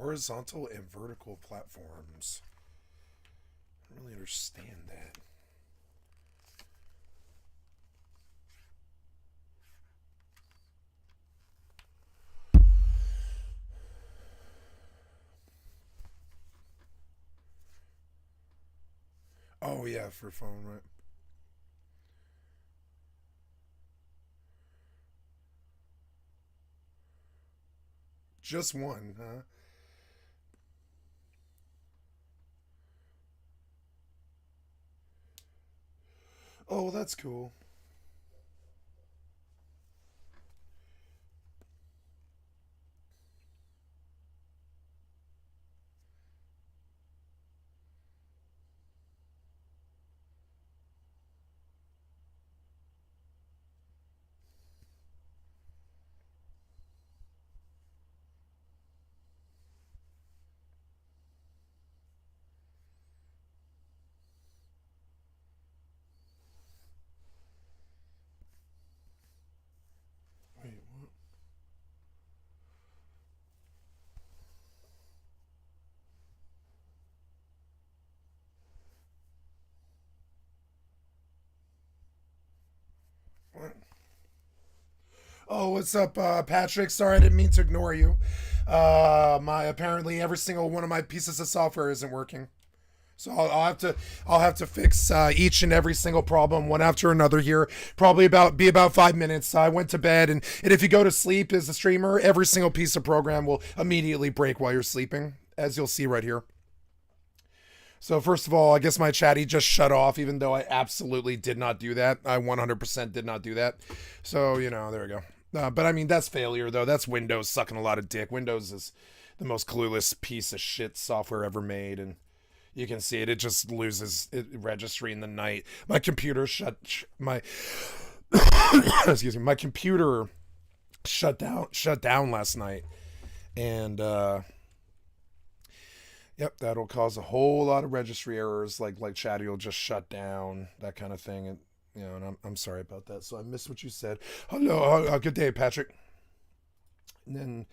Horizontal and vertical platforms. I don't really understand that. Oh yeah, for phone, right? Just one, huh? Oh, well, that's cool. Wait, what? What? Oh, what's up, Patrick? Sorry, I didn't mean to ignore you. My apparently every single one of my pieces of software isn't working. So I'll have to fix each and every single problem one after another here. Probably about 5 minutes. I went to bed, and if you go to sleep as a streamer, every single piece of program will immediately break while you're sleeping, as you'll see right here. So first of all, I guess my chatty just shut off, even though I absolutely did not do that. I 100% did not do that. So there we go. But I mean, that's failure though. That's Windows sucking a lot of dick. Windows is the most clueless piece of shit software ever made, and you can see it. It just loses it registry in the night. My computer my excuse me. My computer shut down last night, and yep, that'll cause a whole lot of registry errors. Like Chatty will just shut down, that kind of thing, and and I'm sorry about that. So I missed what you said. Hello, good day, Patrick. And then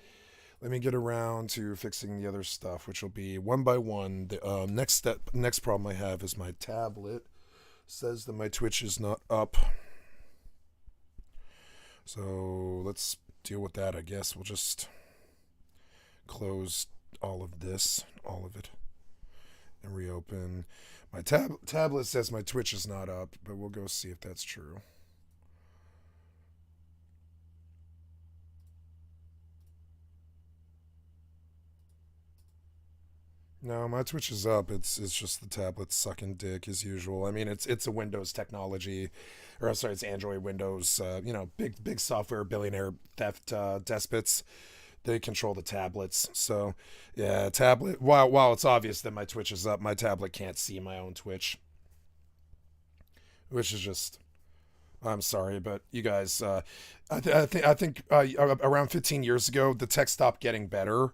let me get around to fixing the other stuff, which will be one by one. The next problem I have is my tablet says that my Twitch is not up. So let's deal with that. I guess we'll just close all of this, all of it, and reopen. My tablet says my Twitch is not up, but we'll go see if that's true. No, my Twitch is up. It's just the tablet sucking dick as usual. I mean, it's a Windows technology, or I'm sorry, it's Android Windows. Big software billionaire theft despots. They control the tablets. So yeah, tablet. While it's obvious that my Twitch is up, my tablet can't see my own Twitch, which is just. I'm sorry, but you guys, I think around 15 years ago, the tech stopped getting better,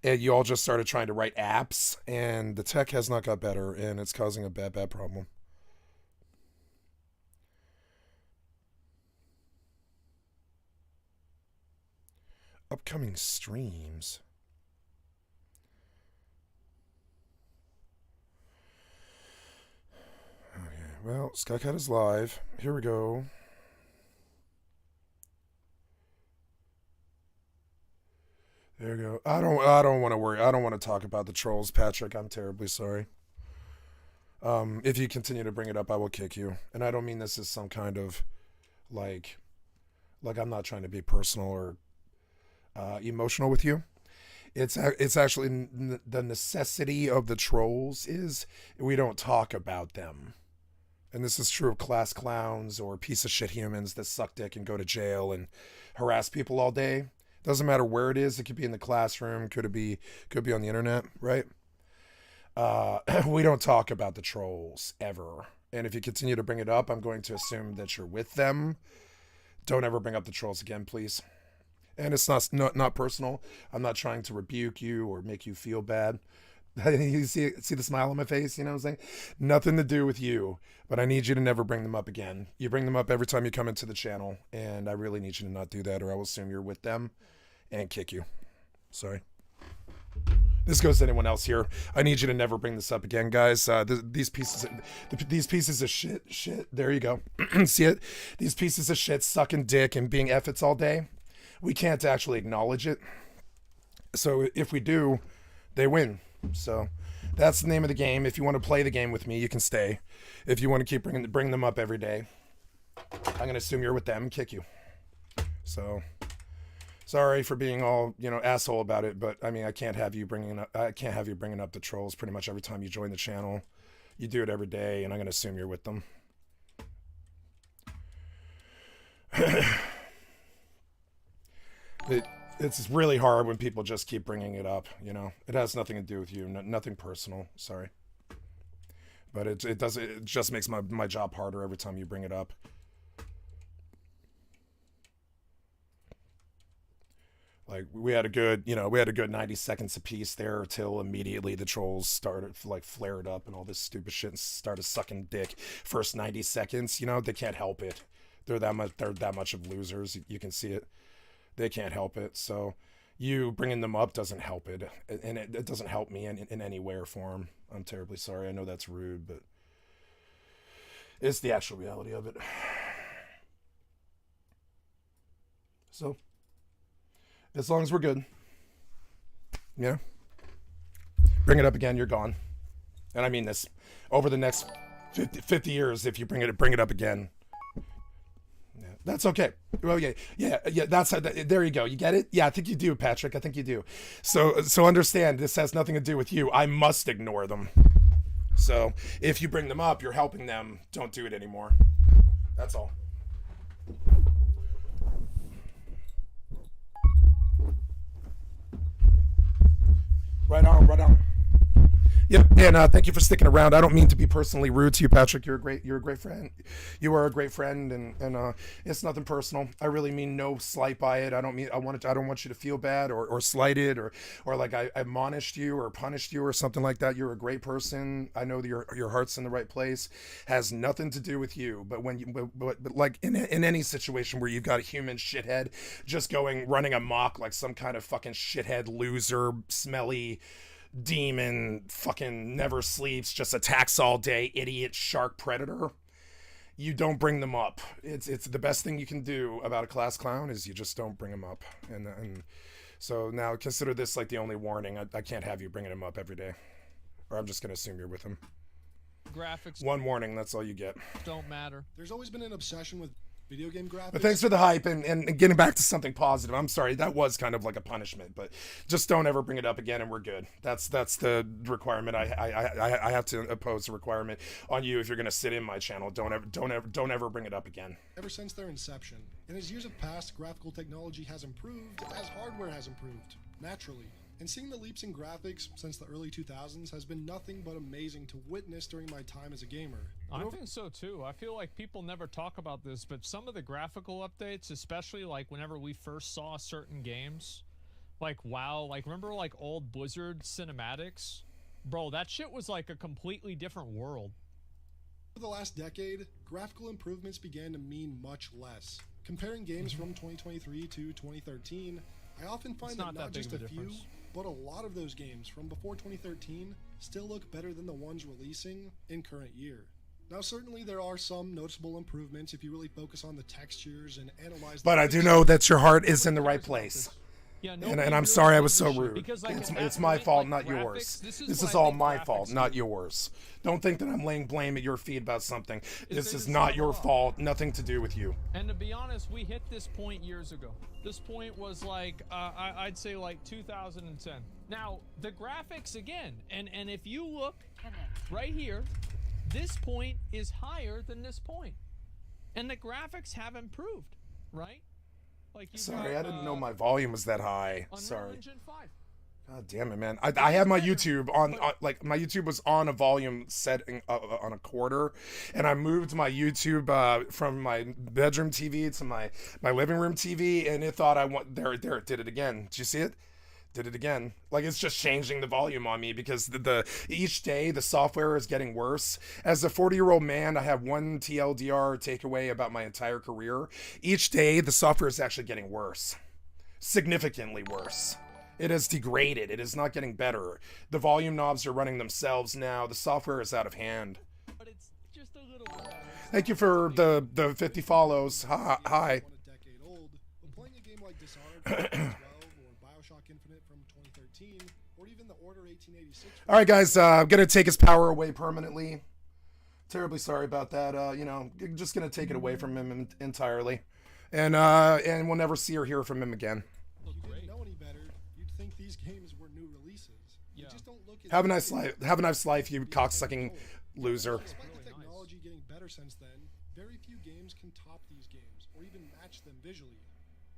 and you all just started trying to write apps, and the tech has not got better, and it's causing a bad problem. Upcoming streams. Okay, well, Skycat is live. Here we go. There you go. I don't want to worry. I don't want to talk about the trolls, Patrick. I'm terribly sorry. If you continue to bring it up, I will kick you. And I don't mean this as some kind of like I'm not trying to be personal or emotional with you. It's actually the necessity of the trolls is we don't talk about them. And this is true of class clowns or piece of shit humans that suck dick and go to jail and harass people all day. Doesn't matter where it is. It could be in the classroom. Could be on the internet, right? We don't talk about the trolls ever. And if you continue to bring it up, I'm going to assume that you're with them. Don't ever bring up the trolls again, please. And it's not personal. I'm not trying to rebuke you or make you feel bad. You see the smile on my face, you know what I'm saying? Nothing to do with you, but I need you to never bring them up again. You bring them up every time you come into the channel, and I really need you to not do that, or I will assume you're with them and kick you. Sorry. This goes to anyone else here. I need you to never bring this up again, guys. These pieces of shit. There you go. See it? These pieces of shit sucking dick and being efforts all day. We can't actually acknowledge it. So if we do, they win. So that's the name of the game. If you want to play the game with me, you can stay. If you want to keep bring them up every day, I'm gonna assume you're with them and kick you. So. Sorry for being all, asshole about it, but I mean, I can't have you bringing up the trolls pretty much every time you join the channel. You do it every day, and I'm gonna assume you're with them. It's really hard when people just keep bringing it up. It has nothing to do with you, nothing personal. Sorry, but it just makes my job harder every time you bring it up. Like we had a good 90 seconds apiece there till immediately the trolls started flared up and all this stupid shit and started sucking dick. First 90 seconds, they can't help it. They're that much of losers. You can see it. They can't help it. So you bringing them up doesn't help it, and it doesn't help me in any way or form. I'm terribly sorry. I know that's rude, but it's the actual reality of it. So. As long as we're good. Bring it up again, you're gone. And I mean this. Over the next 50 years, if you bring it up again. Yeah, that's okay. Well, yeah, that's there you go. You get it? Yeah, I think you do, Patrick. I think you do. So understand, this has nothing to do with you. I must ignore them. So if you bring them up, you're helping them. Don't do it anymore. That's all. Right on. Yep, and thank you for sticking around. I don't mean to be personally rude to you, Patrick. You're a great friend. You are a great friend, and it's nothing personal. I really mean no slight by it. I don't want you to feel bad or slighted or like I admonished you or punished you or something like that. You're a great person. I know that your heart's in the right place. Has nothing to do with you. But but like in any situation where you've got a human shithead just running amok like some kind of fucking shithead loser, smelly demon, fucking never sleeps, just attacks all day, idiot shark predator, you don't bring them up. It's the best thing you can do about a class clown is you just don't bring them up. And so now consider this like the only warning. I can't have you bringing him up every day, or I'm just gonna assume you're with him. Graphics. One warning, that's all you get. Don't matter. There's always been an obsession with video game graphics. But thanks for the hype and getting back to something positive. I'm sorry, that was kind of like a punishment, but just don't ever bring it up again and we're good. That's the requirement. I have to impose a requirement on you if you're gonna sit in my channel. Don't ever bring it up again. Ever since their inception, and as years have passed, graphical technology has improved as hardware has improved, naturally. And seeing the leaps in graphics since the early 2000s has been nothing but amazing to witness during my time as a gamer. I think so too. I feel like people never talk about this, but some of the graphical updates, especially like whenever we first saw certain games, like WoW, like remember like old Blizzard cinematics? Bro, that shit was like a completely different world. For the last decade, graphical improvements began to mean much less. Comparing games from 2023 to 2013, I often find that not just a few, but a lot of those games from before 2013 still look better than the ones releasing in current year. Now certainly there are some noticeable improvements if you really focus on the textures and analyze. But I do know that your heart is in the right place. Yeah, and I'm sorry I was so rude. It's my fault, not yours. This is all my fault, not yours. Don't think that I'm laying blame at your feet about something. This is not your fault, nothing to do with you. And to be honest, we hit this point years ago. This point was like, I'd say like 2010. Now, the graphics again, and if you look right here, this point is higher than this point. And the graphics have improved, right? Like sorry, I didn't know my volume was that high. Sorry. Engine 5. God damn it, man. I had my YouTube on like my YouTube was on a volume setting on a quarter, and I moved my YouTube from my bedroom TV to my living room TV, and it thought there it did it again. Did you see it? Did it again. Like it's just changing the volume on me because the each day the software is getting worse. As a 40-year-old man, I have one TLDR takeaway about my entire career. Each day the software is actually getting worse. Significantly worse. It has degraded. It is not getting better. The volume knobs are running themselves now. The software is out of hand. But it's just a little bit better. Thank you for the 50 follows. Hi. A decade old, but playing a game like Dishonored from 2012 or BioShock Infinite from 2013 or even The Order 1886. All right, guys, I'm going to take his power away permanently. Terribly sorry about that. You know, just going to take it away from him entirely. And we'll never see or hear from him again. If you didn't know any better, you'd think these games were new releases. Yeah. They just don't look as Have a nice life. Have a nice life, you cocksucking loser. Despite the technology getting better since then, very few games can top these games or even match them visually.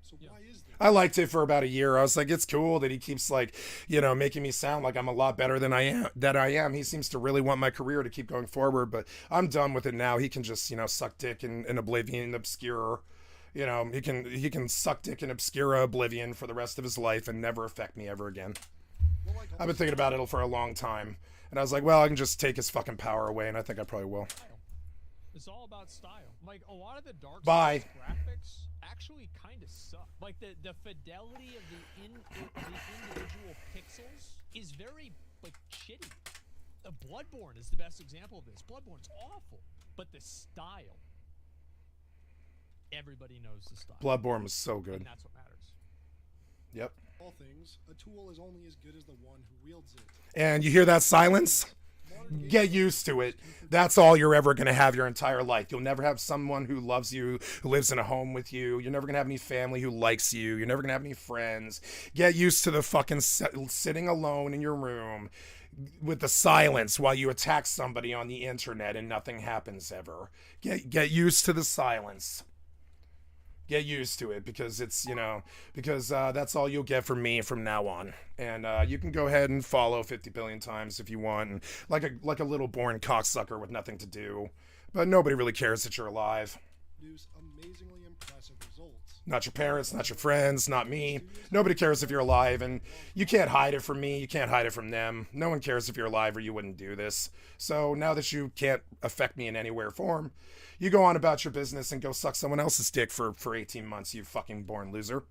So why is this? I liked it for about a year. I was like, it's cool that he keeps like, you know, making me sound like I'm a lot better than I am. He seems to really want my career to keep going forward, but I'm done with it now. He can just, you know, suck dick in Oblivion, Obscure. You know, he can suck dick in Obscura Oblivion for the rest of his life and never affect me ever again. I've been thinking about it for a long time. And I was like, well, I can just take his fucking power away, and I think I probably will. It's all about style. Like, a lot of the Dark Souls Bye. graphics actually kind of suck. Like, the fidelity of the individual pixels is very, like, shitty. Bloodborne is the best example of this. Bloodborne's awful. But the style, everybody knows the style. Bloodborne was so good. And that's what matters. Yep. All things, a tool is only as good as the one who wields it. And you hear that silence? Get used to it. That's all you're ever going to have your entire life. You'll never have someone who loves you, who lives in a home with you. You're never going to have any family who likes you. You're never going to have any friends. Get used to the fucking sitting alone in your room with the silence while you attack somebody on the internet and nothing happens ever. Get used to the silence. Get used to it, because it's, you know, because that's all you'll get from me from now on. And you can go ahead and follow 50 billion times if you want, and like a little born cocksucker with nothing to do. But nobody really cares that you're alive. Produce amazingly impressive results. Not your parents, not your friends, not me. Nobody cares if you're alive, and you can't hide it from me. You can't hide it from them. No one cares if you're alive, or you wouldn't do this. So now that you can't affect me in any way or form, you go on about your business and go suck someone else's dick for 18 months, you fucking born loser.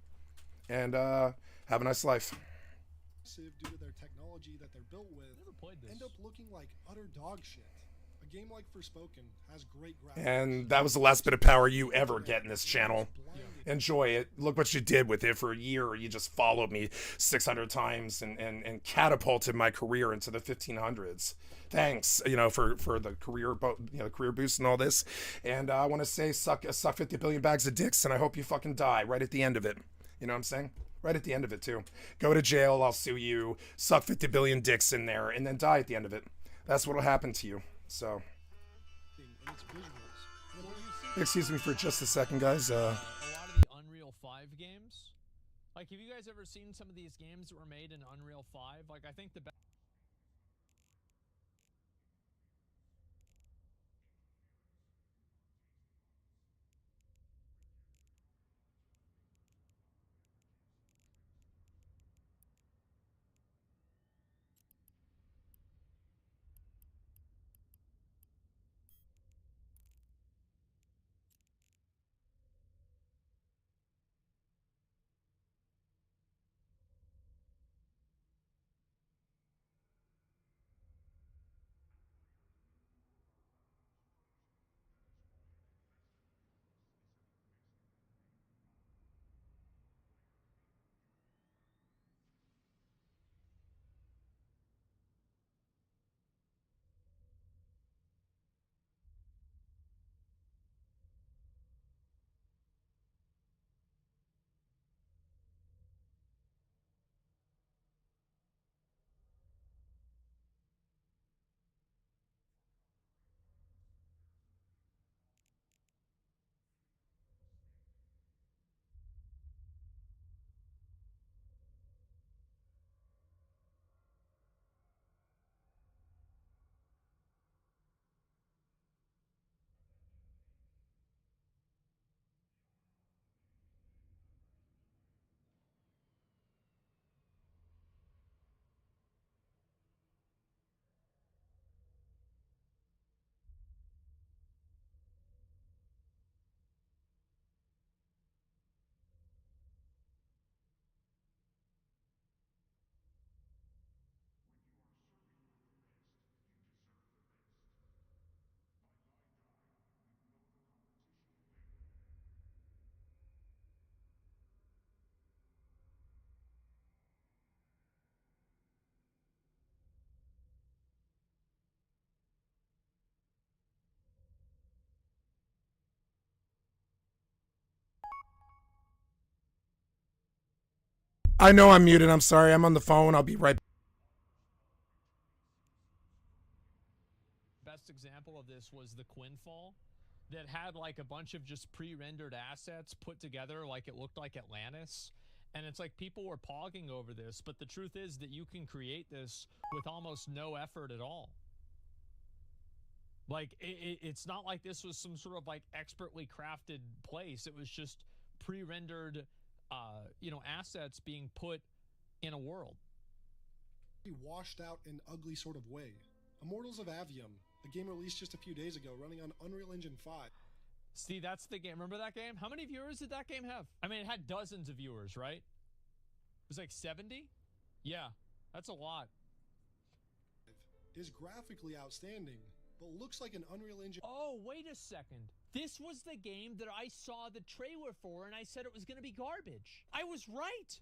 And have a nice life. Due to their technology that they're built with, end up looking like utter dog shit. A game like Forspoken has great graphics. And that was the last bit of power you ever get in this channel. Enjoy it. Look what you did with it for a year. You just followed me 600 times and catapulted my career into the 1500s. Thanks, you know, for the career boost and all this. And I want to say suck 50 billion bags of dicks, and I hope you fucking die right at the end of it. You know what I'm saying? Right at the end of it, too. Go to jail, I'll sue you, suck 50 billion dicks in there, and then die at the end of it. That's what'll happen to you. So, excuse me for just a second, guys. A lot of the Unreal 5 games, like, have you guys ever seen some of these games that were made in Unreal 5? Like, I think the best I know I'm muted. I'm sorry. I'm on the phone. I'll be right back. Best example of this was the Quinfall that had like a bunch of just pre-rendered assets put together like it looked like Atlantis. And it's like people were pogging over this, but the truth is that you can create this with almost no effort at all. Like, it's not like this was some sort of like expertly crafted place. It was just pre-rendered, you know, assets being put in a world. Washed out and ugly sort of way. Immortals of Avium, a game released just a few days ago running on Unreal Engine 5. See, that's the game. Remember that game? How many viewers did that game have? I mean, it had dozens of viewers, right? It was like 70? Yeah, that's a lot. Is graphically outstanding, but looks like an Unreal Engine. Oh, wait a second. This was the game that I saw the trailer for and I said it was going to be garbage. I was right.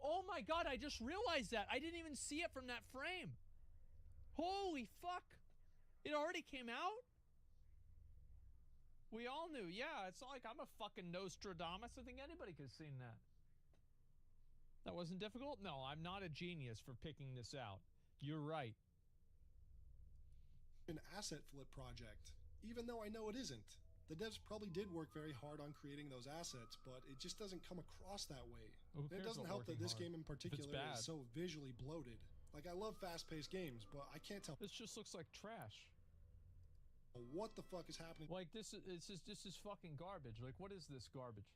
Oh my God, I just realized that. I didn't even see it from that frame. Holy fuck. It already came out? We all knew. Yeah, it's not like I'm a fucking Nostradamus. I think anybody could have seen that. That wasn't difficult? No, I'm not a genius for picking this out. You're right. An asset flip project, even though I know it isn't. The devs probably did work very hard on creating those assets, but it just doesn't come across that way. And it doesn't help that this game in particular is so visually bloated. Like, I love fast-paced games, but I can't tell. This just looks like trash. What the fuck is happening? Like, this is fucking garbage. Like, what is this garbage?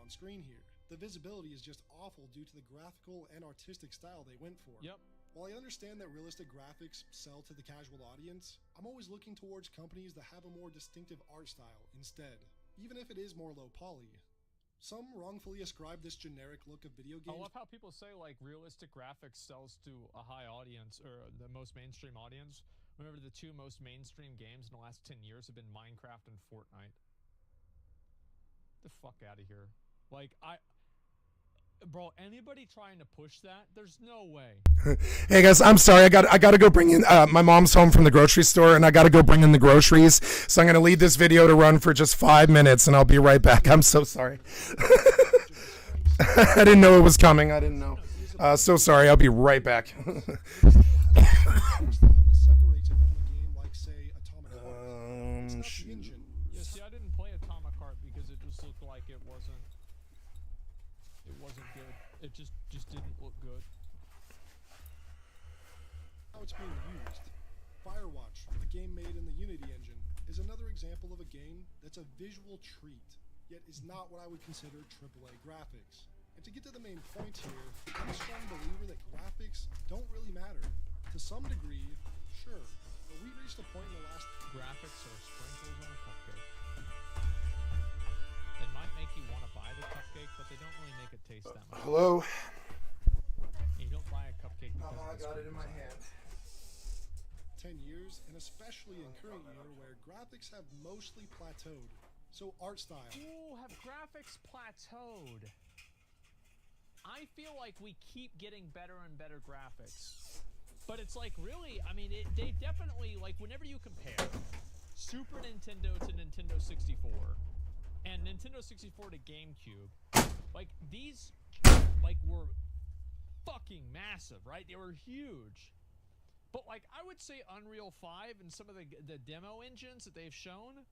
On screen here. The visibility is just awful due to the graphical and artistic style they went for. Yep. While I understand that realistic graphics sell to the casual audience, I'm always looking towards companies that have a more distinctive art style instead, even if it is more low poly. Some wrongfully ascribe this generic look of video games. I love how people say like realistic graphics sells to a high audience or the most mainstream audience. Remember, the two most mainstream games in the last 10 years have been Minecraft and Fortnite. Get the fuck out of here. Like, bro, anybody trying to push that? There's no way. Hey guys, I'm sorry. I got to go bring in. My mom's home from the grocery store, and I got to go bring in the groceries. So I'm gonna leave this video to run for just 5 minutes, and I'll be right back. I'm so sorry. I didn't know it was coming. I didn't know. So sorry. I'll be right back. Shoot. Yeah, see, I didn't play Atomic Heart because it just looked like it wasn't good. It just didn't look good. How it's being used. Firewatch, a game made in the Unity engine, is another example of a game that's a visual treat, yet is not what I would consider AAA graphics. And to get to the main point here, I'm a strong believer that graphics don't really matter. To some degree, sure, but we reached a point in the last... Graphics are sprinkles on a cupcake. They might make you want to buy the cupcake, but they don't really make it taste that much. Hello. You don't buy a cupcake because I got it in my hand. 10 years, and especially in current year where graphics have mostly plateaued. So art style. Ooh, have graphics plateaued? I feel like we keep getting better and better graphics. But it's like, really, I mean, they definitely, like, whenever you compare Super Nintendo to Nintendo 64 and Nintendo 64 to GameCube, like, these, like, were fucking massive, right? They were huge. But, like, I would say Unreal 5 and some of the demo engines that they've shown,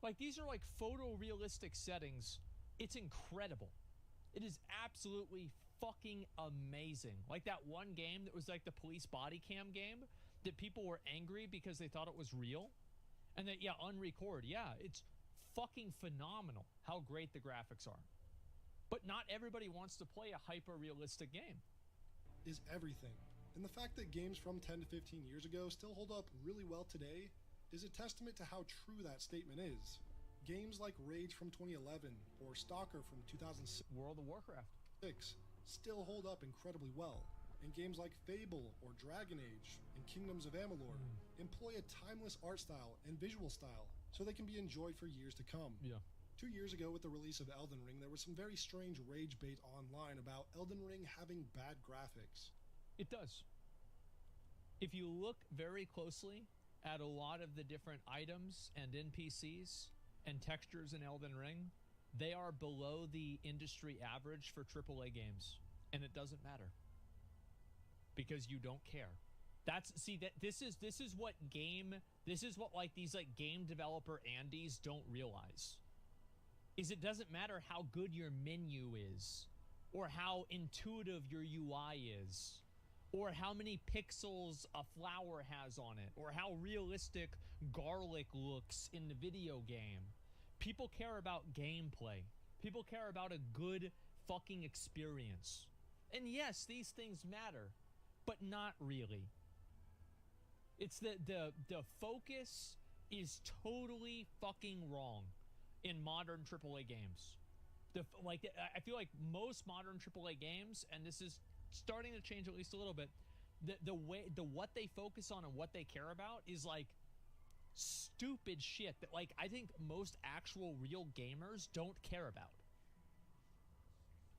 like, these are, like, photorealistic settings. It's incredible. It is absolutely fucking amazing. Like that one game that was like the police body cam game that people were angry because they thought it was real. And that, yeah, unrecord. Yeah, it's fucking phenomenal how great the graphics are. But not everybody wants to play a hyper-realistic game. Is everything. And the fact that games from 10 to 15 years ago still hold up really well today is a testament to how true that statement is. Games like Rage from 2011 or Stalker from 2006 World of Warcraft still hold up incredibly well. And games like Fable or Dragon Age and Kingdoms of Amalur employ a timeless art style and visual style so they can be enjoyed for years to come. Yeah. 2 years ago with the release of Elden Ring, there was some very strange rage bait online about Elden Ring having bad graphics. It does. If you look very closely at a lot of the different items and NPCs and textures in Elden Ring, They are below the industry average for AAA games, and it doesn't matter because you don't care. This is what like these like game developer Andes don't realize. Is it doesn't matter how good your menu is, or how intuitive your UI is, or how many pixels a flower has on it, or how realistic garlic looks in the video game. People care about gameplay. People care about a good fucking experience. And yes, these things matter, but not really. It's the focus is totally fucking wrong in modern AAA games. I feel like most modern AAA games, and this is starting to change at least a little bit, what they focus on and what they care about is like stupid shit that like I think most actual real gamers don't care about.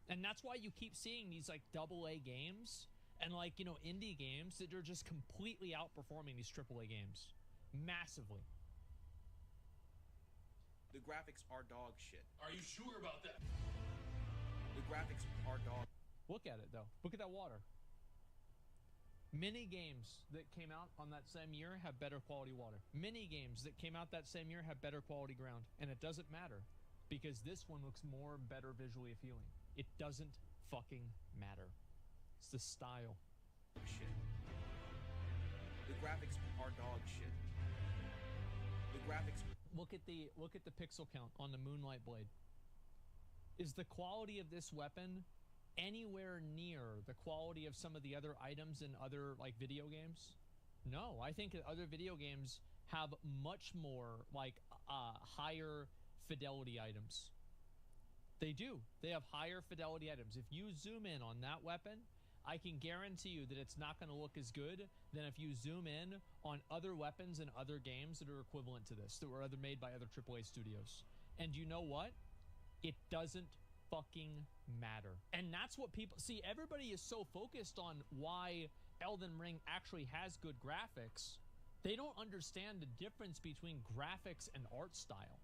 And that's why you keep seeing these like AA games and like, you know, indie games that are just completely outperforming these AAA games massively. The graphics are dog shit. Are you sure about that? The graphics are dog. Look at it though. Look at that water. Many games that came out on that same year have better quality water. Many games that came out that same year have better quality ground. And it doesn't matter because this one looks better visually appealing. It doesn't fucking matter. It's the style. Shit. The graphics are dog shit. The graphics. Look at the pixel count on the Moonlight Blade. Is the quality of this weapon anywhere near the quality of some of the other items in other like video games? No, I think that other video games have much more like higher fidelity items. They do. They have higher fidelity items. If you zoom in on that weapon, I can guarantee you that it's not going to look as good than if you zoom in on other weapons and other games that are equivalent to this, that were made by other AAA studios. And you know what? It doesn't fucking matter. And that's what people see. Everybody is so focused on why Elden Ring actually has good graphics. They don't understand the difference between graphics and art style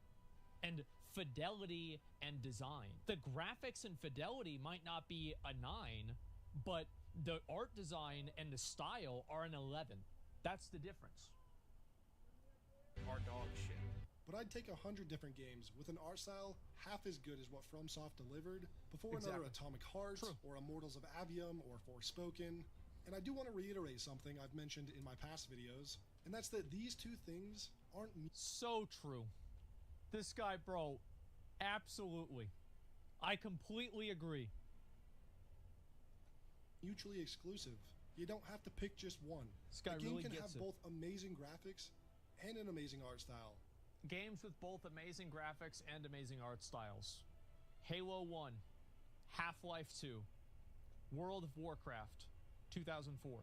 and fidelity and design. The graphics and fidelity might not be a 9, but the art design and the style are an 11. That's the difference. Are dog shit. But I'd take 100 different games with an art style half as good as what FromSoft delivered before another Atomic Heart or Immortals of Avium or Forspoken. And I do want to reiterate something I've mentioned in my past videos, and that's that these two things aren't so true. This guy, bro, absolutely. I completely agree. Mutually exclusive. You don't have to pick just one. This guy the game really can gets have both amazing graphics and an amazing art style. Games with both amazing graphics and amazing art styles. Halo 1, Half-Life 2, World of Warcraft, 2004,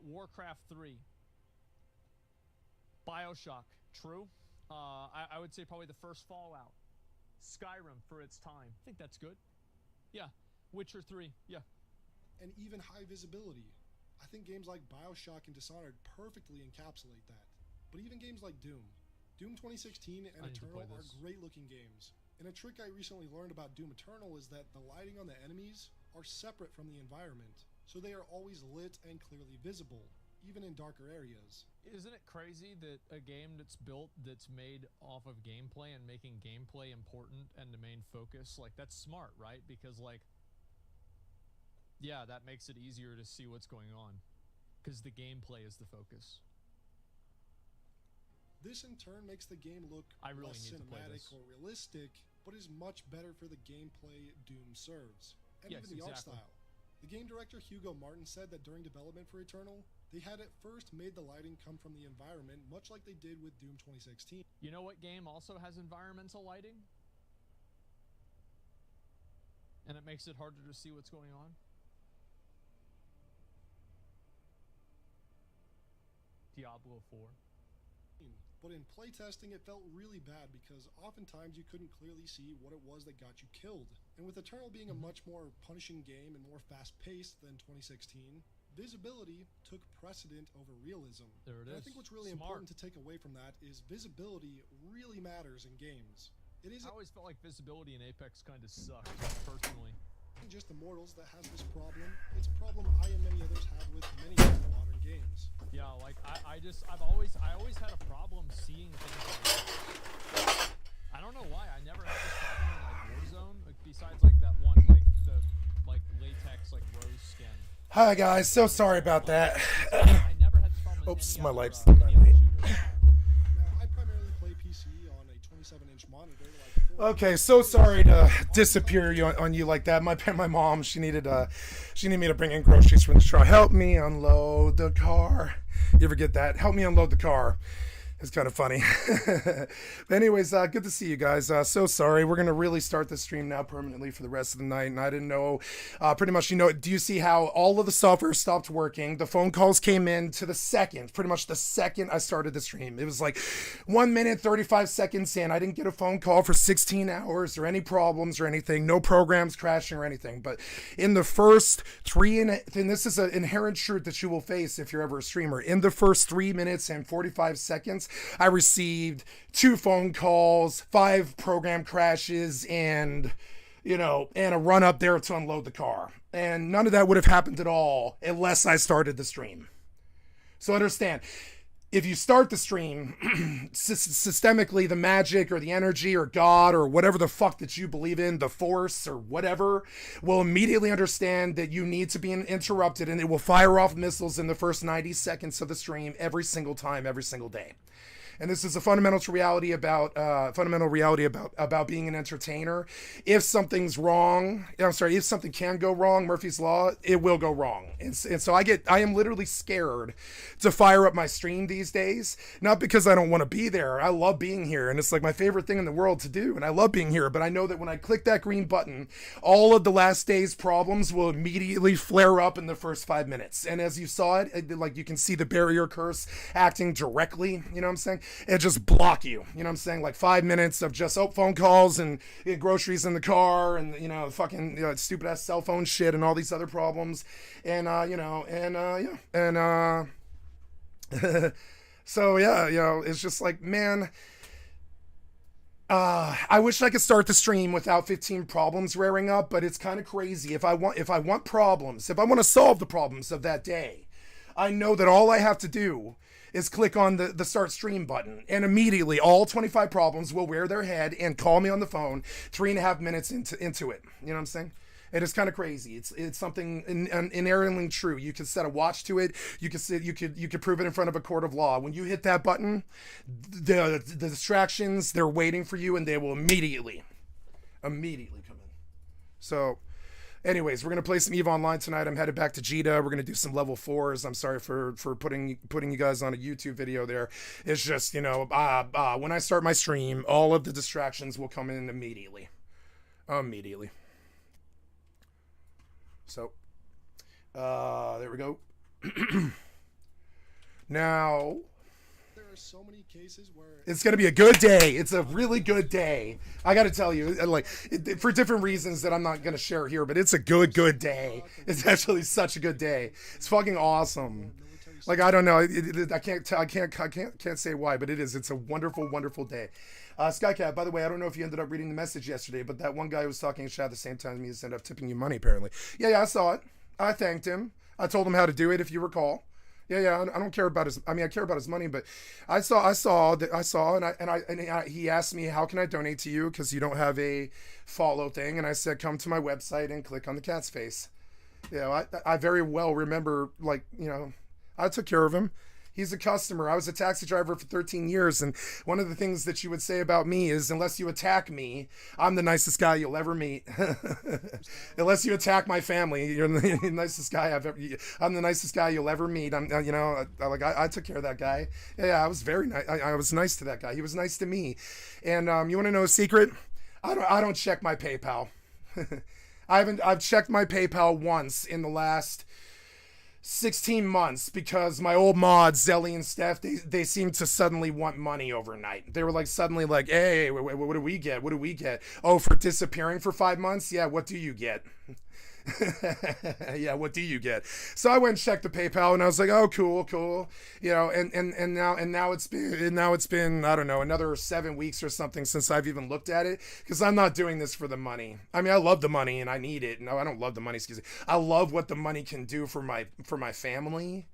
Warcraft 3, BioShock, true. I would say probably the first Fallout, Skyrim for its time. I think that's good. Yeah, Witcher 3, yeah. And even high visibility. I think games like BioShock and Dishonored perfectly encapsulate that. But even games like Doom 2016 and Eternal are great looking games. And a trick I recently learned about Doom Eternal is that the lighting on the enemies are separate from the environment, so they are always lit and clearly visible, even in darker areas. Isn't it crazy that a game that's made off of gameplay and making gameplay important and the main focus, like that's smart, right? Because like, yeah, that makes it easier to see what's going on because the gameplay is the focus. This in turn makes the game look less cinematic or realistic, but is much better for the gameplay Doom serves. And even the art style. The game director Hugo Martin said that during development for Eternal, they had at first made the lighting come from the environment, much like they did with Doom 2016. You know what game also has environmental lighting? And it makes it harder to see what's going on? Diablo 4. But in playtesting, it felt really bad because oftentimes you couldn't clearly see what it was that got you killed. And with Eternal being a much more punishing game and more fast-paced than 2016, visibility took precedent over realism. There it is. I think what's really important to take away from that is visibility really matters in games. It I isn't always felt like visibility in Apex kind of sucked, personally. just Immortals that has this problem. It's a problem I and many others have with many other modern games. Yeah, like I always had a problem seeing things. I don't know why. I never had this problem in like Warzone, like, besides like that one like the like latex like rose skin. Hi guys, so sorry about that. I never had this problem. In Oops, any my other, lights. any other shooter. Now, I primarily play PC on a 27-inch monitor. Like Okay, so sorry to disappear on you like that. My mom, she needed me to bring in groceries from the store. Help me unload the car. You ever get that? Help me unload the car. It's kind of funny. But anyways, good to see you guys. So sorry. We're going to really start the stream now permanently for the rest of the night. And I didn't know, pretty much, do you see how all of the software stopped working? The phone calls came in to the second, pretty much the second I started the stream. It was like 1 minute, 35 seconds in. I didn't get a phone call for 16 hours or any problems or anything. No programs crashing or anything. But in the first and this is an inherent truth that you will face if you're ever a streamer. In the first 3 minutes and 45 seconds, I received 2 phone calls, 5 program crashes, and a run up there to unload the car. And none of that would have happened at all unless I started the stream. So understand, if you start the stream, systemically, the magic or the energy or God or whatever the fuck that you believe in, the force or whatever, will immediately understand that you need to be interrupted, and it will fire off missiles in the first 90 seconds of the stream every single time, every single day. And this is a fundamental reality about being an entertainer. If something's wrong, if something can go wrong, Murphy's Law, it will go wrong. And so I am literally scared to fire up my stream these days, not because I don't want to be there. I love being here, and it's like my favorite thing in the world to do, and I love being here, but I know that when I click that green button, all of the last day's problems will immediately flare up in the first 5 minutes. And as you saw it, like you can see the barrier curse acting directly, you know what I'm saying? It just block you, you know what I'm saying? Like 5 minutes of just phone calls and groceries in the car and fucking stupid ass cell phone shit and all these other problems, and so yeah, it's just like, man, I wish I could start the stream without 15 problems rearing up, but it's kind of crazy. If I want problems, if I want to solve the problems of that day, I know that all I have to do is click on the start stream button, and immediately all 25 problems will rear their head and call me on the phone 3.5 minutes into it. You know what I'm saying? It is kind of crazy. It's something inherently true. You can set a watch to it. You could prove it in front of a court of law. When you hit that button, the distractions, they're waiting for you, and they will immediately come in. So anyways, we're going to play some EVE Online tonight. I'm headed back to Jita. We're going to do some level 4s. I'm sorry for putting you guys on a YouTube video there. It's just, when I start my stream, all of the distractions will come in immediately. So, there we go. Now, there are so many cases where it's going to be a good day. It's a really good day. I got to tell you, for different reasons that I'm not going to share here, but it's a good day. It's actually such a good day. It's fucking awesome. Like, I don't know. I can't say why, but it is. It's a wonderful, wonderful day. Skycat, by the way, I don't know if you ended up reading the message yesterday, but that one guy who was talking in chat at the same time as me has ended up tipping you money, apparently. Yeah, I saw it. I thanked him. I told him how to do it, if you recall. Yeah. I don't care about his. I care about his money, but I saw, and he asked me, how can I donate to you? Because you don't have a follow thing, and I said, come to my website and click on the cat's face. I very well remember, I took care of him. He's a customer. I was a taxi driver for 13 years, and one of the things that you would say about me is, unless you attack me, I'm the nicest guy you'll ever meet. Unless you attack my family, you're the nicest guy I'm the nicest guy you'll ever meet. I took care of that guy. Yeah, I was very nice. I was nice to that guy. He was nice to me. And you want to know a secret? I don't check my PayPal. I've checked my PayPal once in the last 16 months because my old mods, Zelly and Steph, they seemed to suddenly want money overnight. They were suddenly like, hey, what do we get? Oh, for disappearing for 5 months? Yeah, what do you get? Yeah, what do you get? So I went and checked the PayPal, and I was like, oh, cool, you know, and now it's been I don't know, another 7 weeks or something since I've even looked at it, because I'm not doing this for the money. I mean, I love the money and I need it. No, I don't love the money. Excuse me. I love what the money can do for my family,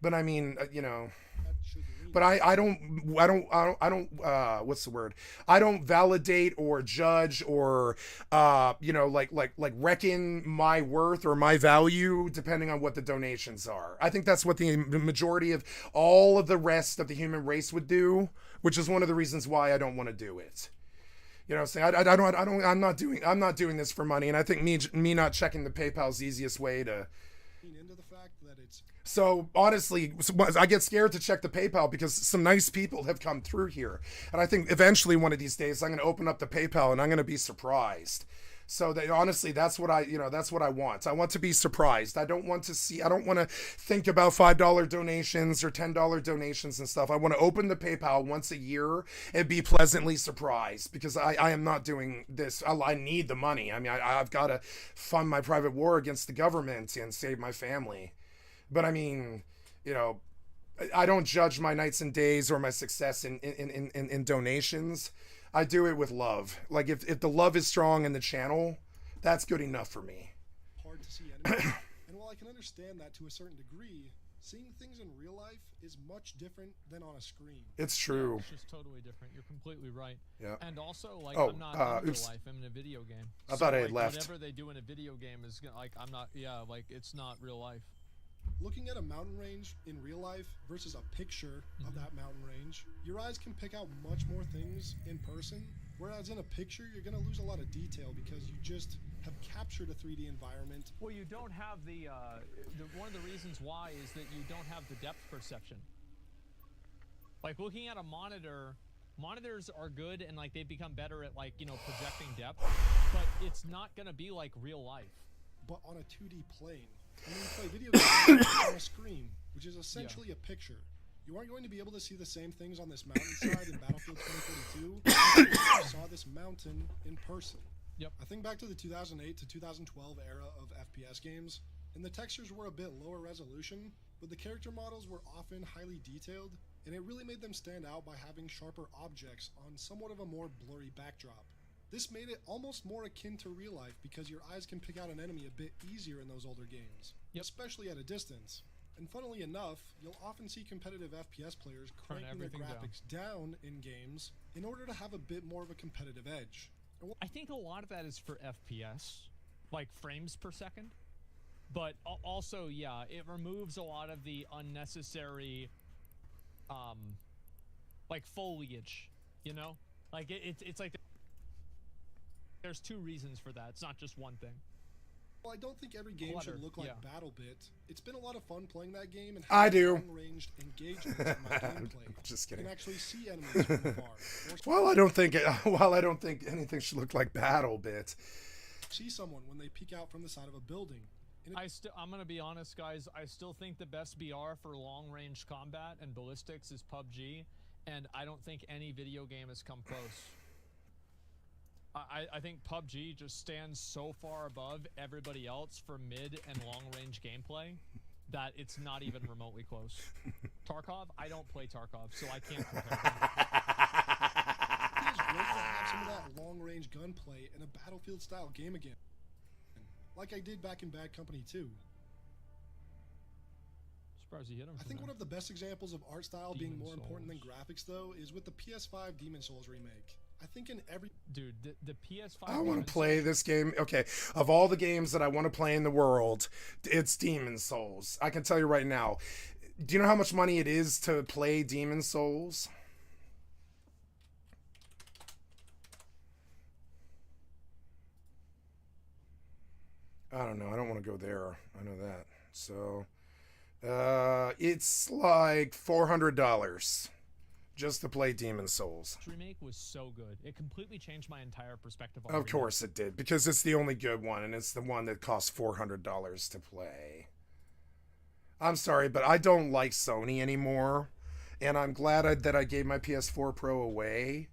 but I mean, you know. But I don't what's the word? I don't validate or judge or you know, like reckon my worth or my value depending on what the donations are. I think that's what the majority of all of the rest of the human race would do, which is one of the reasons why I don't want to do it. You know what I'm saying? I'm not doing this for money, and I think me not checking the PayPal is the easiest way to into the fact that it's So honestly, I get scared to check the PayPal because some nice people have come through here. And I think eventually one of these days I'm going to open up the PayPal and I'm going to be surprised. So that honestly, that's what I want. I want to be surprised. I don't want to think about $5 donations or $10 donations and stuff. I want to open the PayPal once a year and be pleasantly surprised, because I am not doing this. I need the money. I mean, I've got to fund my private war against the government and save my family. But I mean, you know, I don't judge my nights and days or my success in donations. I do it with love. Like if the love is strong in the channel, that's good enough for me. Hard to see enemies. And while I can understand that to a certain degree, seeing things in real life is much different than on a screen. It's true. Yeah, it's just totally different. You're completely right. Yeah. And also, like, Oh, I'm not in real oops. life. I'm in a video game. I thought I had like, left. Whatever they do in a video game is gonna, like, I'm not. Yeah, like it's not real life. Looking at a mountain range in real life versus a picture of that mountain range, your eyes can pick out much more things in person, whereas in a picture you're going to lose a lot of detail because you just have captured a 3D environment. Well, you don't have the one of the reasons why is that you don't have the depth perception. Like looking at a monitor, monitors are good and like they become better at, like, you know, projecting depth, but it's not going to be like real life. But on a 2D plane. And when you play video games on a screen, which is essentially a picture, you aren't going to be able to see the same things on this mountainside in Battlefield 2042 if you saw this mountain in person. Yep. I think back to the 2008 to 2012 era of FPS games, and the textures were a bit lower resolution, but the character models were often highly detailed, and it really made them stand out by having sharper objects on somewhat of a more blurry backdrop. This made it almost more akin to real life because your eyes can pick out an enemy a bit easier in those older games, especially at a distance. And funnily enough, you'll often see competitive FPS players cranking their graphics down in games in order to have a bit more of a competitive edge. I think a lot of that is for FPS, like frames per second, but also, yeah, it removes a lot of the unnecessary, like foliage, you know? Like it's like there's two reasons for that. It's not just one thing. Well, I don't think every game should look like BattleBit. It's been a lot of fun playing that game and I having do. long-ranged engagement in my gameplay. I'm just kidding. You can actually see enemies from afar. Well, I don't think anything should look like BattleBit. See someone when they peek out from the side of a building. I'm gonna be honest, guys. I still think the best BR for long-range combat and ballistics is PUBG, and I don't think any video game has come close. I think PUBG just stands so far above everybody else for mid and long-range gameplay that it's not even remotely close. Tarkov, I don't play Tarkov, so I can't compare them. It is great to have some of that long-range gunplay in a Battlefield-style game again, like I did back in Bad Company 2. Surprised you hit him. I think one of the best examples of art style being more important than graphics, though, is with the PS5 Demon Souls remake. I think in every... Dude, the PS5... I want to play this game. Okay, of all the games that I want to play in the world, it's Demon Souls. I can tell you right now. Do you know how much money it is to play Demon Souls? I don't know. I don't want to go there. I know that. So, it's like $400. Just to play Demon Souls. This remake was so good. It completely changed my entire perspective on Of course it did, because it's the only good one, and it's the one that costs $400 to play. I'm sorry, but I don't like Sony anymore, and I'm glad that I gave my PS4 Pro away.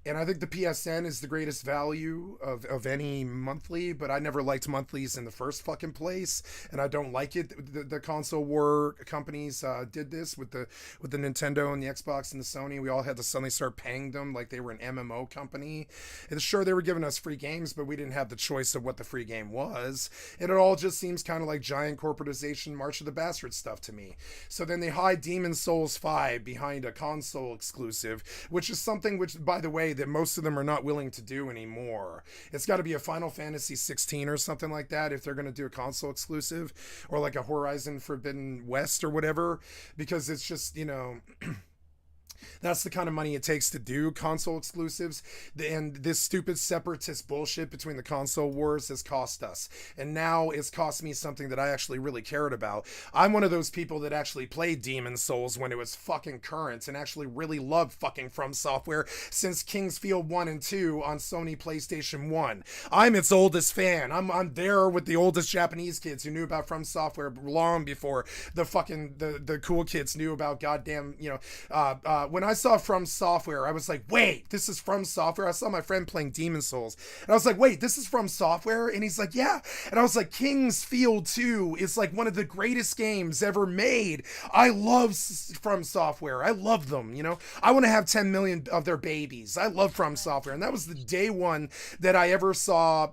And I think the PSN is the greatest value of any monthly, but I never liked monthlies in the first fucking place, and I don't like it. The console war companies did this with the Nintendo and the Xbox and the Sony. We all had to suddenly start paying them like they were an MMO company. And sure, they were giving us free games, but we didn't have the choice of what the free game was. And it all just seems kind of like giant corporatization, March of the Bastards stuff to me. So then they hide Demon's Souls 5 behind a console exclusive, which is something which, by the way, that most of them are not willing to do anymore. It's got to be a Final Fantasy 16 or something like that if they're going to do a console exclusive, or like a Horizon Forbidden West or whatever, because it's just, you know, that's the kind of money it takes to do console exclusives. And this stupid separatist bullshit between the console wars has cost us. And now it's cost me something that I actually really cared about. I'm one of those people that actually played Demon's Souls when it was fucking current and actually really loved fucking From Software since King's Field 1 and 2 on Sony PlayStation 1. I'm its oldest fan. I'm there with the oldest Japanese kids who knew about From Software long before the fucking the cool kids knew about goddamn, you know, when I saw From Software, I was like, wait, this is From Software? I saw my friend playing Demon's Souls, and I was like, wait, this is From Software? And he's like, yeah. And I was like, King's Field 2 is like one of the greatest games ever made. I love From Software. I love them, you know? I want to have 10 million of their babies. I love From Software. And that was the day one that I ever saw,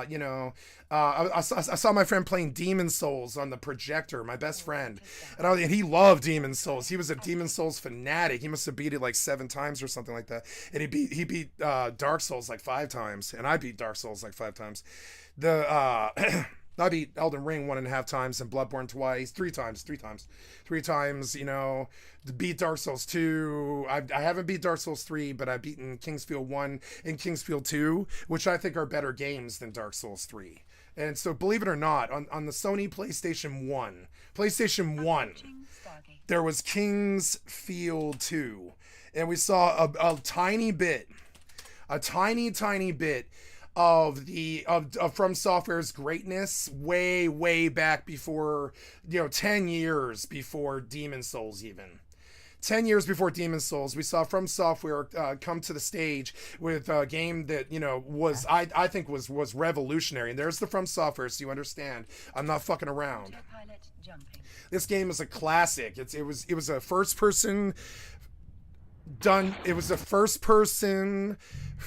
you know, I saw my friend playing Demon's Souls on the projector, my best friend, and he loved Demon's Souls. He was a Demon's Souls fanatic. He must have beat it like 7 times or something like that. And he beat Dark Souls like 5 times, and I beat Dark Souls like 5 times. I beat Elden Ring 1.5 times and Bloodborne twice, 3 times, you know, beat Dark Souls 2. I haven't beat Dark Souls 3, but I've beaten King's Field 1 and King's Field 2, which I think are better games than Dark Souls 3. And so, believe it or not, on the Sony PlayStation 1, there was King's Field 2. And we saw a tiny bit of From Software's greatness way back before, you know, 10 years before Demon's Souls even. 10 years before Demon's Souls, we saw From Software come to the stage with a game that, you know, was, I think was revolutionary. And there's the From Software, so you understand. I'm not fucking around. This game is a classic. It was a first person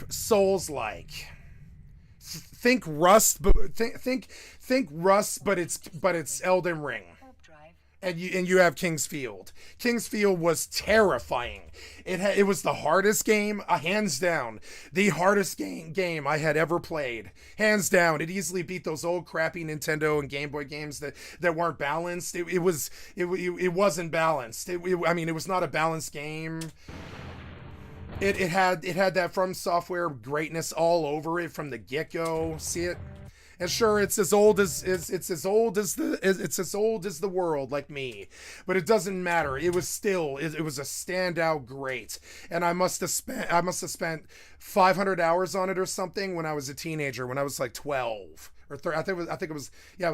Souls-like. Think Rust, but think Rust, but it's Elden Ring. And you have King's Field. King's Field was terrifying. It was the hardest game, hands down, the hardest game I had ever played. Hands down. It easily beat those old crappy Nintendo and Game Boy games that weren't balanced. It wasn't balanced. It was not a balanced game. It had that From Software greatness all over it from the get-go. See it? And sure, it's as old as the world, like me, but it doesn't matter. It was still it was a standout great, and I must have spent 500 hours on it or something when I was a teenager, when I was like 12 or I think it was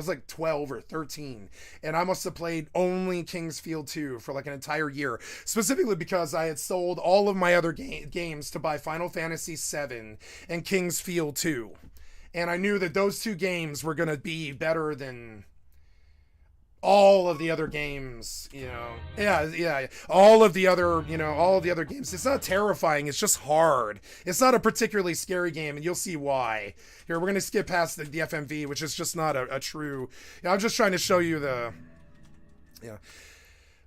like 12 or 13, and I must have played only King's Field 2 for like an entire year, specifically because I had sold all of my other games to buy Final Fantasy 7 and King's Field 2. And I knew that those 2 games were going to be better than all of the other games, you know. Yeah. All of the other games. It's not terrifying. It's just hard. It's not a particularly scary game, and you'll see why. Here, we're going to skip past the FMV, which is just not a true... You know, I'm just trying to show you the... Yeah.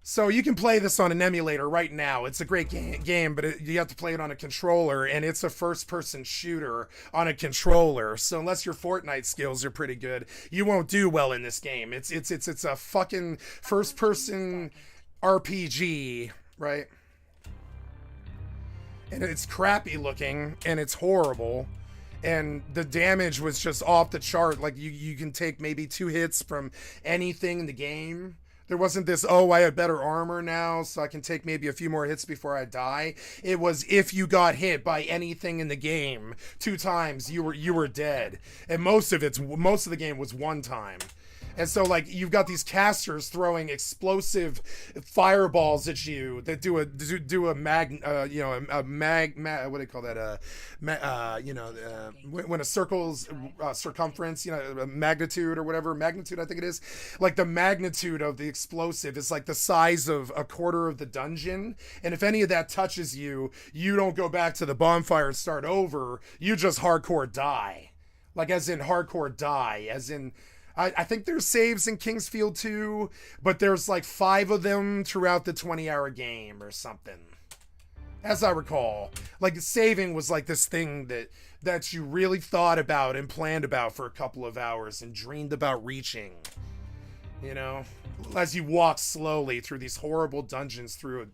So you can play this on an emulator right now. It's a great game, but you have to play it on a controller, and it's a first-person shooter on a controller. So unless your Fortnite skills are pretty good, you won't do well in this game. It's a fucking first-person RPG, right? And it's crappy looking, and it's horrible. And the damage was just off the chart. Like you can take maybe 2 hits from anything in the game. There wasn't this, I have better armor now, so I can take maybe a few more hits before I die. It was, if you got hit by anything in the game 2 times, you were dead. And most of the game was 1 time. And so, like, you've got these casters throwing explosive fireballs at you that do a mag, what do they call that? When a circle's circumference, magnitude or whatever, magnitude, I think it is. Like, the magnitude of the explosive is like the size of a quarter of the dungeon. And if any of that touches you, you don't go back to the bonfire and start over. You just hardcore die. Like, as in hardcore die, as in, I think there's saves in Kingsfield too, but there's like 5 of them throughout the 20-hour game or something. As I recall, like, saving was like this thing that you really thought about and planned about for a couple of hours and dreamed about reaching, as you walk slowly through these horrible dungeons through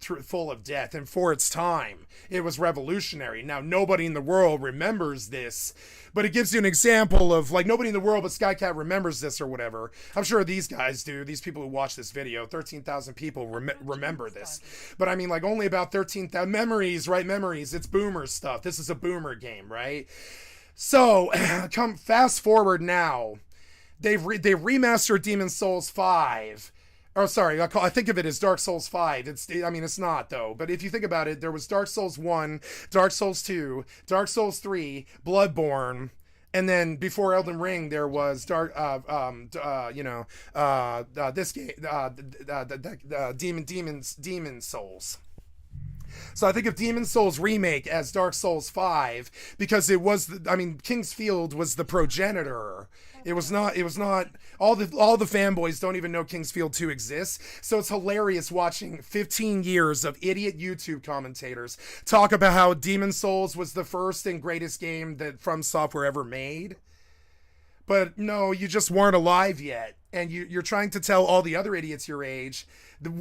full of death. And for its time, it was revolutionary. Now, nobody in the world remembers this, but it gives you an example of, like, nobody in the world but Skycat remembers this or whatever. I'm sure these guys do. These people who watch this video, 13,000 people remember this. But I mean, like, only about 13,000 memories, right? Memories. It's boomer stuff. This is a boomer game, right? So, come fast forward now. They've remastered Demon's Souls 5. Oh, sorry, I think of it as Dark Souls 5. It's not, though. But if you think about it, there was Dark Souls 1, Dark Souls 2, Dark Souls 3, Bloodborne, and then before Elden Ring, there was this game, Demon's Souls. So I think of Demon's Souls remake as Dark Souls 5 because it was, Kingsfield was the progenitor. It was not all the fanboys don't even know Kingsfield 2 exists. So it's hilarious watching 15 years of idiot YouTube commentators talk about how Demon's Souls was the first and greatest game that From Software ever made. But no, you just weren't alive yet. And you're trying to tell all the other idiots your age, that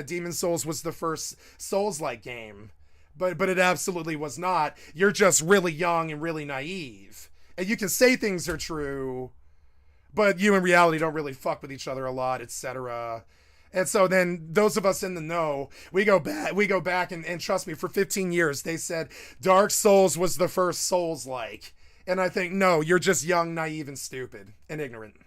Demon's Souls was the first Souls-like game. But it absolutely was not. You're just really young and really naive. And you can say things are true, but you in reality don't really fuck with each other a lot, etc. And so then those of us in the know, we go back and trust me, for 15 years they said Dark Souls was the first Souls-like. And I think, no, you're just young, naive, and stupid and ignorant.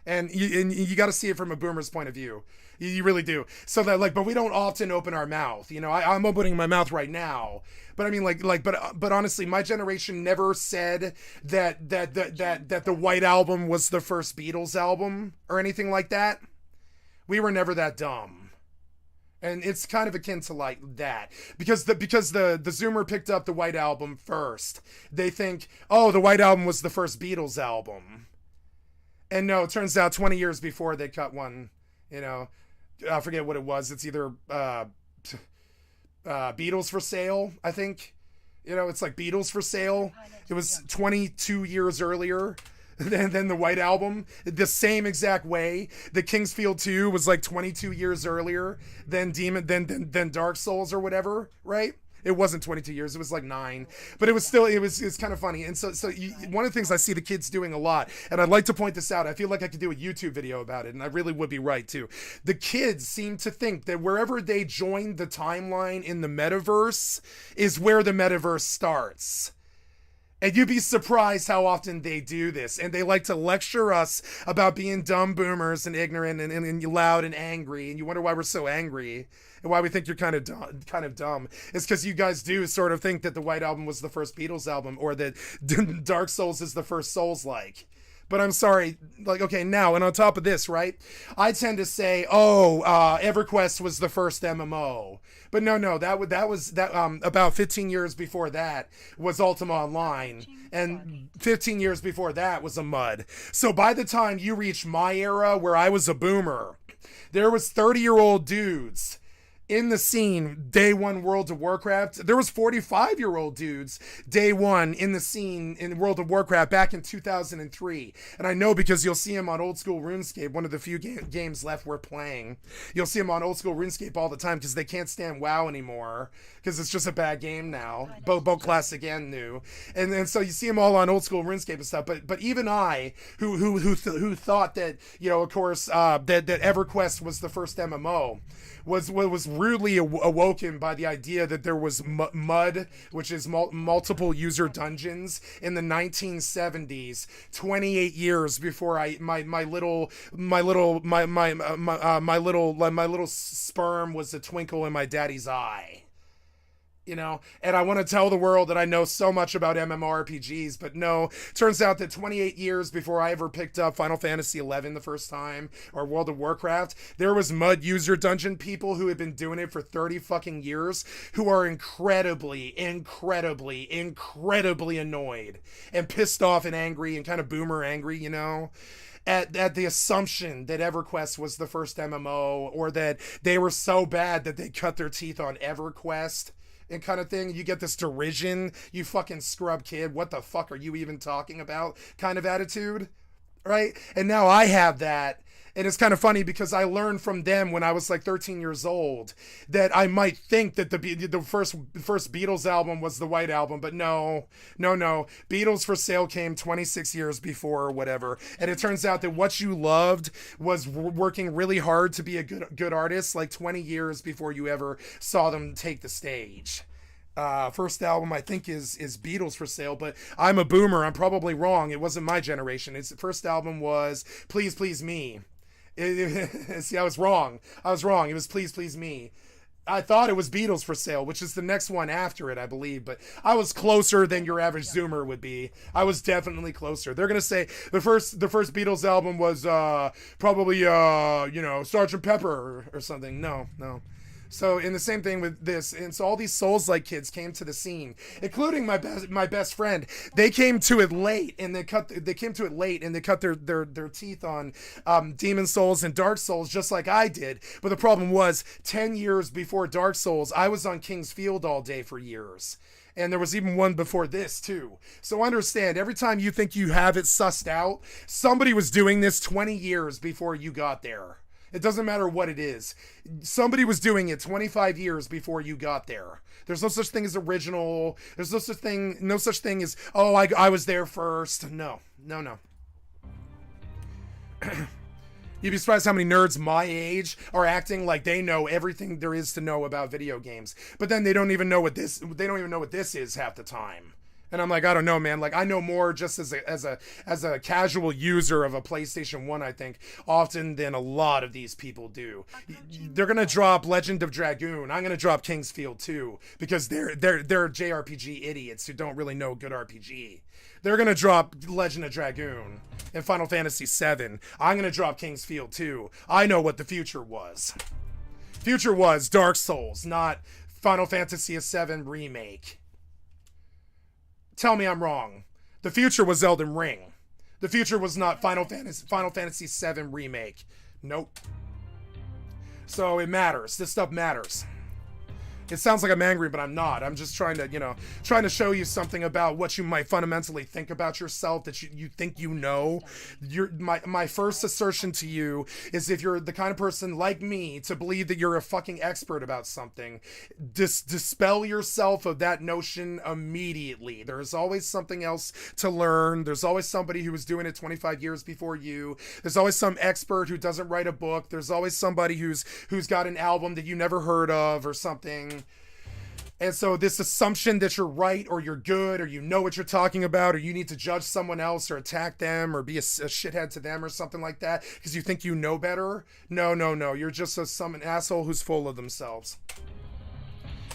And you got to see it from a boomer's point of view. You really do. So that, like, but we don't often open our mouth. I'm opening my mouth right now. But I mean, but honestly, my generation never said that the White Album was the first Beatles album or anything like that. We were never that dumb. And it's kind of akin to like that because the Zoomer picked up the White Album first. They think, oh, the White Album was the first Beatles album. And no, it turns out 20 years before they cut one, I forget what it was. It's either Beatles for Sale, I think. It's like Beatles for Sale. It was 22 years earlier than the White Album. The same exact way. The Kingsfield 2 was like 22 years earlier than than Dark Souls or whatever, right? It wasn't 22 years. It was like 9, but it was still, it's kind of funny. And so one of the things I see the kids doing a lot, and I'd like to point this out, I feel like I could do a YouTube video about it, and I really would be right too. The kids seem to think that wherever they join the timeline in the metaverse is where the metaverse starts. And you'd be surprised how often they do this. And they like to lecture us about being dumb boomers and ignorant and loud and angry. And you wonder why we're so angry and why we think you're kind of dumb. It's because you guys do sort of think that the White Album was the first Beatles album or that Dark Souls is the first Souls-like. But I'm sorry, like, okay, now, and on top of this, right, I tend to say, EverQuest was the first MMO. But no, that was about 15 years before that was Ultima Online, and 15 years before that was a MUD. So by the time you reach my era, where I was a boomer, there was 30-year-old dudes in the scene day one World of Warcraft. There was 45-year-old dudes day one in the scene in World of Warcraft back in 2003. And I know because you'll see him on Old School RuneScape, one of the few games left we're playing. You'll see him on Old School RuneScape all the time because they can't stand WoW anymore because it's just a bad game now, both classic and new. And so you see him all on Old School RuneScape and stuff. But even I, who thought that, of course, that EverQuest was the first MMO, was rudely awoken by the idea that there was MUD, which is multiple user dungeons, in the 1970s, 28 years before my little sperm was a twinkle in my daddy's eye. You know, and I want to tell the world that I know so much about MMORPGs, but no, turns out that 28 years before I ever picked up Final Fantasy XI the first time, or World of Warcraft, there was MUD user dungeon people who had been doing it for 30 fucking years, who are incredibly annoyed and pissed off and angry and kind of boomer angry, you know, at the assumption that EverQuest was the first MMO, or that they were so bad that they cut their teeth on EverQuest and kind of thing. You get this derision, you fucking scrub kid, what the fuck are you even talking about kind of attitude, right? And now I have that, and it's kind of funny because I learned from them when I was like 13 years old that I might think that the first Beatles album was the White Album, but no. Beatles for Sale came 26 years before or whatever, and it turns out that what you loved was working really hard to be a good artist like 20 years before you ever saw them take the stage. First album I think is Beatles for Sale, but I'm a boomer. I'm probably wrong. It wasn't my generation. Its first album was Please Please Me. See, I was wrong. It was Please Please Me. I thought it was Beatles for Sale, which is the next one after it, I believe, but I was closer than your average Zoomer would be. I was definitely closer. They're gonna say the first Beatles album was probably Sgt. Pepper or something. No. So, in the same thing with this, and so all these Souls-like kids came to the scene, including my best friend. They came to it late, and they cut their teeth on Demon Souls and Dark Souls, just like I did. But the problem was, 10 years before Dark Souls, I was on King's Field all day for years. And there was even one before this, too. So understand, every time you think you have it sussed out, somebody was doing this 20 years before you got there. It doesn't matter what it is. Somebody was doing it 25 years before you got there. There's no such thing as original. There's no such thing as, oh, I was there first. No. You'd be surprised how many nerds my age are acting like they know everything there is to know about video games. But then they don't even know what this is half the time. And I'm like, I don't know, man. Like, I know more just as a casual user of a PlayStation 1, I think, often than a lot of these people do. They're gonna drop Legend of Dragoon. I'm gonna drop King's Field 2 because they're JRPG idiots who don't really know good RPG. They're gonna drop Legend of Dragoon and Final Fantasy 7. I'm gonna drop King's Field 2. I know what the future was. Future was Dark Souls, not Final Fantasy 7 remake. Tell me I'm wrong. The future was Elden Ring. The future was not Final Fantasy 7 remake. Nope. So it matters. This stuff matters. It sounds like I'm angry, but I'm not. I'm just trying to show you something about what you might fundamentally think about yourself that you think you know. My first assertion to you is, if you're the kind of person like me to believe that you're a fucking expert about something, dispel yourself of that notion immediately. There's always something else to learn. There's always somebody who was doing it 25 years before you. There's always some expert who doesn't write a book. There's always somebody who's got an album that you never heard of or something. And so this assumption that you're right or you're good or you know what you're talking about or you need to judge someone else or attack them or be a shithead to them or something like that because you think you know better. No. You're just some asshole who's full of themselves.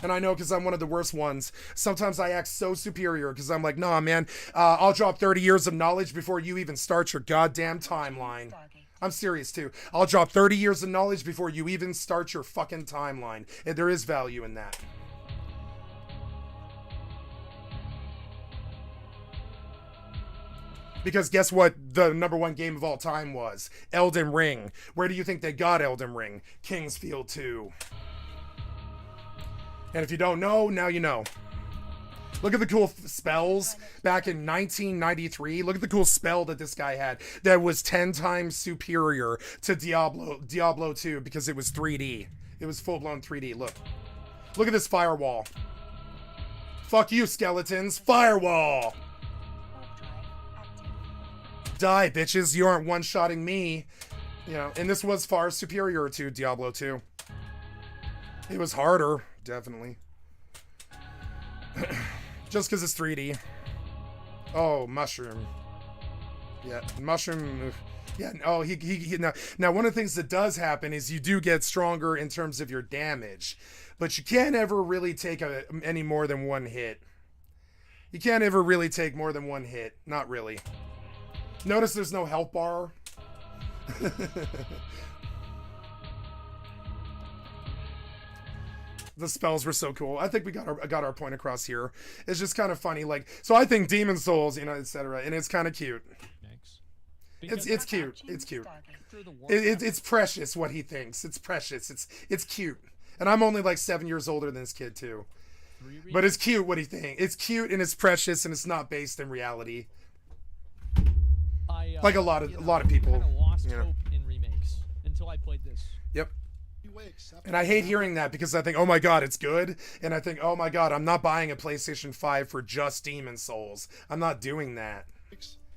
And I know because I'm one of the worst ones. Sometimes I act so superior because I'm like, nah, man, I'll drop 30 years of knowledge before you even start your goddamn timeline. I'm serious, too. I'll drop 30 years of knowledge before you even start your fucking timeline. And there is value in that. Because guess what the #1 game of all time was? Elden Ring. Where do you think they got Elden Ring? King's Field 2. And if you don't know, now you know. Look at the cool spells back in 1993. Look at the cool spell that this guy had that was 10 times superior to Diablo 2 because it was 3D. It was full-blown 3D. Look at this firewall. Fuck you, skeletons. Firewall. Die, bitches. You aren't one-shotting me. You know, and this was far superior to Diablo 2. It was harder, definitely. Just because it's 3D. Oh, mushroom. Yeah, mushroom. Yeah. Oh, he now one of the things that does happen is you do get stronger in terms of your damage, but you can't ever really take any more than one hit. You can't ever really take more than one hit. Not really. Notice there's no health bar. The spells were so cool. I think we got our point across here. It's just kind of funny, like, so I think Demon Souls, you know, etc. And it's kind of cute. It's cute. It's cute. It's precious what he thinks. It's precious. It's cute. And I'm only like 7 years older than this kid too. But it's cute what he thinks. It's cute and it's precious and it's not based in reality. Like a lot of people. I lost hope in remakes until I played this. Yep. And I hate hearing that because I think, oh my god, it's good. And I think, oh my god, I'm not buying a PlayStation 5 for just Demon Souls. I'm not doing that.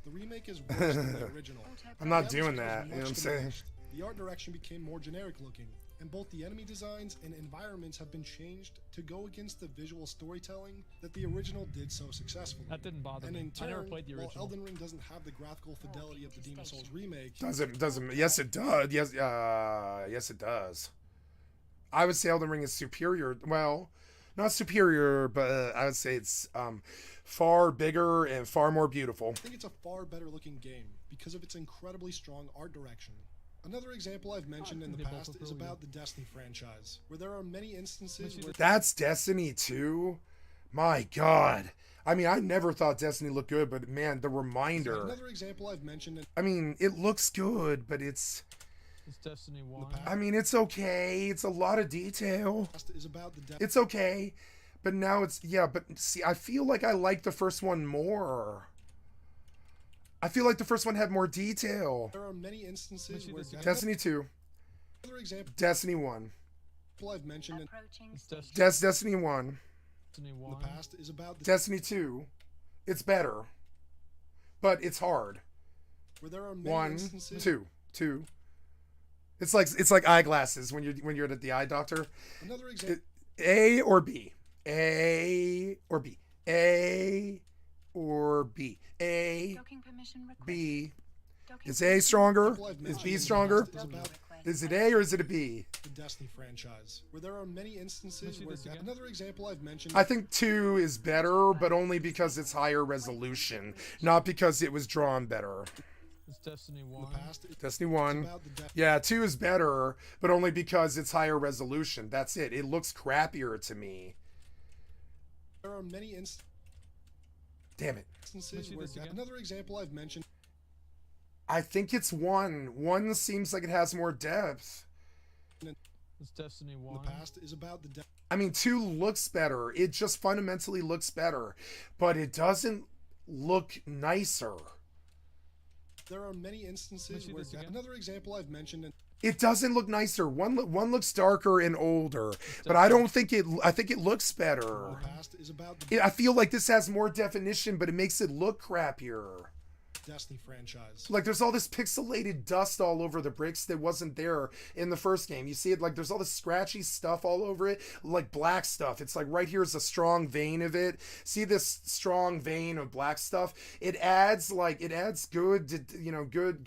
The remake is worse than the original. I'm not doing that, you know what I'm saying? The art direction became more generic looking, and both the enemy designs and environments have been changed to go against the visual storytelling that the original did so successfully. That didn't bother and me. In turn, I never played the original. While Elden Ring doesn't have the graphical fidelity of the Demon Souls remake, Doesn't. Yes, it does. Yes, it does. I would say Elden Ring is superior. Well, not superior, but I would say it's far bigger and far more beautiful. I think it's a far better looking game because of its incredibly strong art direction. Another example I've mentioned in the past is about the Destiny franchise, where there are many instances where... That's Destiny 2? My god. I mean, I never thought Destiny looked good, but man, the reminder... Another example I've mentioned... I mean, it looks good, but it's... It's Destiny 1. I mean, it's okay. It's a lot of detail. It's okay. But now it's... Yeah, but see, I feel like I like the first one more. I feel like the first one had more detail. There are many instances where... Destiny 2. Another example... Destiny 1. I've mentioned... Destiny 1. Destiny 1. The past is about... Destiny 2. It's better. But it's hard. Where there are many instances... 2. It's like eyeglasses when you're at the eye doctor. Another example. A or B. A or B. A or B. A. B. Is A stronger? Is B stronger? Is it A or is it a B? The Destiny franchise, where there are many instances where... Another example I've mentioned... I think 2 is better, but only because it's higher resolution, not because it was drawn better. It's Destiny 1. Destiny 1. Yeah, 2 is better, but only because it's higher resolution. That's it. It looks crappier to me. There are many Damn it. instances where... Another example I've mentioned... I think it's 1. 1 seems like it has more depth. It's Destiny 1. The past is about the... I mean, 2 looks better. It just fundamentally looks better, but it doesn't look nicer. There are many instances where... Another example I've mentioned... It doesn't look nicer. One looks darker and older, but I don't think it... I think it looks better. The past is about I feel like this has more definition, but it makes it look crappier. Destiny franchise. Like, there's all this pixelated dust all over the bricks that wasn't there in the first game. You see it, like, there's all this scratchy stuff all over it, like black stuff. It's like right here is a strong vein of it. See this strong vein of black stuff? It adds good, you know, good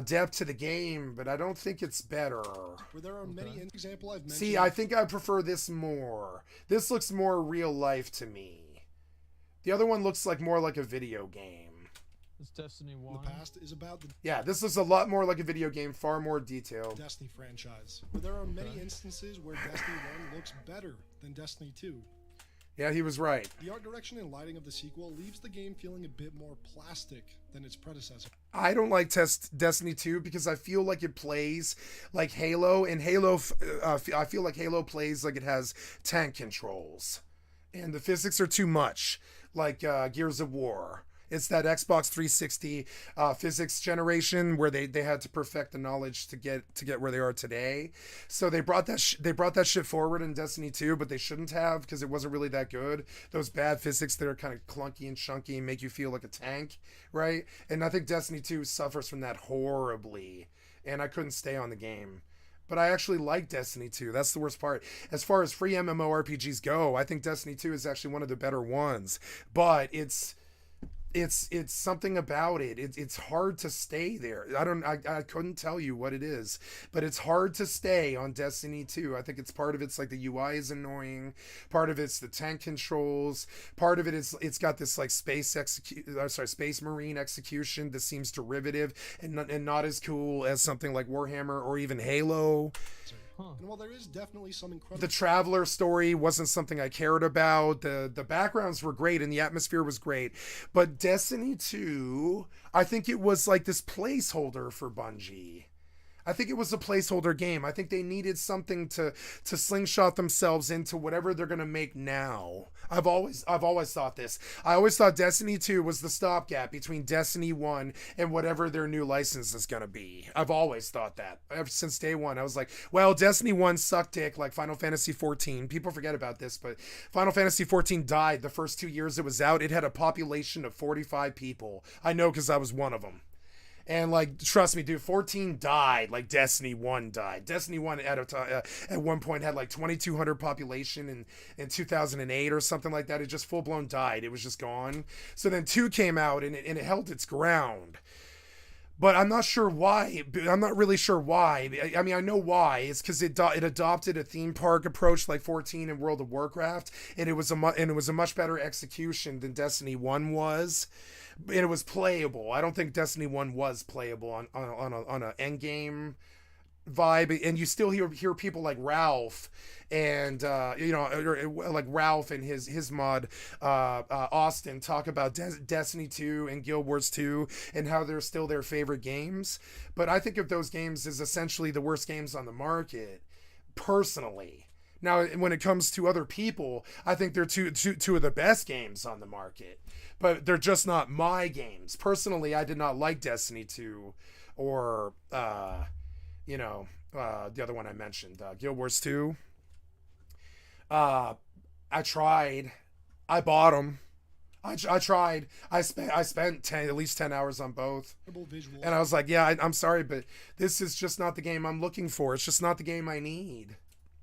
depth to the game, but I don't think it's better. Where there are many examples I've mentioned. See, I think I prefer this more. This looks more real life to me. The other one looks like more like a video game. It's Destiny 1. The past is about the... Yeah, this looks a lot more like a video game, far more detailed. Destiny franchise, where there are many instances where Destiny 1 looks better than Destiny 2. Yeah, he was right. The art direction and lighting of the sequel leaves the game feeling a bit more plastic than its predecessor. I don't like Destiny 2 because I feel like it plays like Halo, and Halo, I feel like Halo plays like it has tank controls. And the physics are too much, like Gears of War. It's that Xbox 360 physics generation where they had to perfect the knowledge to get where they are today. So they brought that shit forward in Destiny 2, but they shouldn't have because it wasn't really that good. Those bad physics that are kind of clunky and chunky and make you feel like a tank, right? And I think Destiny 2 suffers from that horribly, and I couldn't stay on the game. But I actually like Destiny 2. That's the worst part. As far as free MMORPGs go, I think Destiny 2 is actually one of the better ones. But it's something about it. It's hard to stay there. I couldn't tell you what it is, but it's hard to stay on Destiny 2. I think it's part of it's like the UI is annoying. Part of it's the tank controls. Part of it is it's got this like space marine execution that seems derivative and not as cool as something like Warhammer or even Halo. And while there is definitely some incredible... The Traveler story wasn't something I cared about. The backgrounds were great and the atmosphere was great. But Destiny 2, I think it was like this placeholder for Bungie. I think it was a placeholder game. I think they needed something to slingshot themselves into whatever they're going to make now. I've always thought this. I always thought Destiny 2 was the stopgap between Destiny 1 and whatever their new license is going to be. I've always thought that. Ever since day one, I was like, well, Destiny 1 sucked dick like Final Fantasy 14. People forget about this, but Final Fantasy 14 died the first 2 years it was out. It had a population of 45 people. I know because I was one of them. And like, trust me, dude, 14 died like Destiny 1 died. Destiny 1 at one point had like 2,200 population in 2008 or something like that. It just full blown died. It was just gone. So then 2 came out and it held its ground. But I'm not sure why. I'm not really sure why. I mean, I know why. It's because it adopted a theme park approach like 14 in World of Warcraft, and it was a much better execution than Destiny 1 was. And it was playable. I don't think Destiny 1 was playable on a end game vibe, and you still hear people like Ralph and like Ralph and his mod Austin talk about Destiny 2 and Guild Wars 2 and how they're still their favorite games. But I think of those games as essentially the worst games on the market, personally. Now, when it comes to other people, I think they're two of the best games on the market, but they're just not my games. Personally, I did not like Destiny 2 or, the other one I mentioned, Guild Wars 2. I tried. I bought them. I tried. I spent at least 10 hours on both. And I was like, yeah, I'm sorry, but this is just not the game I'm looking for. It's just not the game I need.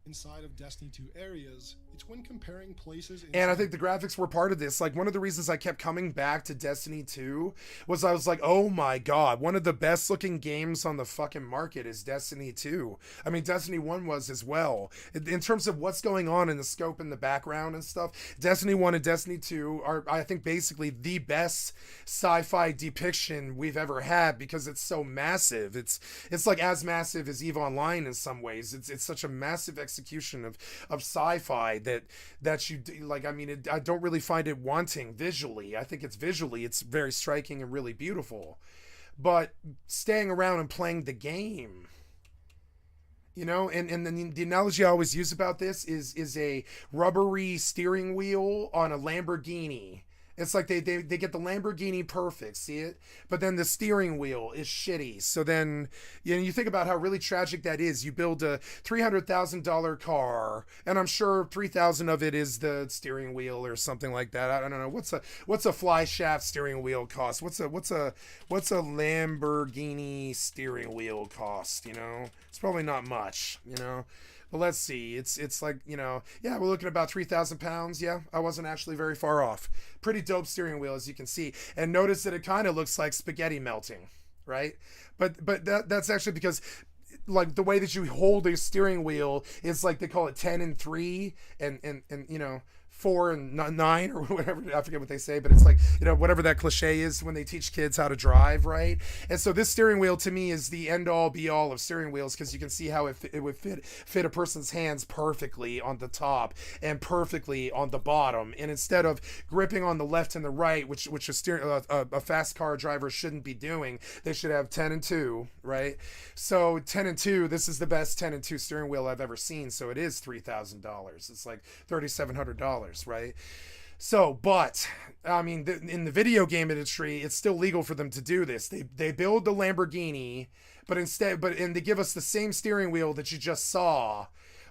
Inside of Destiny 2 areas, it's when comparing places... And I think the graphics were part of this. Like, one of the reasons I kept coming back to Destiny 2 was I was like, oh my god, one of the best looking games on the fucking market is Destiny 2. I mean, Destiny 1 was as well. In terms of what's going on in the scope and the background and stuff, Destiny 1 and Destiny 2 are, I think, basically the best sci-fi depiction we've ever had because it's so massive. It's like as massive as EVE Online in some ways. It's such a massive execution of sci-fi that you like. I mean, I don't really find it wanting visually. I think it's very striking and really beautiful, but staying around and playing the game, and then the analogy I always use about this is a rubbery steering wheel on a Lamborghini. It's like they get the Lamborghini perfect, see it? But then the steering wheel is shitty. So then, you think about how really tragic that is. You build a $300,000 car, and I'm sure $3,000 of it is the steering wheel or something like that. I don't know. What's a fly shaft steering wheel cost? What's a Lamborghini steering wheel cost? It's probably not much, But let's see. It's like, we're looking at about 3,000 pounds. Yeah, I wasn't actually very far off. Pretty dope steering wheel, as you can see. And notice that it kind of looks like spaghetti melting, right? But that's actually because, like, the way that you hold a steering wheel is like they call it 10 and 3 and 4 and 9 or whatever. I forget what they say, but it's like, whatever that cliche is when they teach kids how to drive, right? And so this steering wheel to me is the end all be all of steering wheels, because you can see how it would fit a person's hands perfectly on the top and perfectly on the bottom. And instead of gripping on the left and the right, which a fast car driver shouldn't be doing, they should have 10 and 2, right? So 10 and 2, this is the best 10 and 2 steering wheel I've ever seen. So it is $3,000. It's like $3,700. Right? So, but I mean, in the video game industry, it's still legal for them to do this. They build the Lamborghini, and they give us the same steering wheel that you just saw,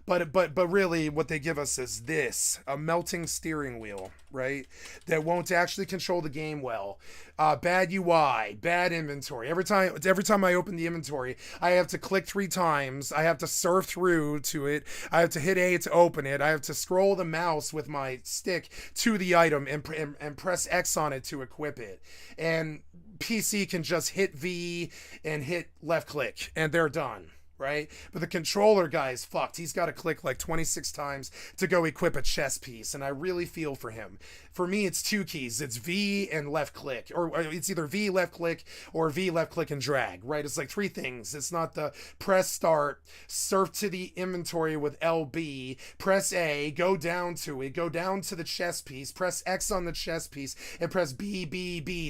But really what they give us is this, a melting steering wheel, right? That won't actually control the game well. Bad UI, bad inventory. Every time I open the inventory, I have to click 3 times. I have to surf through to it. I have to hit A to open it. I have to scroll the mouse with my stick to the item and press X on it to equip it. And PC can just hit V and hit left click and they're done. Right? But the controller guy is fucked. He's got to click like 26 times to go equip a chess piece, and I really feel for him. For me, it's 2 keys. It's V and left click, or it's either V left click or V left click and drag, right? It's like 3 things. It's not the press start, surf to the inventory with LB, press A, go down to it, go down to the chess piece, press X on the chess piece, and press B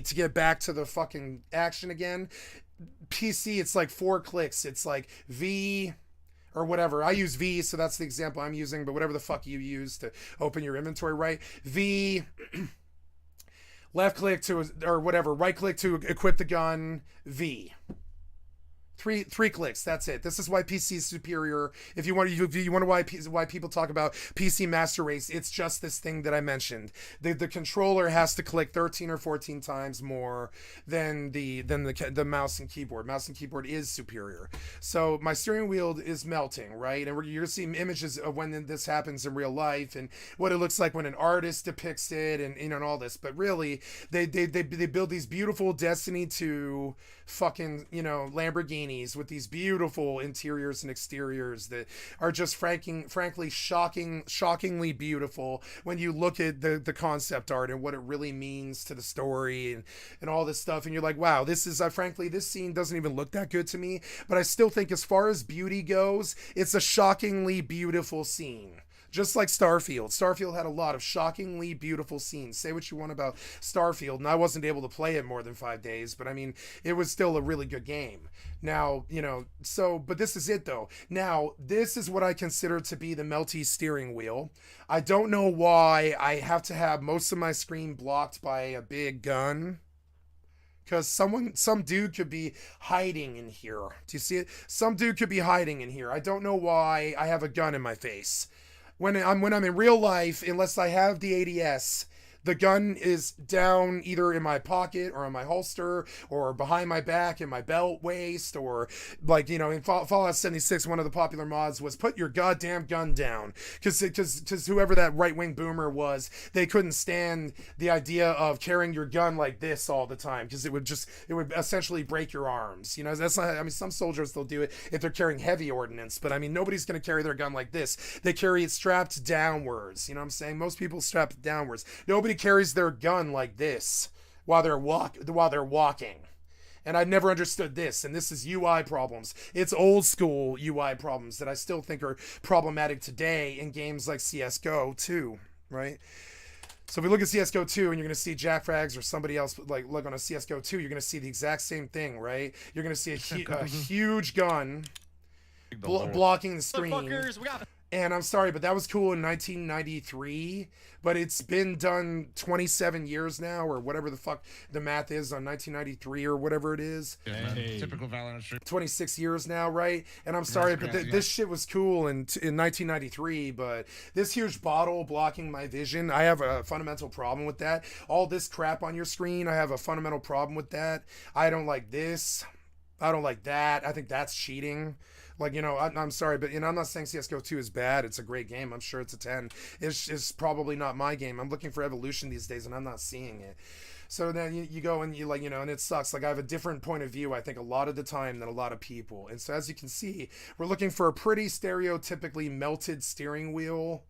to get back to the fucking action again. PC, it's like 4 clicks. It's like V or whatever. I use V, so that's the example I'm using, but whatever the fuck you use to open your inventory, right? V, left click to, or whatever, right click to equip the gun, V. Three clicks. That's it. This is why PC is superior. If you wonder why people talk about PC Master Race, it's just this thing that I mentioned. The controller has to click 13 or 14 times more than the mouse and keyboard. Mouse and keyboard is superior. So my steering wheel is melting, right? And you're gonna see images of when this happens in real life and what it looks like when an artist depicts it, and and all this. But really, they build these beautiful Destiny 2 fucking Lamborghinis with these beautiful interiors and exteriors that are just frankly shockingly beautiful when you look at the concept art and what it really means to the story and all this stuff, and you're like, wow, this is frankly, this scene doesn't even look that good to me, but I still think as far as beauty goes, it's a shockingly beautiful scene. Just like Starfield. Starfield had a lot of shockingly beautiful scenes. Say what you want about Starfield, and I wasn't able to play it more than 5 days, but I mean, it was still a really good game. Now, but this is it though. Now, this is what I consider to be the melty steering wheel. I don't know why I have to have most of my screen blocked by a big gun. Because some dude could be hiding in here. Do you see it? Some dude could be hiding in here. I don't know why I have a gun in my face. When I'm in real life, unless I have the ADS, the gun is down either in my pocket or in my holster or behind my back in my belt waist, or like, in Fallout 76, one of the popular mods was put your goddamn gun down, because whoever that right-wing boomer was, they couldn't stand the idea of carrying your gun like this all the time, because it would essentially break your arms. That's not, I mean, some soldiers, they'll do it if they're carrying heavy ordnance, but I mean, nobody's going to carry their gun like this. They carry it strapped downwards. You know what I'm saying? Most people strap it downwards. Nobody carries their gun like this while they're walking. And I never understood this, and this is UI problems. It's old school UI problems that I still think are problematic today in games like CS:GO 2, right? So if we look at CS:GO 2 and you're going to see Jack Frags or somebody else like look on a CS:GO 2, you're going to see the exact same thing, right? You're going to see a huge gun blocking the screen. And I'm sorry, but that was cool in 1993, but it's been done 27 years now, or whatever the fuck the math is on 1993 or whatever it is. Hey. Typical Valorant stream. 26 years now, right? And I'm sorry, but this shit was cool in 1993, but this huge bottle blocking my vision, I have a fundamental problem with that. All this crap on your screen, I have a fundamental problem with that. I don't like this. I don't like that. I think that's cheating. Like, I'm sorry, but, I'm not saying CSGO 2 is bad. It's a great game. I'm sure it's a 10. It's probably not my game. I'm looking for evolution these days, and I'm not seeing it. So then you go and you and it sucks. Like, I have a different point of view, I think, a lot of the time than a lot of people. And so as you can see, we're looking for a pretty stereotypically melted steering wheel.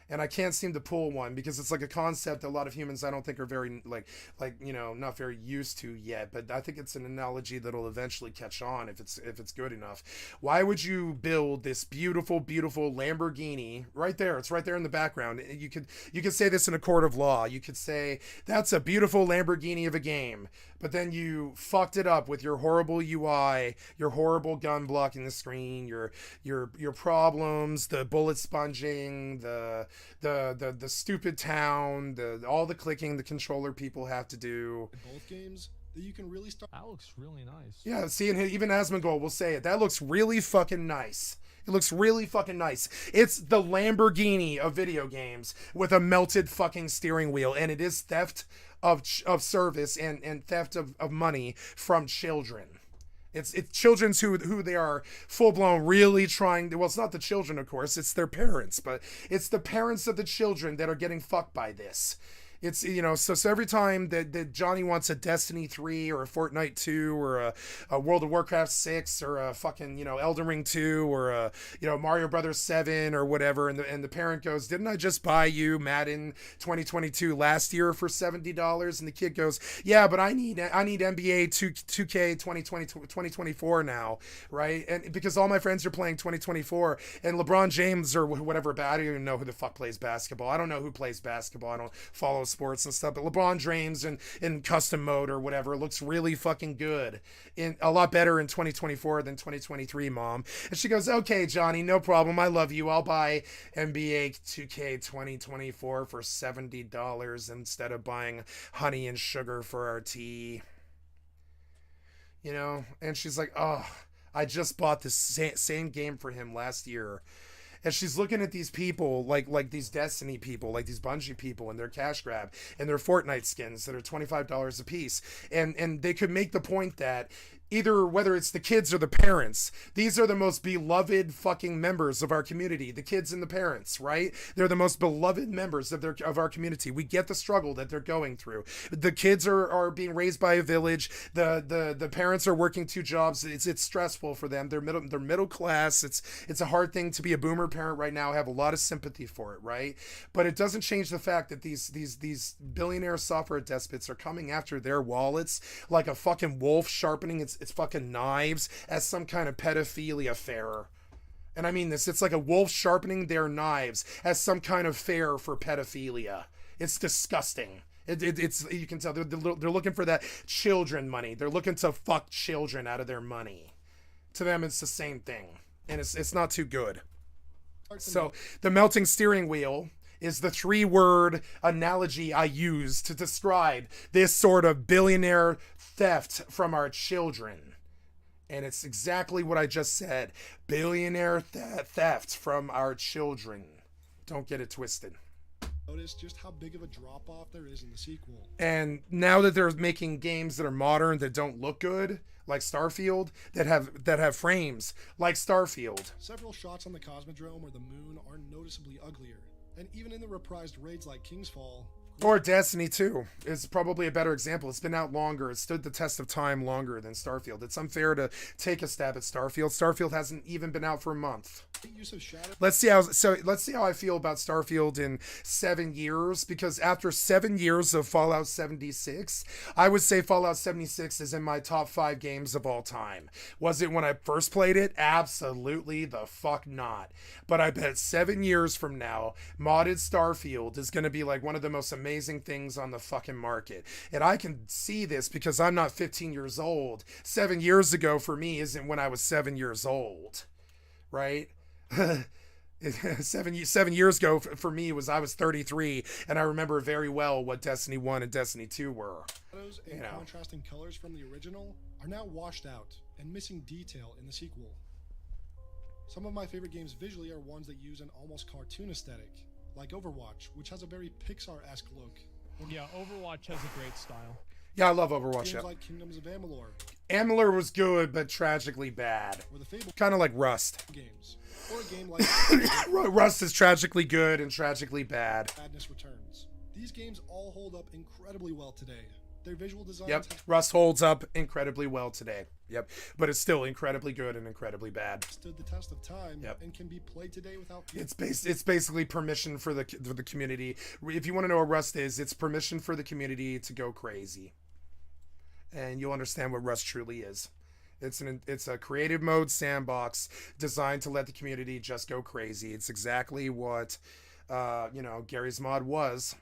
And I can't seem to pull one because it's like a concept a lot of humans I don't think are very not very used to yet. But I think it's an analogy that'll eventually catch on if it's good enough. Why would you build this beautiful Lamborghini right there? It's right there in the background. You could say this in a court of law. You could say that's a beautiful Lamborghini of a game, but then you fucked it up with your horrible UI, your horrible gun blocking the screen, your problems, the bullet sponging, the stupid town, all the clicking the controller people have to do. In both games, that you can really start. That looks really nice. Yeah, see, and even Asmongold will say it. That looks really fucking nice. It looks really fucking nice. It's the Lamborghini of video games with a melted fucking steering wheel, and it is theft of service and theft of money from children. It's children's who they are full blown really trying to, well, it's not the children, of course, it's their parents, but it's the parents of the children that are getting fucked by this. It's, you know, so every time that Johnny wants a Destiny 3 or a Fortnite 2 or a World of Warcraft 6 or a fucking, you know, Elden Ring 2 or a, you know, Mario Brothers 7 or whatever, and the parent goes, didn't I just buy you Madden 2022 last year for $70? And the kid goes, yeah, but I need NBA 2K 2024 now, right? And because all my friends are playing 2024, and LeBron James or whatever, I don't even know who the fuck plays basketball. I don't know who plays basketball. I don't follow sports and stuff, but LeBron James in custom mode or whatever looks really fucking good, in a lot better in 2024 than 2023, Mom. And she goes, okay, Johnny, no problem, I love you, I'll buy NBA 2K 2024 for $70 instead of buying honey and sugar for our tea, you know. And she's like, oh, I just bought this same game for him last year. And she's looking at these people, like these Destiny people, like these Bungie people, and their cash grab, and their Fortnite skins that are $25 a piece. And they could make the point that either, whether it's the kids or the parents, these are the most beloved fucking members of our community, the kids and the parents, right? They're the most beloved members of our community. We get the struggle that they're going through. The kids are being raised by a village. The parents are working 2 jobs. It's stressful for them. They're middle class. It's a hard thing to be a boomer parent right now. I have a lot of sympathy for it, right? But it doesn't change the fact that these billionaire software despots are coming after their wallets like a fucking wolf sharpening its fucking knives as some kind of pedophilia fair. And I mean this, it's like a wolf sharpening their knives as some kind of fair for pedophilia. It's disgusting. It's you can tell they're looking for that children money. They're looking to fuck children out of their money. To them, it's the same thing, and it's not too good. So the melting steering wheel is the 3-word analogy I use to describe this sort of billionaire theft from our children. And it's exactly what I just said. Billionaire theft from our children. Don't get it twisted. Notice just how big of a drop-off there is in the sequel. And now that they're making games that are modern, that don't look good, like Starfield, that have frames like Starfield. Several shots on the Cosmodrome or the moon are noticeably uglier. And even in the reprised raids like King's Fall, or Destiny 2 is probably a better example. It's been out longer. It stood the test of time longer than Starfield. It's unfair to take a stab at Starfield. Starfield hasn't even been out for a month. use of shadow. Let's see how I feel about Starfield in 7 years, because after 7 years of Fallout 76, I would say Fallout 76 is in my top 5 games of all time. Was it when I first played it? Absolutely the fuck not. But I bet 7 years from now, modded Starfield is going to be like one of the most amazing things on the fucking market. And I can see this because I'm not 15 years old. 7 years ago for me isn't when I was 7 years old, right? 7 years ago for me was I was 33, and I remember very well what Destiny 1 and Destiny 2 were. Shadows and contrasting colors from the original are now washed out and missing detail in the sequel. Some of my favorite games visually are ones that use an almost cartoon aesthetic, like Overwatch, which has a very Pixar-esque look. Yeah, Overwatch has a great style. Yeah, I love Overwatch. Games like Kingdoms of Amalur. Amalur was good, but tragically bad. Or the Fable kind of like Rust. Games. Or a game like Rust is tragically good and tragically bad. Madness Returns. These games all hold up incredibly well today. Their visual designs. Yep, Rust holds up incredibly well today. Yep, but it's still incredibly good and incredibly bad. Stood the test of time. Yep. And can be played today without. It's basically permission for the community. If you want to know what Rust is, it's permission for the community to go crazy, and you'll understand what Rust truly is. It's a creative mode sandbox designed to let the community just go crazy. It's exactly what Gary's Mod was.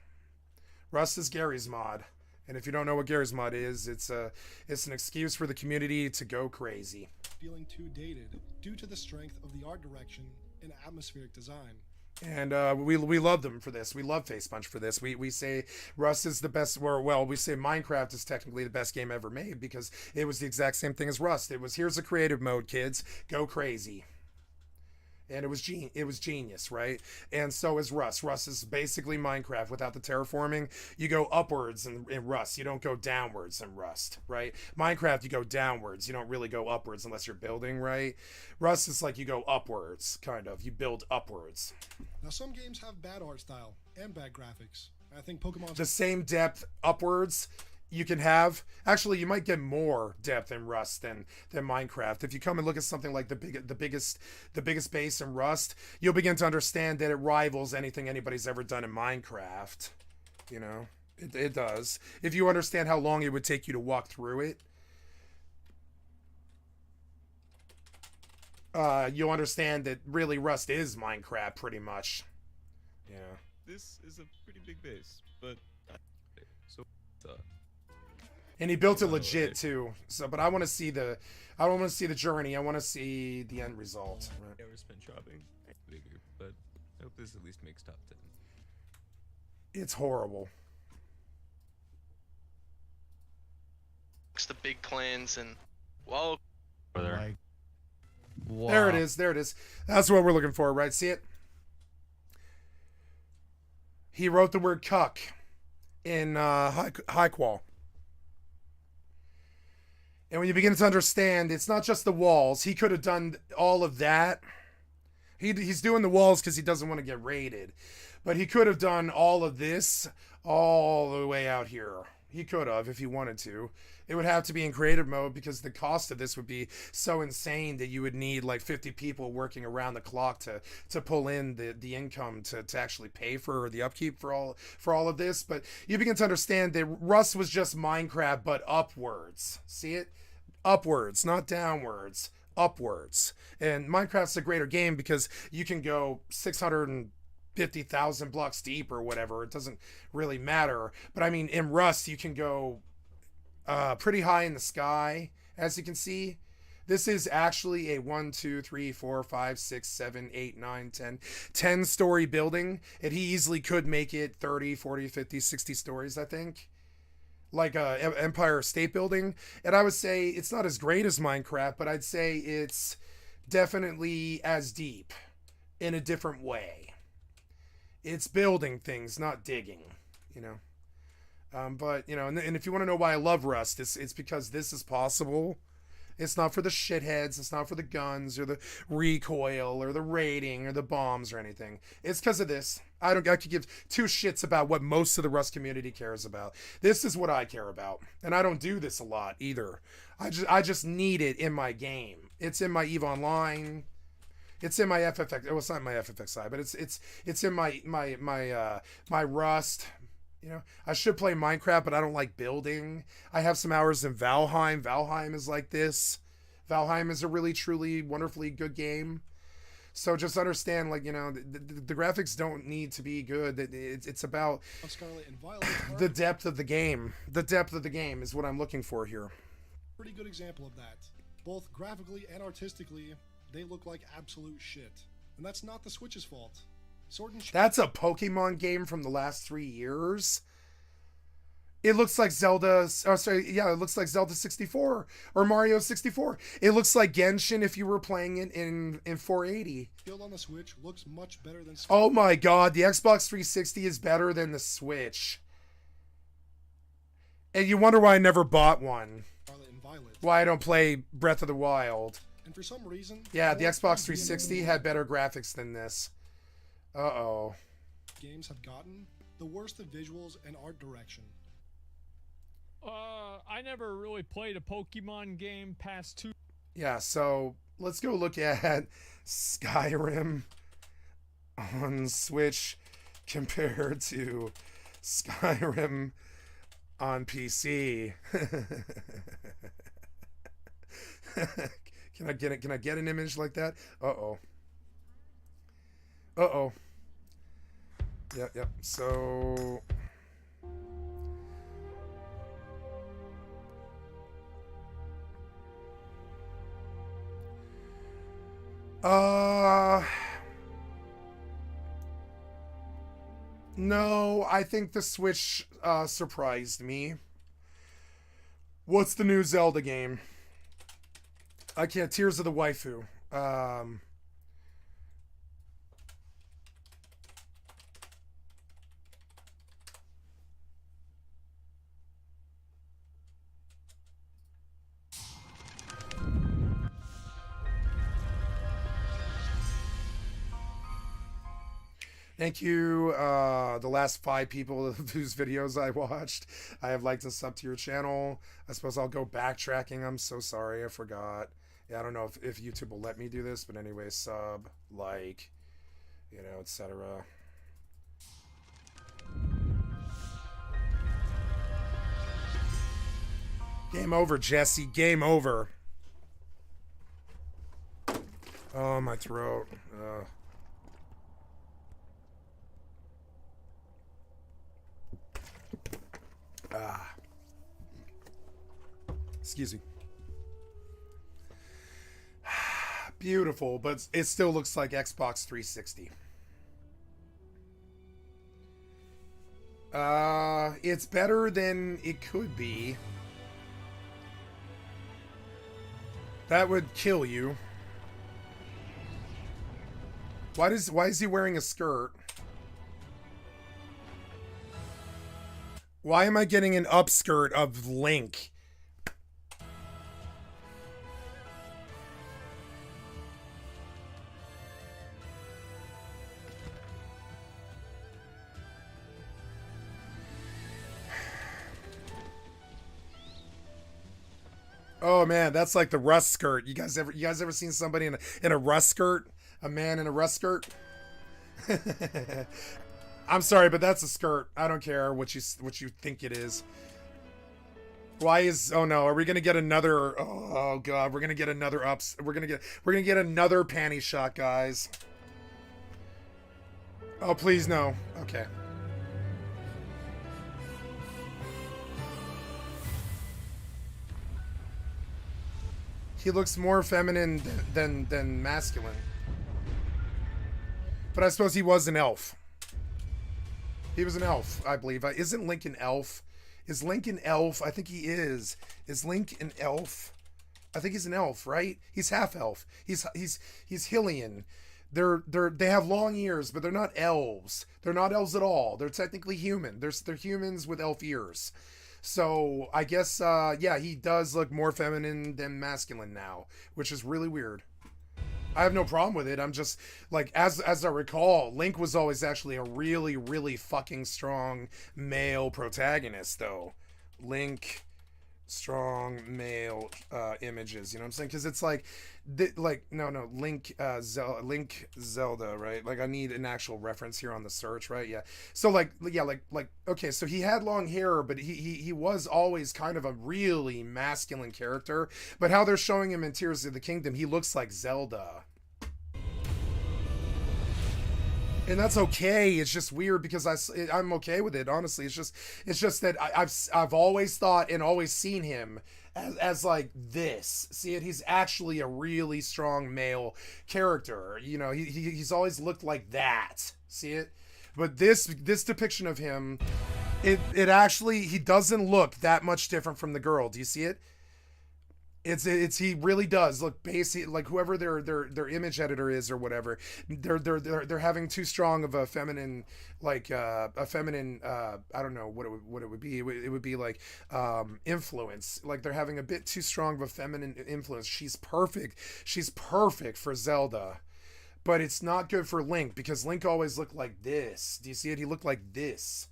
Rust is Gary's Mod. And if you don't know what Gary's Mod is, it's an excuse for the community to go crazy. Feeling too dated due to the strength of the art direction and atmospheric design. And we love them for this. We love Face Punch for this. We say Rust is the best. Well, we say Minecraft is technically the best game ever made because it was the exact same thing as Rust. It was, here's a creative mode, kids, go crazy. And it was genius, right? And so is Rust. Rust is basically Minecraft without the terraforming. You go upwards in Rust. You don't go downwards in Rust, right? Minecraft, you go downwards. You don't really go upwards unless you're building, right? Rust is like you go upwards, kind of. You build upwards. Now, some games have bad art style and bad graphics. I think Pokemon's the same depth upwards you can have. Actually, you might get more depth in Rust than Minecraft. If you come and look at something like the biggest base in Rust, you'll begin to understand that it rivals anything anybody's ever done in Minecraft. You know, it does. If you understand how long it would take you to walk through it, you'll understand that really Rust is Minecraft pretty much. Yeah. This is a pretty big base, but so. And he built it legit too. So, but I want to see the journey. I want to see the end result. Right. Never spent shopping. Bigger, but I hope this at least makes top 10. It's horrible. The big clans and wow. Like, wow. There it is. There it is. That's what we're looking for, right? See it? He wrote the word cuck in high qual. And when you begin to understand, it's not just the walls. He could have done all of that. He's doing the walls because he doesn't want to get raided. But he could have done all of this all the way out here. He could have if he wanted to. It would have to be in creative mode because the cost of this would be so insane that you would need like 50 people working around the clock to pull in the income to actually pay for the upkeep for all of this. But you begin to understand that Rust was just Minecraft but upwards. See it? Upwards, not downwards. Upwards. And Minecraft's a greater game because you can go 650,000 blocks deep or whatever. It doesn't really matter. But I mean, in Rust, you can go pretty high in the sky, as you can see. This is actually a 1, 2, 3, 4, 5, 6, 7, 8, 9, 10 story building. And he easily could make it 30, 40, 50, 60 stories, I think. Like a Empire State Building. And I would say it's not as great as Minecraft, but I'd say it's definitely as deep in a different way. It's building things, not digging, you know. But, you know, and if you want to know why I love Rust, it's because this is possible. It's not for the shitheads. It's not for the guns or the recoil or the raiding or the bombs or anything. It's because of this. I could give two shits about what most of the Rust community cares about. This is what I care about. And I don't do this a lot either. I just need it in my game. It's in my EVE Online. It's in my FFX. Well, it's not my FFXI, but it's in my Rust. You know, I should play Minecraft, but I don't like building. I have some hours in Valheim. Valheim is like this. Valheim is a really, truly, wonderfully good game. So just understand, like, you know, the graphics don't need to be good. It's about Scarlet and Violet the depth of the game. The depth of the game is what I'm looking for here. Pretty good example of that. Both graphically and artistically, they look like absolute shit. And that's not the Switch's fault. Sword and Shield. That's a Pokemon game from the last 3 years. It looks like Zelda. Oh, sorry. Yeah, it looks like Zelda 64 or Mario 64. It looks like Genshin if you were playing it in 480. Shield on the Switch looks much better than. Oh my God, the Xbox 360 is better than the Switch. And you wonder why I never bought one. Scarlet and Violet. Why I don't play Breath of the Wild. And for some reason. Yeah, the Xbox 360 had better graphics than this. Uh-oh. Games have gotten the worst of visuals and art direction. I never really played a Pokemon game past 2. Yeah, so let's go look at Skyrim on Switch compared to Skyrim on PC. Can I get it? Can I get an image like that? Uh-oh. Uh-oh. Yep. So No, I think the Switch surprised me. What's the new Zelda game? I can't. Tears of the Waifu. Thank you, the last 5 people whose videos I watched. I have liked and subbed to your channel. I suppose I'll go backtracking. I'm so sorry, I forgot. Yeah, I don't know if YouTube will let me do this, but anyway, sub, like, you know, etc. Game over, Jesse. Game over. Oh, my throat. Excuse me. Beautiful, but it still looks like Xbox 360. It's better than it could be. That would kill you. Why is he wearing a skirt? Why am I getting an upskirt of Link? Oh man, that's like the rust skirt. You guys ever seen somebody in a rust skirt? A man in a rust skirt? I'm sorry, but that's a skirt. I don't care what you think it is. Why is, oh no, are we gonna get another, oh god, we're gonna get another we're gonna get another panty shot, guys. Oh please no. Okay. He looks more feminine than masculine. But I suppose he was an elf. He was an elf, I believe. Isn't Link an elf? Is Link an elf? I think he is. Is Link an elf? I think he's an elf, right? He's half elf. He's Hylian. They have long ears, but they're not elves. They're not elves at all. They're technically human. They're humans with elf ears. So I guess yeah, he does look more feminine than masculine now, which is really weird. I have no problem with it. I'm just like, as I recall, Link was always actually a really, really fucking strong male protagonist, though. Link, strong male images. You know what I'm saying? Because it's like, no, Link, Link Zelda, right? Like I need an actual reference here on the search, right? Yeah. So like okay, so he had long hair, but he was always kind of a really masculine character. But how they're showing him in Tears of the Kingdom, he looks like Zelda. And that's okay. It's just weird because I'm okay with it. Honestly, it's just that I've always thought and always seen him as like this. See it? He's actually a really strong male character. You know, he's always looked like that. See it? But this depiction of him, it actually, he doesn't look that much different from the girl. Do you see it? It's he really does look basic, like whoever their image editor is or whatever. They're having too strong of a feminine, like a feminine I don't know what it would be. It would be like influence. Like they're having a bit too strong of a feminine influence. She's perfect. She's perfect for Zelda. But it's not good for Link because Link always looked like this. Do you see it? He looked like this.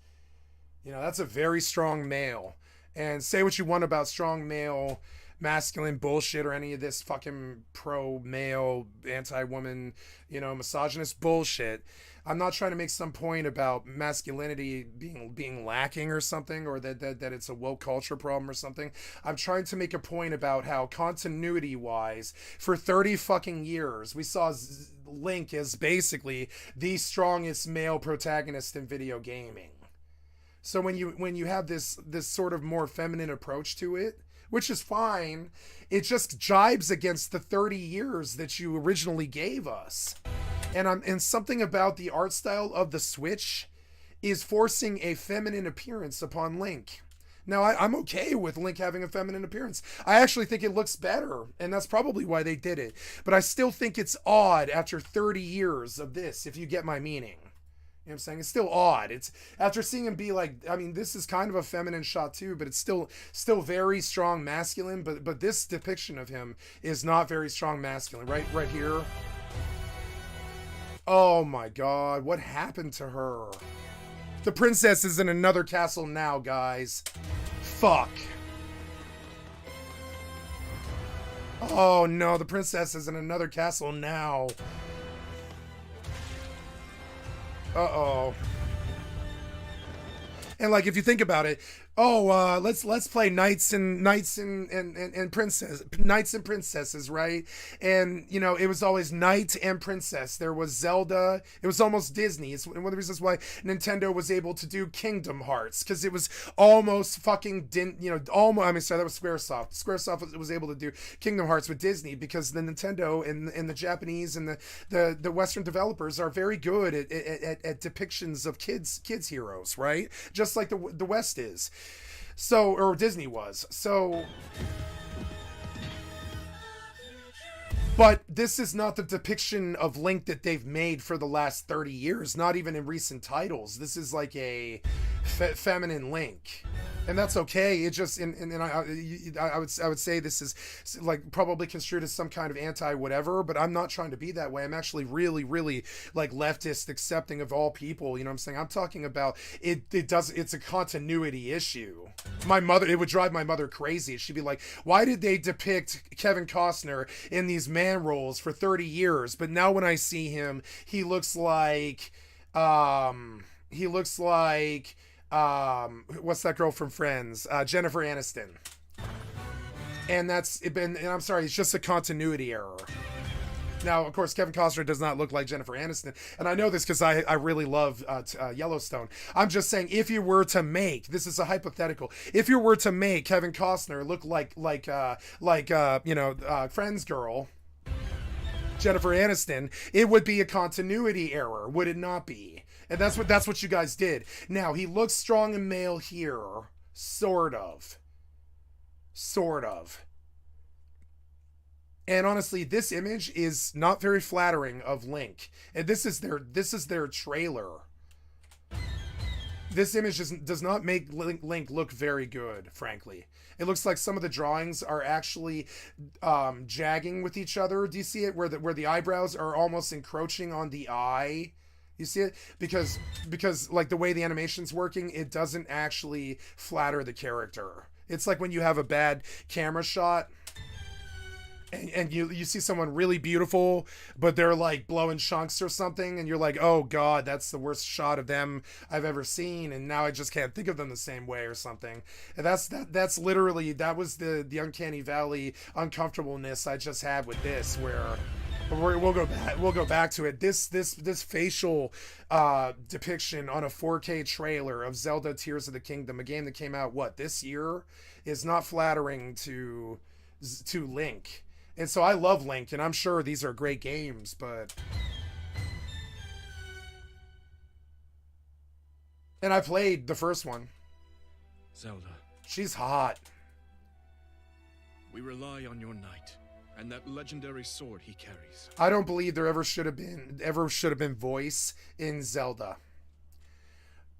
You know, that's a very strong male. And say what you want about strong male masculine bullshit or any of this fucking pro-male, anti-woman, you know, misogynist bullshit. I'm not trying to make some point about masculinity being lacking or something, or that it's a woke culture problem or something. I'm trying to make a point about how continuity-wise, for 30 fucking years, we saw Link as basically the strongest male protagonist in video gaming. So when you have this sort of more feminine approach to it, which is fine, it just jibes against the 30 years that you originally gave us. And something about the art style of the Switch is forcing a feminine appearance upon Link. Now, I'm okay with Link having a feminine appearance. I actually think it looks better, and that's probably why they did it. But I still think it's odd after 30 years of this, if you get my meaning. You know what I'm saying? It's still odd. It's after seeing him be like, I mean, this is kind of a feminine shot too, but it's still very strong masculine. But this depiction of him is not very strong masculine. Right here. Oh my God, what happened to her? The princess is in another castle now, guys. Fuck. Oh no, the princess is in another castle now. Uh-oh. And like, if you think about it, let's play knights and princesses, right? And you know, it was always knight and princess. There was Zelda. It was almost Disney. It's one of the reasons why Nintendo was able to do Kingdom Hearts, because it was almost fucking almost. I mean, sorry, that was SquareSoft. SquareSoft was able to do Kingdom Hearts with Disney because the Nintendo and the Japanese and the Western developers are very good at depictions of kids heroes, right? Just like the West is. So, or Disney was. So, but this is not the depiction of Link that they've made for the last 30 years, not even in recent titles. This is like a feminine Link. And that's okay. It just, and I would say this is like probably construed as some kind of anti-whatever, but I'm not trying to be that way. I'm actually really, really like leftist accepting of all people. You know what I'm saying? I'm talking about it's a continuity issue. It would drive my mother crazy. She'd be like, why did they depict Kevin Costner in these man roles for 30 years? But now when I see him, he looks like, what's that girl from Friends? Jennifer Aniston. And and I'm sorry, it's just a continuity error. Now, of course, Kevin Costner does not look like Jennifer Aniston, and I know this because I really love Yellowstone. I'm just saying, if you were to make, this is a hypothetical, if you were to make Kevin Costner look like Friends girl, Jennifer Aniston, it would be a continuity error, would it not be? And that's what you guys did. Now, he looks strong and male here. Sort of. And honestly, this image is not very flattering of Link. And this is their trailer. This image does not make Link look very good, frankly. It looks like some of the drawings are actually jagging with each other. Do you see it? Where the eyebrows are almost encroaching on the eye. You see it? Because like the way the animation's working, it doesn't actually flatter the character. It's like when you have a bad camera shot and you see someone really beautiful, but they're like blowing chunks or something, and you're like, oh God, that's the worst shot of them I've ever seen, and now I just can't think of them the same way or something. And that's literally, that was the uncanny valley uncomfortableness I just had with this, where we'll go back to it. This facial depiction on a 4K trailer of Zelda Tears of the Kingdom, a game that came out this year, is not flattering to Link. And so I love Link, and I'm sure these are great games, but and I played the first one. Zelda, she's hot. We rely on your knight and that legendary sword he carries. I don't believe there ever should have been voice in Zelda.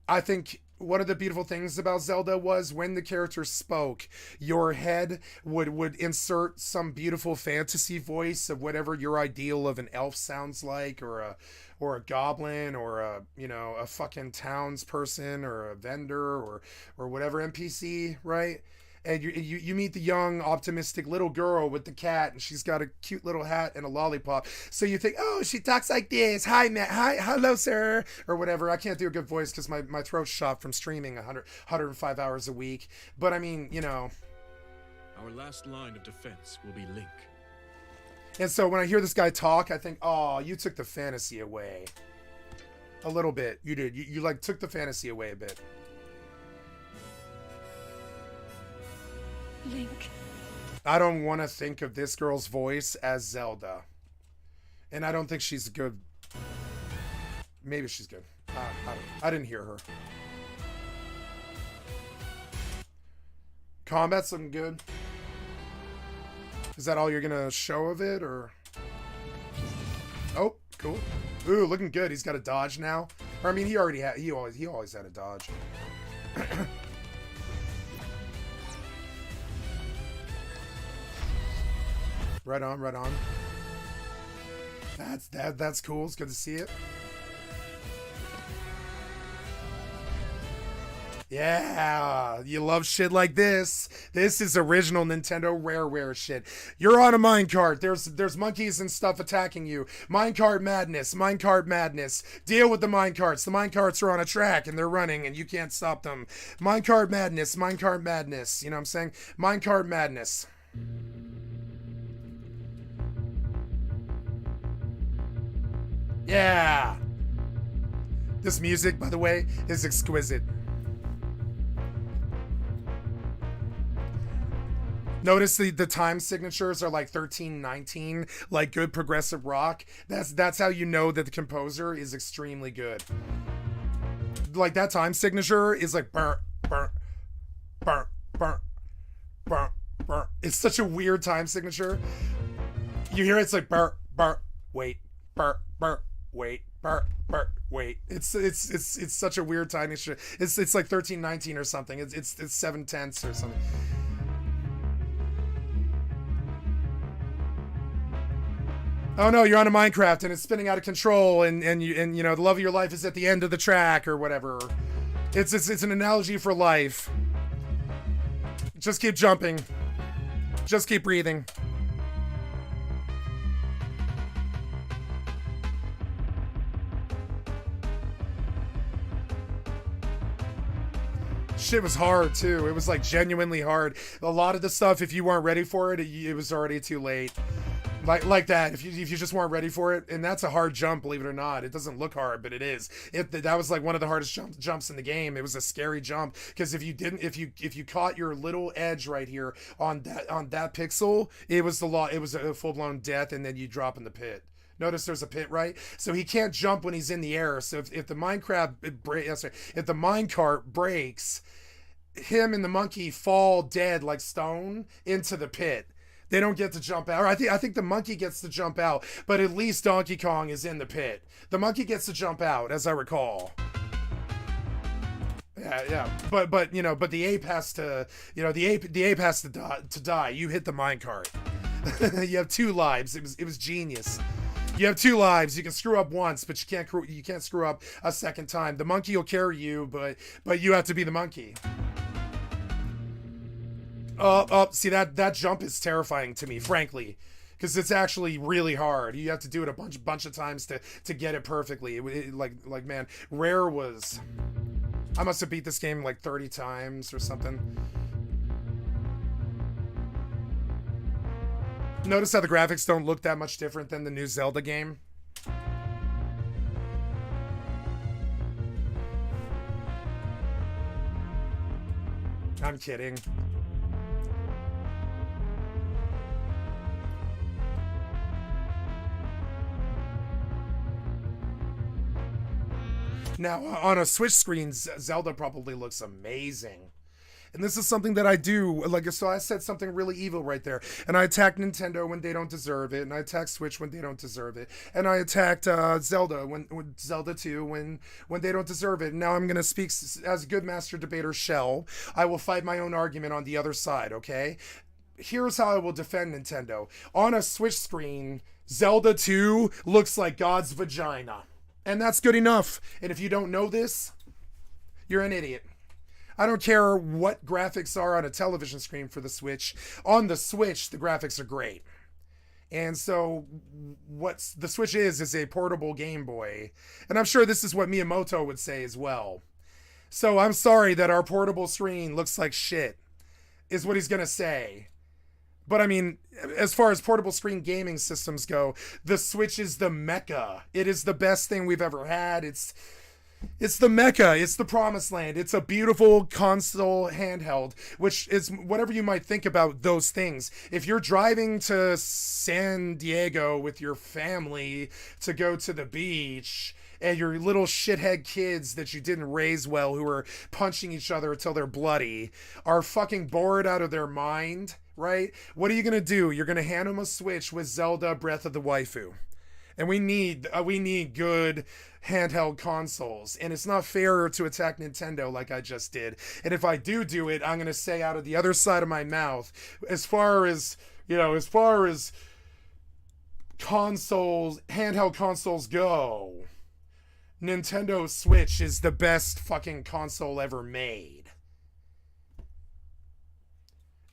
I think one of the beautiful things about Zelda was when the character spoke, your head would insert some beautiful fantasy voice of whatever your ideal of an elf sounds like, or a goblin, or a fucking townsperson, or a vendor, or whatever NPC, right? And you meet the young, optimistic little girl with the cat, and she's got a cute little hat and a lollipop. So you think, oh, she talks like this. Hi, Matt. Hi, hello, sir. Or whatever. I can't do a good voice because my throat's shot from streaming 105 hours a week. But I mean, Our last line of defense will be Link. And so when I hear this guy talk, I think, oh, you took the fantasy away. A little bit. You did. You like took the fantasy away a bit. Link. I don't want to think of this girl's voice as Zelda. And I don't think she's good. Maybe she's good. I didn't hear her. Combat's looking good. Is that all you're gonna show of it, or? Oh, cool. Ooh, looking good. He's got a dodge now. Or, I mean, he always had a dodge. Right on, right on. That's cool. It's good to see it. Yeah, you love shit like this. This is original Nintendo rare shit. You're on a minecart. There's monkeys and stuff attacking you. Minecart madness. Minecart madness. Deal with the minecarts. The minecarts are on a track and they're running and you can't stop them. Minecart madness. Minecart madness. You know what I'm saying? Minecart madness. Yeah. This music, by the way, is exquisite. Notice the time signatures are like 1319, like good progressive rock. That's how you know that the composer is extremely good. Like that time signature is like burr, burr, burr, burr, burr, burr. It's such a weird time signature. You hear it's like burr, burr, wait, burr, burr, wait, burr, burr, wait. It's such a weird timing shit. It's like 1319 or something. It's 7/10 or something. Oh no, you're on a Minecraft and it's spinning out of control, and you know the love of your life is at the end of the track or whatever. It's an analogy for life. Just keep jumping. Just keep breathing. Shit was hard too. It was like genuinely hard. A lot of the stuff, if you weren't ready for it, it was already too late. Like that, if you just weren't ready for it, and that's a hard jump, believe it or not. It doesn't look hard, but it is. That was like one of the hardest jumps in the game. It was a scary jump because if you caught your little edge right here on that pixel, it was a full blown death, and then you drop in the pit. Notice there's a pit, right? So he can't jump when he's in the air. So if the minecart breaks, him and the monkey fall dead like stone into the pit. They don't get to jump out. Or I think the monkey gets to jump out, but at least Donkey Kong is in the pit. The monkey gets to jump out, as I recall. Yeah. But the ape has to, the ape has to die. You hit the minecart. You have 2 lives. It was genius. You have 2 lives. You can screw up once, but you can't screw up a second time. The monkey will carry you, but you have to be the monkey. See that jump is terrifying to me, frankly, because it's actually really hard. You have to do it a bunch of times to get it perfectly. Like man, Rare was. I must have beat this game like 30 times or something. Notice how the graphics don't look that much different than the new Zelda game. I'm kidding. Now, on a Switch screen, Zelda probably looks amazing. And this is something that I do. So I said something really evil right there. And I attacked Nintendo when they don't deserve it. And I attacked Switch when they don't deserve it. And I attacked Zelda, when Zelda 2, when they don't deserve it. And now I'm going to speak as a good master debater shall. I will fight my own argument on the other side, okay? Here's how I will defend Nintendo. On a Switch screen, Zelda 2 looks like God's vagina. And that's good enough. And if you don't know this, you're an idiot. I don't care what graphics are on a television screen for the Switch. On the Switch, the graphics are great. And so what the Switch is a portable Game Boy. And I'm sure this is what Miyamoto would say as well. So I'm sorry that our portable screen looks like shit, is what he's going to say. But I mean, as far as portable screen gaming systems go, the Switch is the mecca. It is the best thing we've ever had. It's the mecca. It's the promised land. It's a beautiful console handheld, which is whatever you might think about those things. If you're driving to San Diego with your family to go to the beach and your little shithead kids that you didn't raise well who are punching each other until they're bloody are fucking bored out of their mind, right? What are you gonna do? You're gonna hand them a Switch with Zelda Breath of the Waifu. And we need good handheld consoles, and it's not fair to attack Nintendo like I just did. And if I do it, I'm gonna say out of the other side of my mouth, as far as consoles, handheld consoles go, Nintendo Switch is the best fucking console ever made.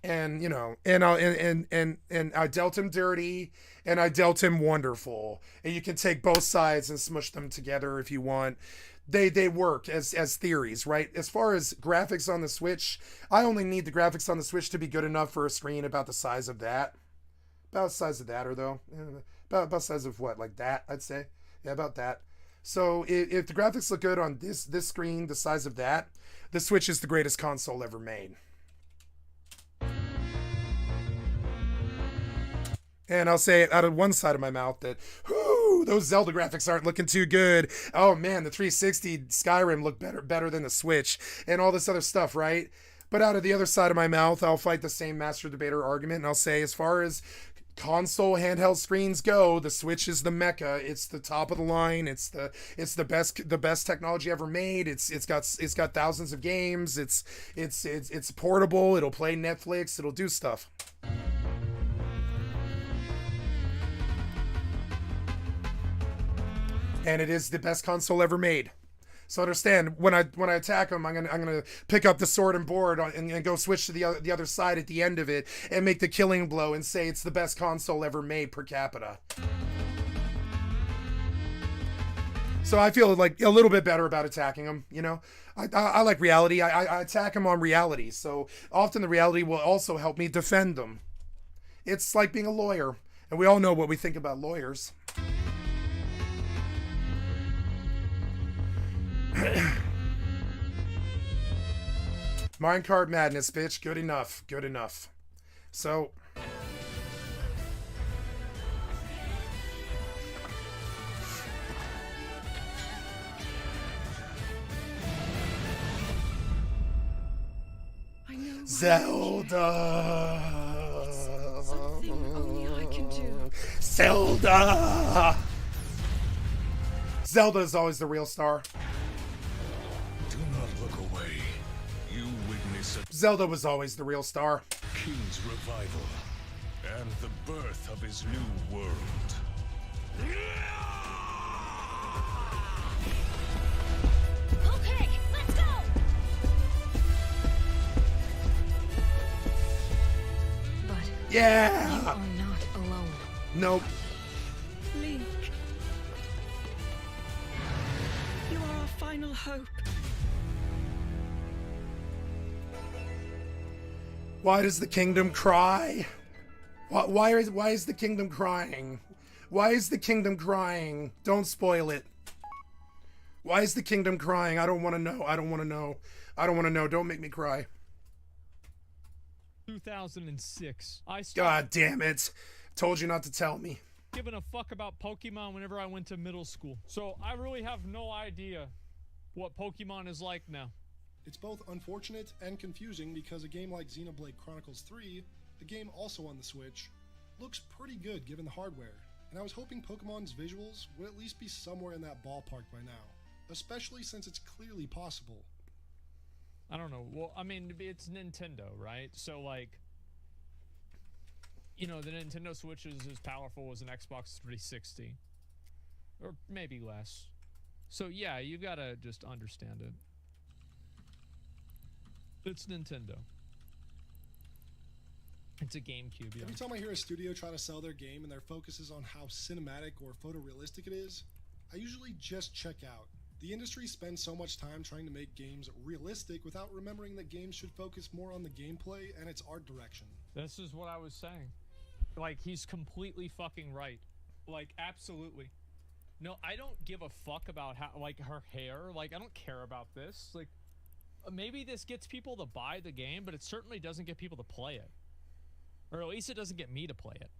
And and I dealt him dirty and I dealt him wonderful, and you can take both sides and smush them together if you want. They work as theories, right? As far as graphics on the Switch, I only need the graphics on the Switch to be good enough for a screen about the size of that. About the size of that, or though about the size of what, like that, I'd say. Yeah, about that. So if the graphics look good on this screen, the size of that, the Switch is the greatest console ever made. And I'll say it out of one side of my mouth that, whoo, those Zelda graphics aren't looking too good. Oh man, the 360 Skyrim looked better than the Switch, and all this other stuff, right? But out of the other side of my mouth, I'll fight the same master debater argument, and I'll say, as far as console handheld screens go, the Switch is the mecca. It's the top of the line. It's the best technology ever made. It's got thousands of games. It's portable. It'll play Netflix. It'll do stuff. And it is the best console ever made. So understand, when I attack him, I'm gonna pick up the sword and board and go switch to the other side at the end of it and make the killing blow and say it's the best console ever made per capita. So I feel like a little bit better about attacking him. You know, I like reality. I attack him on reality. So often the reality will also help me defend them. It's like being a lawyer, and we all know what we think about lawyers. Minecart madness, bitch. Good enough. Good enough. So Zelda. Something only I can do. Zelda. Zelda is always the real star. Do not look away. You witness a Zelda was always the real star. king's revival and the birth of his new world. Okay, let's go! But Yeah. you are not alone. Nope. Link. You are our final hope. Why does the kingdom cry? Why is the kingdom crying? Why is the kingdom crying? Don't spoil it. Why is the kingdom crying? I don't want to know. I don't want to know. I don't want to know. Don't make me cry. 2006. I stopped God damn it. Told you not to tell me. giving a fuck about Pokemon whenever I went to middle school. So I really have no idea what Pokemon is like now. It's both unfortunate and confusing because a game like Xenoblade Chronicles 3, a game also on the Switch, looks pretty good given the hardware, and I was hoping Pokemon's visuals would at least be somewhere in that ballpark by now, especially since it's clearly possible. I don't know. Well, I mean, it's Nintendo, right? So, like, you know, the Nintendo Switch is as powerful as an Xbox 360. Or maybe less. So, yeah, you gotta just understand it. It's Nintendo. It's a GameCube, yeah. Every time I hear a studio try to sell their game and their focus is on how cinematic or photorealistic it is, I usually just check out. The industry spends so much time trying to make games realistic without remembering that games should focus more on the gameplay and its art direction. This is what I was saying. Like, he's completely fucking right. Like, absolutely. No, I don't give a fuck about how, like, her hair. Like, I don't care about this. Like, maybe this gets people to buy the game, but it certainly doesn't get people to play it. Or at least it doesn't get me to play it.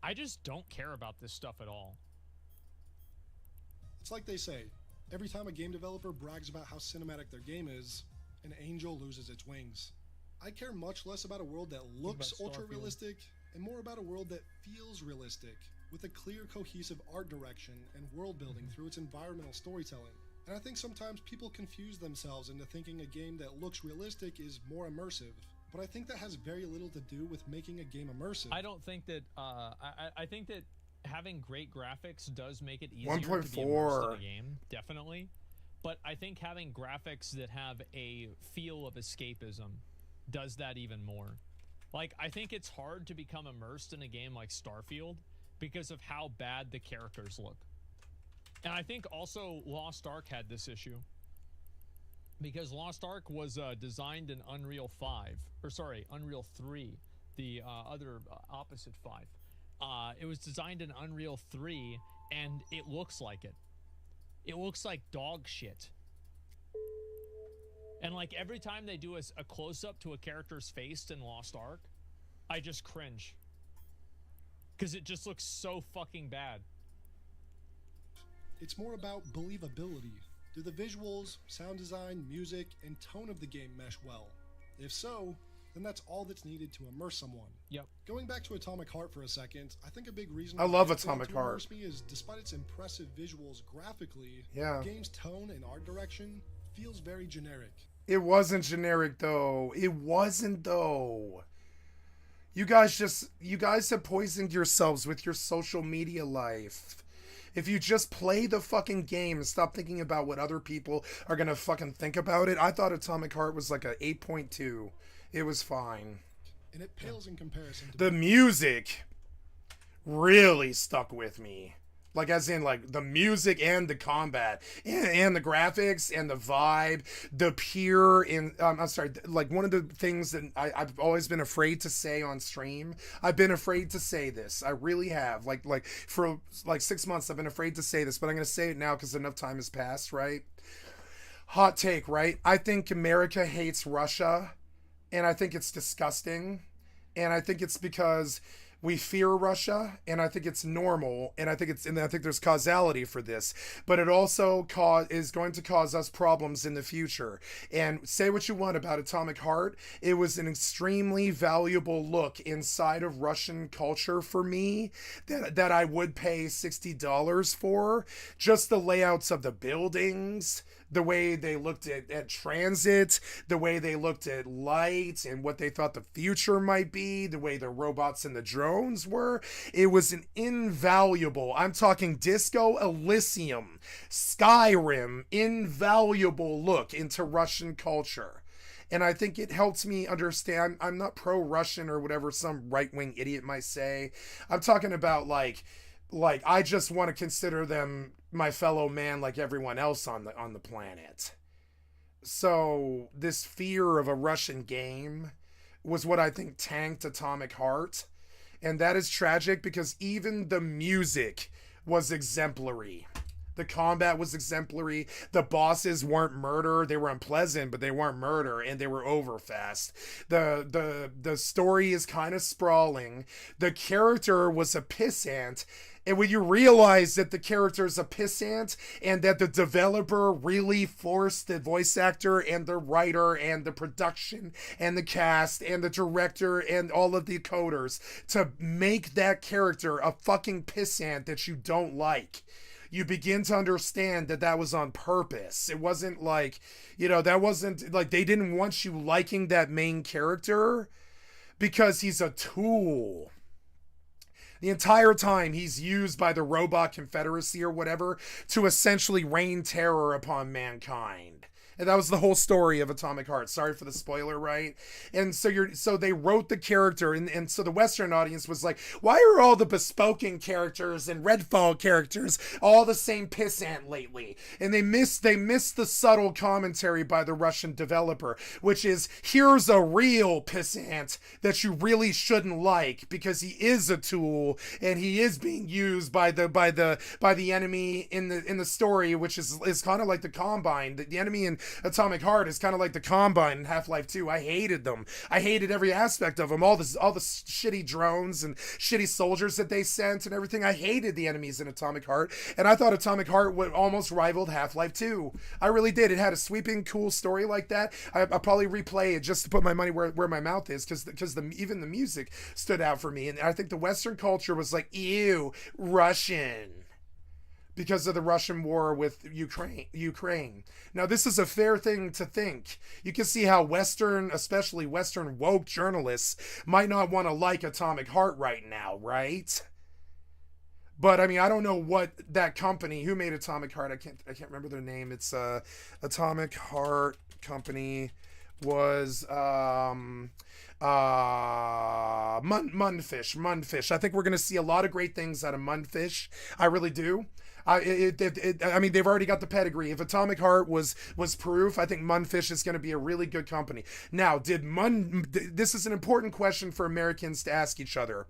I just don't care about this stuff at all. It's like they say, every time a game developer brags about how cinematic their game is, an angel loses its wings. I care much less about a world that looks ultra-realistic and more about a world that feels realistic, with a clear, cohesive art direction and world building through its environmental storytelling. And I think sometimes people confuse themselves into thinking a game that looks realistic is more immersive. But I think that has very little to do with making a game immersive. I don't think that, I think that having great graphics does make it easier to be 1.4. immersed in a game, definitely. But I think having graphics that have a feel of escapism does that even more. Like, I think it's hard to become immersed in a game like Starfield because of how bad the characters look. And I think also Lost Ark had this issue. Because Lost Ark was designed in Unreal 5, or sorry, Unreal 3, the other opposite 5. It was designed in Unreal 3, and it looks like it. It looks like dog shit. And like every time they do a close-up to a character's face in Lost Ark, I just cringe. Because it just looks so fucking bad. It's more about believability. Do the visuals, sound design, music, and tone of the game mesh well? If so, then that's all that's needed to immerse someone. Yep. Going back to Atomic Heart for a second, I think a big reason I why love it failed Atomic to Heart. immerse me is despite its impressive visuals graphically, Yeah. the game's tone and art direction feels very generic. It wasn't generic though. It wasn't though. You guys have poisoned yourselves with your social media life. If you just play the fucking game and stop thinking about what other people are gonna fucking think about it. I thought Atomic Heart was like a 8.2. It was fine. And it pales in comparison to The music really stuck with me. Like, as in, like, the music and the combat and the graphics and the vibe, the pure in, I'm sorry, like, one of the things that I've always been afraid to say on stream, I've been afraid to say this. I really have. Like for, like, 6 months, I've been afraid to say this, but I'm going to say it now because enough time has passed, right? Hot take, right? I think America hates Russia, and I think it's disgusting, and I think it's because we fear Russia, and I think it's normal, and I think there's causality for this, but it also is going to cause us problems in the future. And say what you want about Atomic Heart, it was an extremely valuable look inside of Russian culture for me that I would pay $60 for. Just the layouts of the buildings, the way they looked at transit, the way they looked at light and what they thought the future might be, the way the robots and the drones were. It was an invaluable, I'm talking Disco Elysium, Skyrim, invaluable look into Russian culture. And I think it helps me understand, I'm not pro-Russian or whatever some right-wing idiot might say. I'm talking about like I just want to consider them my fellow man like everyone else on the planet. So this fear of a Russian game was what I think tanked Atomic Heart. And that is tragic because even the music was exemplary. The combat was exemplary. The bosses weren't murder. They were unpleasant, but they weren't murder, and they were over fast. The story is kind of sprawling. The character was a pissant. And when you realize that the character is a pissant and that the developer really forced the voice actor and the writer and the production and the cast and the director and all of the coders to make that character a fucking pissant that you don't like, you begin to understand that was on purpose. It wasn't like, that wasn't like they didn't want you liking that main character because he's a tool. The entire time he's used by the Robot Confederacy or whatever to essentially rain terror upon mankind. And that was the whole story of Atomic Heart. Sorry for the spoiler, right? And so they wrote the character, and so the Western audience was like, why are all the Bespoken characters and Redfall characters all the same pissant lately? And they missed the subtle commentary by the Russian developer, which is, here's a real pissant that you really shouldn't like because he is a tool and he is being used by the enemy in the story, which is kind of like the Combine. The enemy in Atomic Heart is kind of like the Combine in Half-Life 2. I hated them. I hated every aspect of them. All the shitty drones and shitty soldiers that they sent and everything. I hated the enemies in Atomic Heart, and I thought Atomic Heart would almost rivaled Half-Life 2. I really did. It had a sweeping, cool story like that. I'll probably replay it just to put my money where my mouth is, because even the music stood out for me. And I think the Western culture was like, ew, Russian, because of the Russian war with Ukraine. Now, this is a fair thing to think. You can see how Western, especially Western woke journalists, might not want to like Atomic Heart right now, right? But I mean, I don't know what that company who made Atomic Heart. I can't remember their name. It's Atomic Heart Company was Mundfish. I think we're gonna see a lot of great things out of Mundfish. I really do. I mean, they've already got the pedigree. If Atomic Heart was proof, I think Mundfish is going to be a really good company. Now, this is an important question for Americans to ask each other.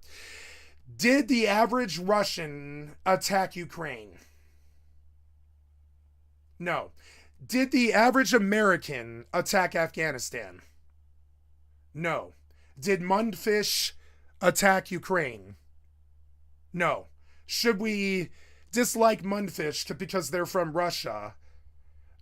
Did the average Russian attack Ukraine? No. Did the average American attack Afghanistan? No. Did Mundfish attack Ukraine? No. Should we dislike Mundfish because they're from Russia?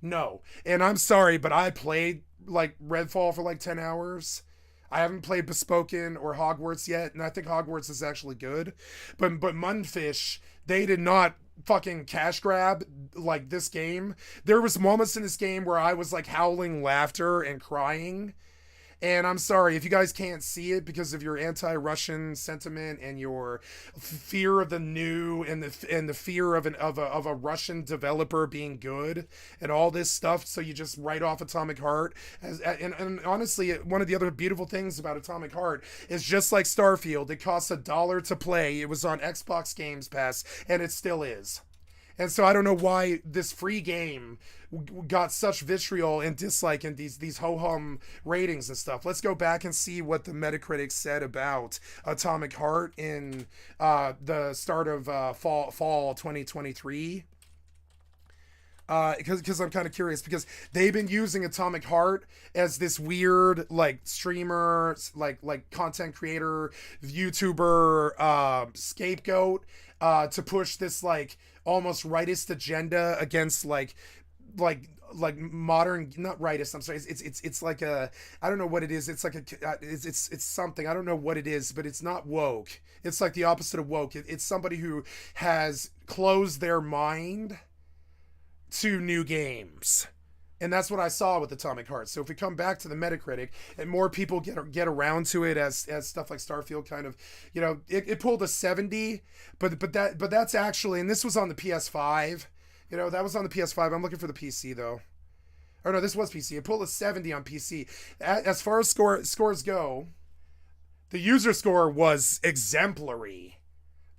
No. And I'm sorry, but I played like Redfall for like 10 hours. I haven't played Bespoken or Hogwarts yet, and I think Hogwarts is actually good. But Mundfish, they did not fucking cash grab like this game. There was moments in this game where I was like howling laughter and crying. And I'm sorry if you guys can't see it because of your anti-Russian sentiment and your fear of the new and the fear of a Russian developer being good and all this stuff. So you just write off Atomic Heart. And honestly, one of the other beautiful things about Atomic Heart is just like Starfield, it costs $1 to play. It was on Xbox Games Pass, and it still is. And so I don't know why this free game got such vitriol and dislike and these ho-hum ratings and stuff. Let's go back and see what the Metacritic said about Atomic Heart in the start of fall 2023. Because I'm kind of curious, because they've been using Atomic Heart as this weird like streamer, like content creator, YouTuber, scapegoat to push this like almost rightist agenda against like modern, not rightist, I'm sorry, it's like a, I don't know what it is, it's like a it's something, I don't know what it is, but it's not woke. It's like the opposite of woke. It's somebody who has closed their mind to new games. And that's what I saw with Atomic Heart. So if we come back to the Metacritic and more people get around to it as stuff like Starfield kind of, you know, it pulled a 70, but that's actually, and this was on the PS5, you know, that was on the PS5. I'm looking for the PC though. Or no, this was PC. It pulled a 70 on PC. As far as scores go, the user score was exemplary.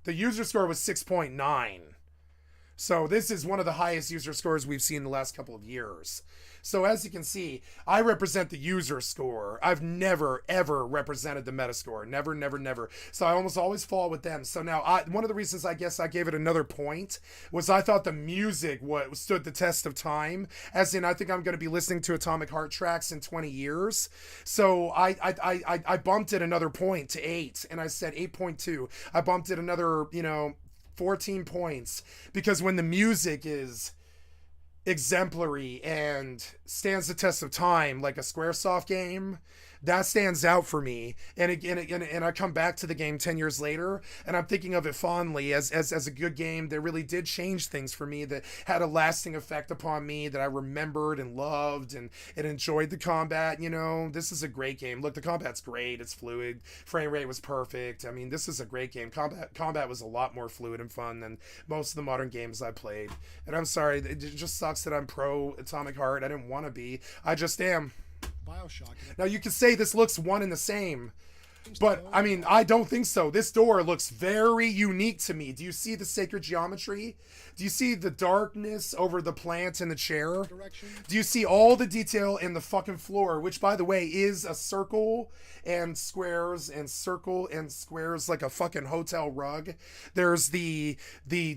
The user score was 6.9. So this is one of the highest user scores we've seen in the last couple of years. So as you can see, I represent the user score. I've never, ever represented the Metascore. Never, never, never. So I almost always fall with them. So now, one of the reasons I guess I gave it another point was I thought the music stood the test of time. As in, I think I'm going to be listening to Atomic Heart tracks in 20 years. So I bumped it another point to 8. And I said 8.2. I bumped it another, 14 points, because when the music is exemplary and stands the test of time like a Squaresoft game, that stands out for me. And I come back to the game 10 years later and I'm thinking of it fondly as a good game that really did change things for me, that had a lasting effect upon me, that I remembered and loved and enjoyed the combat. This is a great game. Look, the combat's great. It's fluid. Frame rate was perfect. I mean, this is a great game. Combat was a lot more fluid and fun than most of the modern games I played. And I'm sorry, it just sucks that I'm pro Atomic Heart. I didn't want to be. I just am. BioShock. Now you can say this looks one and the same, But, I mean, I don't think so. This door looks very unique to me. Do you see the sacred geometry? Do you see the darkness over the plant and the chair? Do you see all the detail in the fucking floor, which, by the way, is a circle and squares and circle and squares like a fucking hotel rug? There's the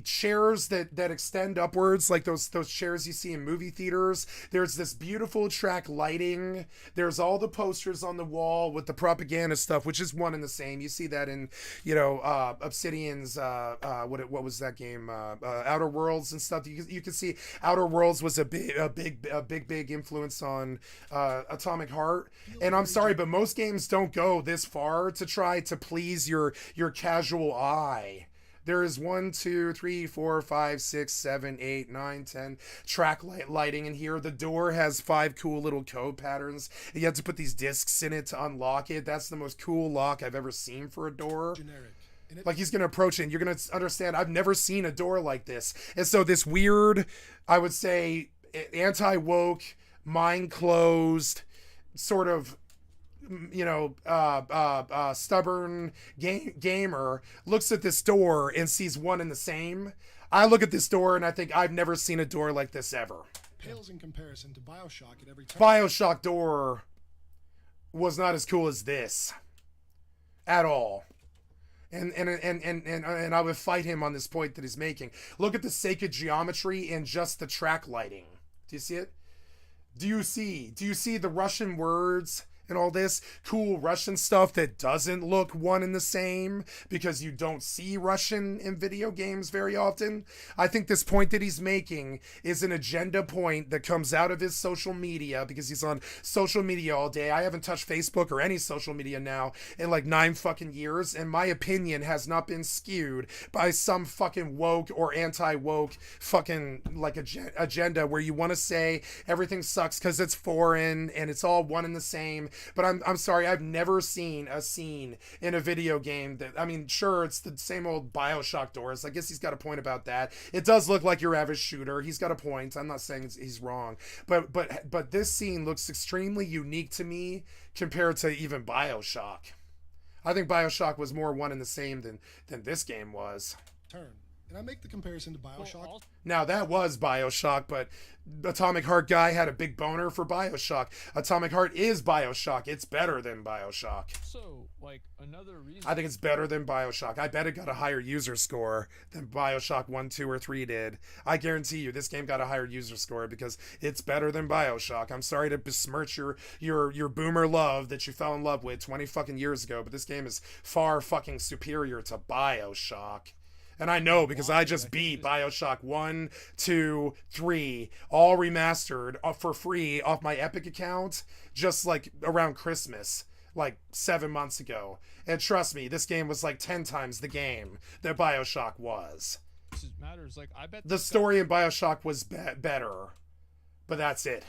chairs that extend upwards, like those chairs you see in movie theaters. There's this beautiful track lighting. There's all the posters on the wall with the propaganda stuff, which is one and the same. You see that in, you know, Obsidian's what was that game? Outer Worlds and stuff. You can see Outer Worlds was a big influence on Atomic Heart. And I'm sorry, but most games don't go this far to try to please your casual eye. There is 1, 2, 3, 4, 5, 6, 7, 8, 9, 10 track lighting in here. The door has 5 cool little code patterns. You have to put these discs in it to unlock it. That's the most cool lock I've ever seen for a door. Generic. Like, he's going to approach it, and you're going to understand, I've never seen a door like this. And so this weird, I would say, anti-woke, mind-closed, sort of, you know, stubborn gamer looks at this door and sees one and the same. I look at this door, and I think I've never seen a door like this ever. Pales in comparison to BioShock at every turn. BioShock door was not as cool as this. At all. And I would fight him on this point that he's making. Look at the sacred geometry and just the track lighting. Do you see it? Do you see the Russian words and all this cool Russian stuff that doesn't look one and the same because you don't see Russian in video games very often? I think this point that he's making is an agenda point that comes out of his social media, because he's on social media all day. I haven't touched Facebook or any social media now in like 9 fucking years, and my opinion has not been skewed by some fucking woke or anti-woke fucking like agenda where you want to say everything sucks because it's foreign and it's all one and the same. But I'm sorry, I've never seen a scene in a video game that, I mean, sure, it's the same old BioShock doors. I guess he's got a point about that. It does look like your average shooter. He's got a point. I'm not saying he's wrong. But this scene looks extremely unique to me compared to even BioShock. I think BioShock was more one and the same than this game was. Turn. And I make the comparison to BioShock. Now, that was BioShock, but Atomic Heart guy had a big boner for BioShock. Atomic Heart is BioShock. It's better than BioShock. So, like, another reason... I think it's better than BioShock. I bet it got a higher user score than BioShock 1, 2, or 3 did. I guarantee you this game got a higher user score because it's better than BioShock. I'm sorry to besmirch your boomer love that you fell in love with 20 fucking years ago, but this game is far fucking superior to BioShock. And I know because I just beat BioShock 1, 2, 3, all remastered for free off my Epic account just like around Christmas, like 7 months ago. And trust me, this game was like 10 times the game that BioShock was. Matters. Like, I bet the story in BioShock was better, but that's it.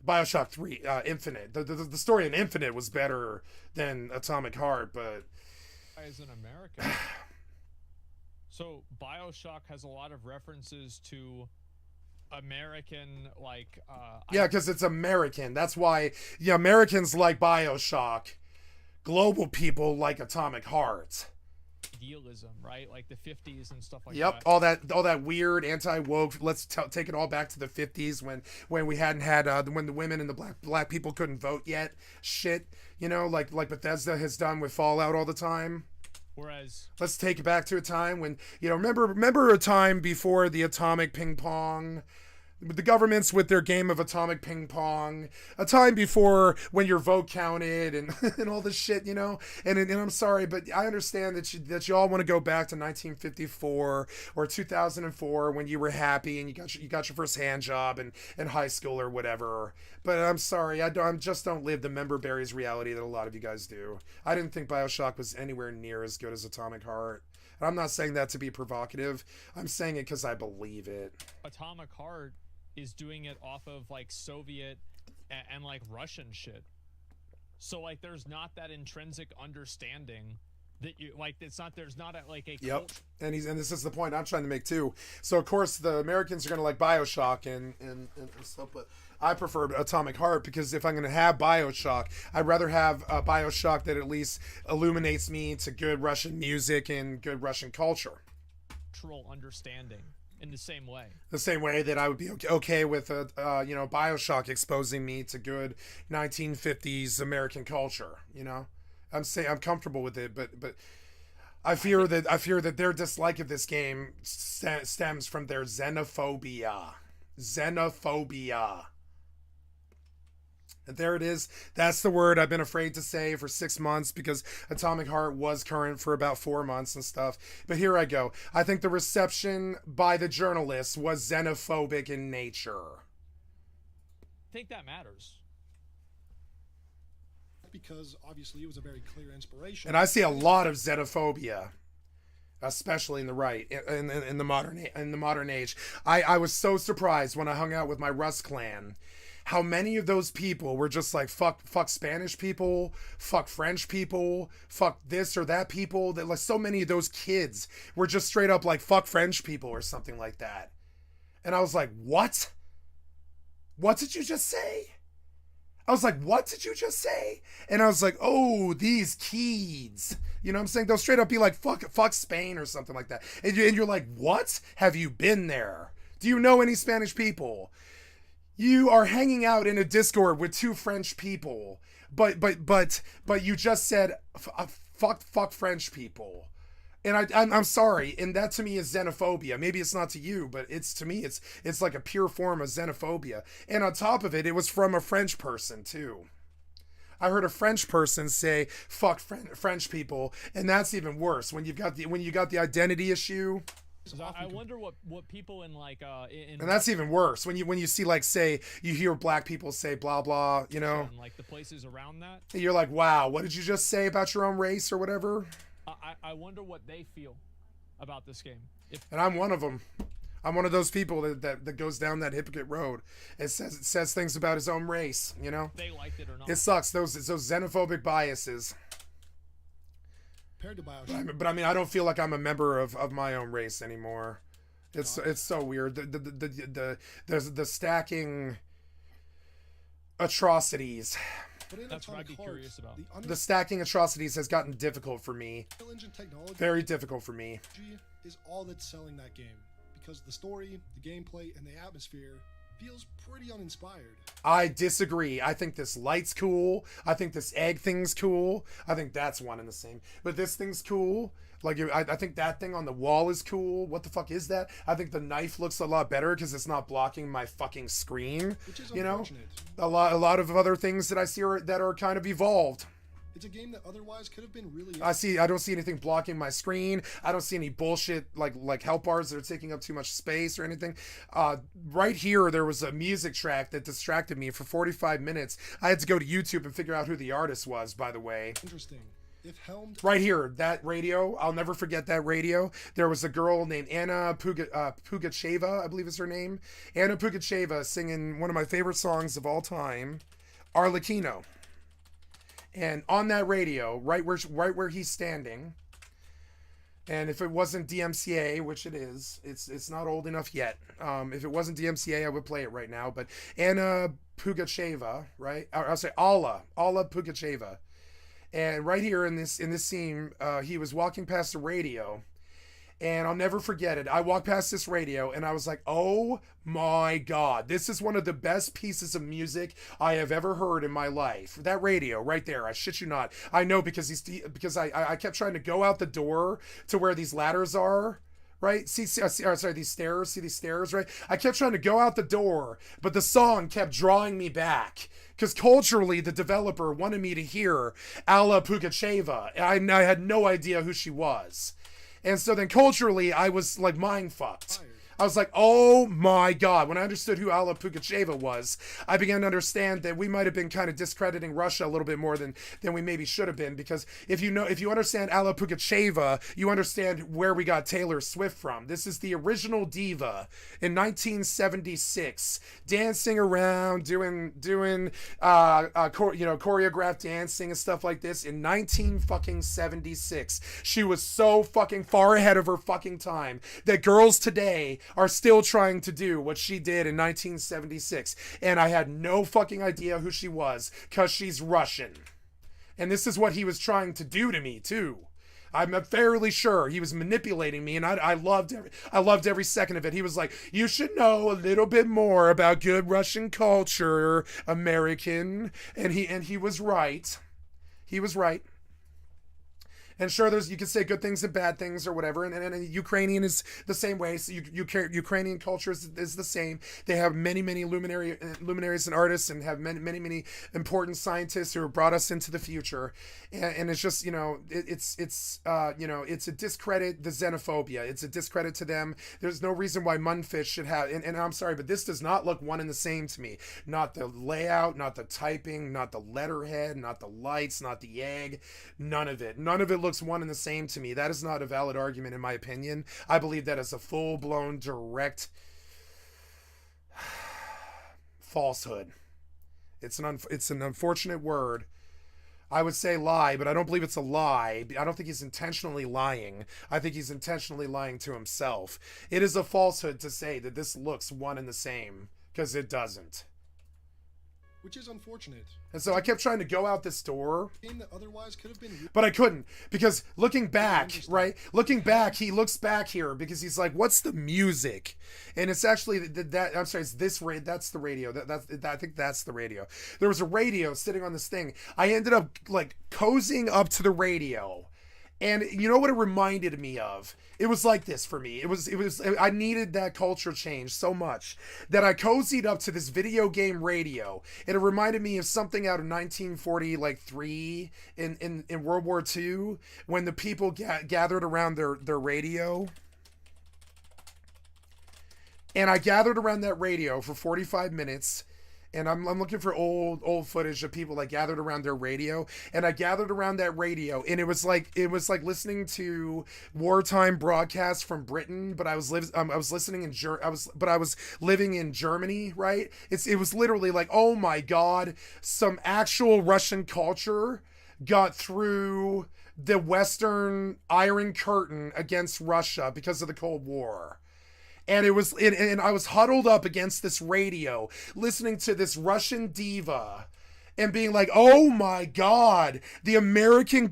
BioShock 3, Infinite. The story in Infinite was better than Atomic Heart, but... As an American... So BioShock has a lot of references to American, like... yeah, because it's American. That's why Americans like BioShock. Global people like Atomic Heart. Idealism, right? Like the 50s and stuff like that. Yep, all that weird anti-woke. Let's take it all back to the 50s when we hadn't had when the women and the black people couldn't vote yet. Shit, like Bethesda has done with Fallout all the time. Whereas, let's take it back to a time when, remember a time before the atomic ping pong, the governments with their game of atomic ping pong, a time before when your vote counted and all this shit, and I'm sorry, but I understand that you all want to go back to 1954 or 2004 when you were happy and you got your first hand job in high school or whatever. But I'm sorry, I just don't live the member berries reality that a lot of you guys do. I didn't think BioShock was anywhere near as good as Atomic Heart. And I'm not saying that to be provocative. I'm saying it because I believe it. Atomic Heart is doing it off of like Soviet and like Russian shit. So like there's not that intrinsic understanding that you like. It's not there's not like a Yep. cult. And this is the point I'm trying to make too. So of course the Americans are gonna like BioShock and stuff, but I prefer Atomic Heart because if I'm gonna have BioShock, I'd rather have a BioShock that at least illuminates me to good Russian music and good Russian culture. Cultural understanding in the same way. The same way that I would be okay with BioShock exposing me to good 1950s American culture. I'm comfortable with it, but I fear that their dislike of this game stems from their xenophobia. And there it is. That's the word I've been afraid to say for 6 months because Atomic Heart was current for about 4 months and stuff. But here I go. I think the reception by the journalists was xenophobic in nature. I think that matters. Because obviously it was a very clear inspiration. And I see a lot of xenophobia, especially in the right, in the modern age. I was so surprised when I hung out with my Rust clan, how many of those people were just like fuck Spanish people, fuck French people, fuck this or that people. That like so many of those kids were just straight up like fuck French people or something like that. And I was like, what? What did you just say? I was like, what did you just say? And I was like, oh, these kids. You know what I'm saying? They'll straight up be like, fuck Spain or something like that. And you're like, what? Have you been there? Do you know any Spanish people? You are hanging out in a Discord with 2 French people, but you just said fuck French people, and I'm sorry, and that to me is xenophobia. Maybe it's not to you, but to me it's like a pure form of xenophobia. And on top of it, it was from a French person too. I heard a French person say fuck French people, and that's even worse when you got the identity issue. I wonder what people in like in and that's even worse when you see like say you hear black people say blah blah, and like the places around that. You're like, wow, what did you just say about your own race or whatever? I wonder what they feel about this game. And I'm one of them. I'm one of those people that goes down that hypocrite road. It says things about his own race. They liked it or not. It sucks. Those xenophobic biases. To BioShock. But I mean, I don't feel like I'm a member of my own race anymore. It's so weird. The stacking atrocities. That's what I'd be curious about. The stacking atrocities has gotten difficult for me. Very difficult for me. Is all that's selling that game because the story, the gameplay, and the atmosphere feels pretty uninspired. I disagree. I think this light's cool. I think this egg thing's cool. I think that's one and the same. But this thing's cool. Like, I think that thing on the wall is cool. What the fuck is that? I think the knife looks a lot better because it's not blocking my fucking screen. Which is unfortunate. A lot of other things that I see that are kind of evolved. It's a game that otherwise could have been really... I don't see anything blocking my screen. I don't see any bullshit like health bars that are taking up too much space or anything. Right here, there was a music track that distracted me for 45 minutes. I had to go to YouTube and figure out who the artist was, by the way. Interesting. If helmed... Right here, that radio, I'll never forget that radio. There was a girl named Anna Pugacheva, I believe is her name. Anna Pugacheva singing one of my favorite songs of all time, Arlecchino. And on that radio, right where he's standing, and if it wasn't DMCA, which it is, it's not old enough yet. If it wasn't DMCA, I would play it right now. But Anna Pugacheva, right? I'll say Alla Pugacheva. And right here in this scene, he was walking past the radio, and I'll never forget it. I walked past this radio, and I was like, "Oh my God, this is one of the best pieces of music I have ever heard in my life." That radio right there, I shit you not. I know because I kept trying to go out the door to where these ladders are. Right? These stairs. See these stairs, right? I kept trying to go out the door, but the song kept drawing me back. Because culturally, the developer wanted me to hear Alla Pugacheva. I had no idea who she was. And so then culturally, I was like mind fucked. I was like, oh my God. When I understood who Alla Pugacheva was, I began to understand that we might have been kind of discrediting Russia a little bit more than we maybe should have been. Because if you understand Alla Pugacheva, you understand where we got Taylor Swift from. This is the original diva in 1976, dancing around, doing choreographed dancing and stuff like this in 1976. She was so fucking far ahead of her fucking time that girls today are still trying to do what she did in 1976. And I had no fucking idea who she was, because she's Russian. And this is what he was trying to do to me too. I'm fairly sure he was manipulating me, and I loved every second of it. He was like, you should know a little bit more about good Russian culture, American. And he was right. He was right. And sure, you can say good things and bad things or whatever. And Ukrainian is the same way. So Ukrainian culture is the same. They have many luminaries and artists, and have many important scientists who have brought us into the future. And it's just, it's a discredit, the xenophobia. It's a discredit to them. There's no reason why Munfish should have. And I'm sorry, but this does not look one and the same to me. Not the layout, not the typing, not the letterhead, not the lights, not the egg. None of it looks one and the same to me. That is not a valid argument in my opinion. I believe that is a full-blown direct falsehood. It's an unfortunate word. I would say lie, but I don't believe it's a lie. I don't think he's intentionally lying. I think he's intentionally lying to himself. It is a falsehood to say that this looks one and the same, because it doesn't. Which is unfortunate. And so I kept trying to go out this door, That otherwise could have been, but I couldn't, because looking back, he looks back here because he's like, "What's the music?" And it's actually I'm sorry, it's this that's the radio. I think that's the radio. There was a radio sitting on this thing. I ended up like cozying up to the radio. And you know what it reminded me of? It was like this for me. It was I needed that culture change so much that I cozied up to this video game radio. And it reminded me of something out of 1943 in World War II, when the people gathered around their radio. And I gathered around that radio for 45 minutes. And I'm looking for old footage of people that gathered around their radio, and I gathered around that radio, and it was like listening to wartime broadcasts from Britain, but I was living in Germany, right? It was literally like, oh my God, some actual Russian culture got through the Western Iron Curtain against Russia because of the Cold War. And I was huddled up against this radio, listening to this Russian diva, and being like, "Oh my God, the Russian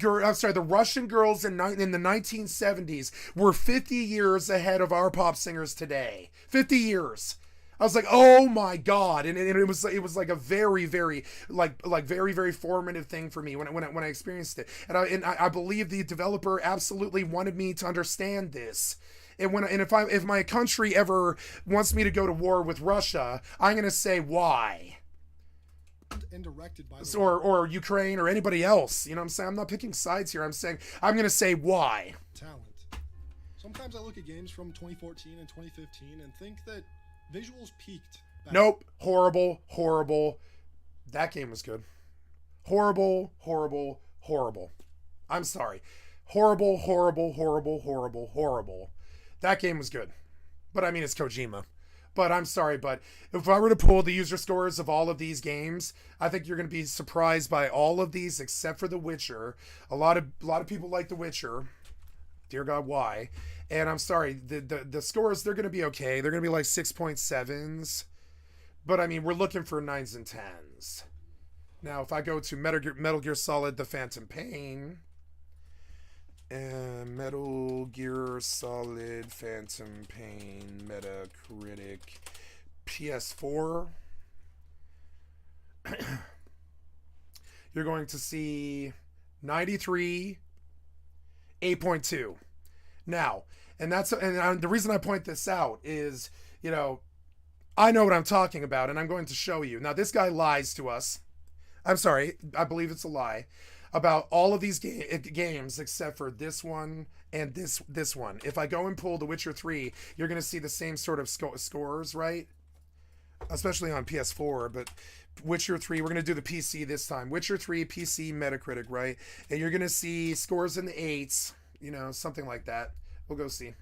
girls in the 1970s were 50 years ahead of our pop singers today. 50 years." I was like, "Oh my God," and it was like a very, very very, very formative thing for me when I experienced it, and I believe the developer absolutely wanted me to understand this. And if my country ever wants me to go to war with Russia, I'm gonna say why. And directed by or Ukraine or anybody else. You know what I'm saying? I'm not picking sides here. I'm saying I'm gonna say why. Talent. Sometimes I look at games from 2014 and 2015 and think that visuals peaked. Nope. Horrible. That game was good. Horrible. I'm sorry. Horrible. That game was good. But I mean, it's Kojima. But I'm sorry, but if I were to pull the user scores of all of these games, I think you're going to be surprised by all of these except for The Witcher. A lot of people like The Witcher. Dear God, why? And I'm sorry, the scores, they're going to be okay. They're going to be like 6.7s. But I mean, we're looking for 9s and 10s. Now, if I go to Metal Gear Solid The Phantom Pain, Metal Gear Solid Phantom Pain Metacritic PS4, you're going to see 93, 8.2. Now, and the reason I point this out is, I know what I'm talking about, and I'm going to show you. Now, this guy lies to us. I'm sorry, I believe it's a lie. about all of these games except for this one and this one. If I go and pull The Witcher 3, you're going to see the same sort of scores, right? Especially on PS4, but Witcher 3, we're going to do the PC this time. Witcher 3 PC Metacritic, right? And you're going to see scores in the 8s, you know, something like that. We'll go see.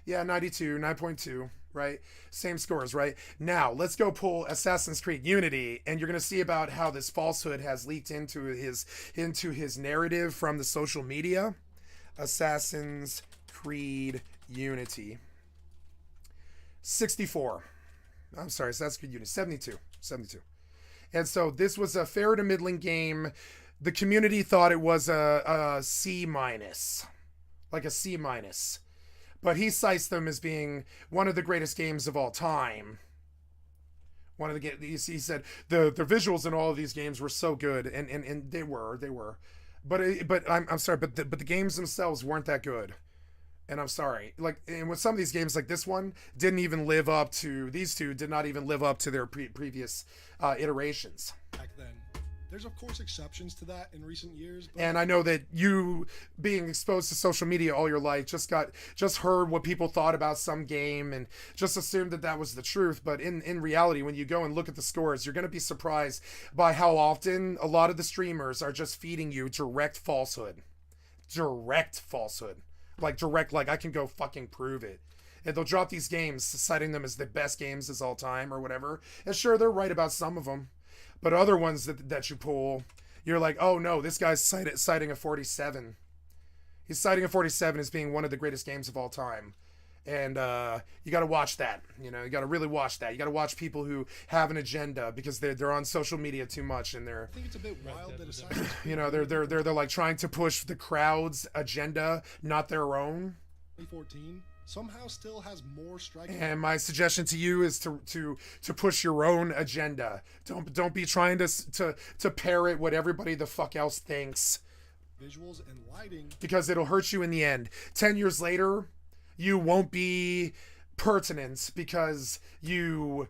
Yeah, 92, 9.2, right? Same scores, right? Now, let's go pull Assassin's Creed Unity, and you're going to see about how this falsehood has leaked into his narrative from the social media. Assassin's Creed Unity. 64. I'm sorry, Assassin's Creed Unity. 72. And so this was a fair to middling game. The community thought it was a C minus. Like a C minus. But he cites them as being one of the greatest games of all time. He said the visuals in all of these games were so good, and they were. But I'm sorry, but the games themselves weren't that good. And I'm sorry. Like, and with some of these games, like this one, didn't even live up to, these two did not even live up to their previous iterations. Back then. There's of course exceptions to that in recent years. But and I know that you, being exposed to social media all your life, just heard what people thought about some game and just assumed that was the truth. But in reality, when you go and look at the scores, you're going to be surprised by how often a lot of the streamers are just feeding you direct falsehood. Like I can go fucking prove it. And they'll drop these games, citing them as the best games of all time or whatever. And sure, they're right about some of them. But other ones that you pull, you're like, oh no, this guy's citing a 47. He's citing a 47 as being one of the greatest games of all time. And you got to watch that. You know, you got to really watch that. You got to watch people who have an agenda because they're on social media too much, and I think it's a bit wild that Assassin's Creed, you know, they're like trying to push the crowd's agenda, not their own. 2014 somehow still has more striking. And my suggestion to you is to push your own agenda. Don't be trying to parrot what everybody the fuck else thinks. Visuals and lighting. Because it'll hurt you in the end. 10 years later, you won't be pertinent because your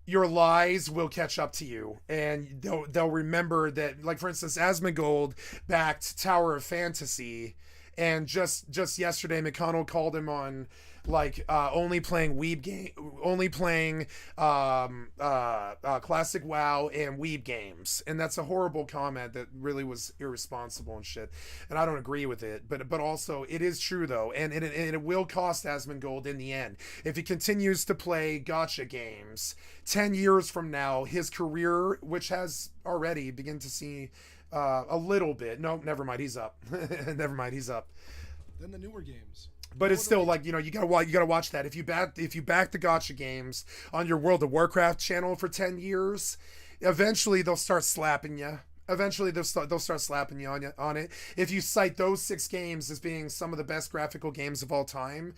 lies will catch up to you, and they'll remember that. Like for instance, Asmongold backed Tower of Fantasy. And just yesterday, McConnell called him on like only playing classic WoW and weeb games, and that's a horrible comment that really was irresponsible and shit. And I don't agree with it, but also it is true though, and it will cost Asmongold in the end if he continues to play gacha games. 10 years from now, his career, which has already begun to see. A little bit. No, never mind. He's up. Never mind. He's up. Then the newer games. But it's still like, you know, you gotta watch that. If you back the gacha games on your World of Warcraft channel for 10 years, eventually they'll start slapping you. Eventually they'll start slapping you on it. If you cite those 6 games as being some of the best graphical games of all time,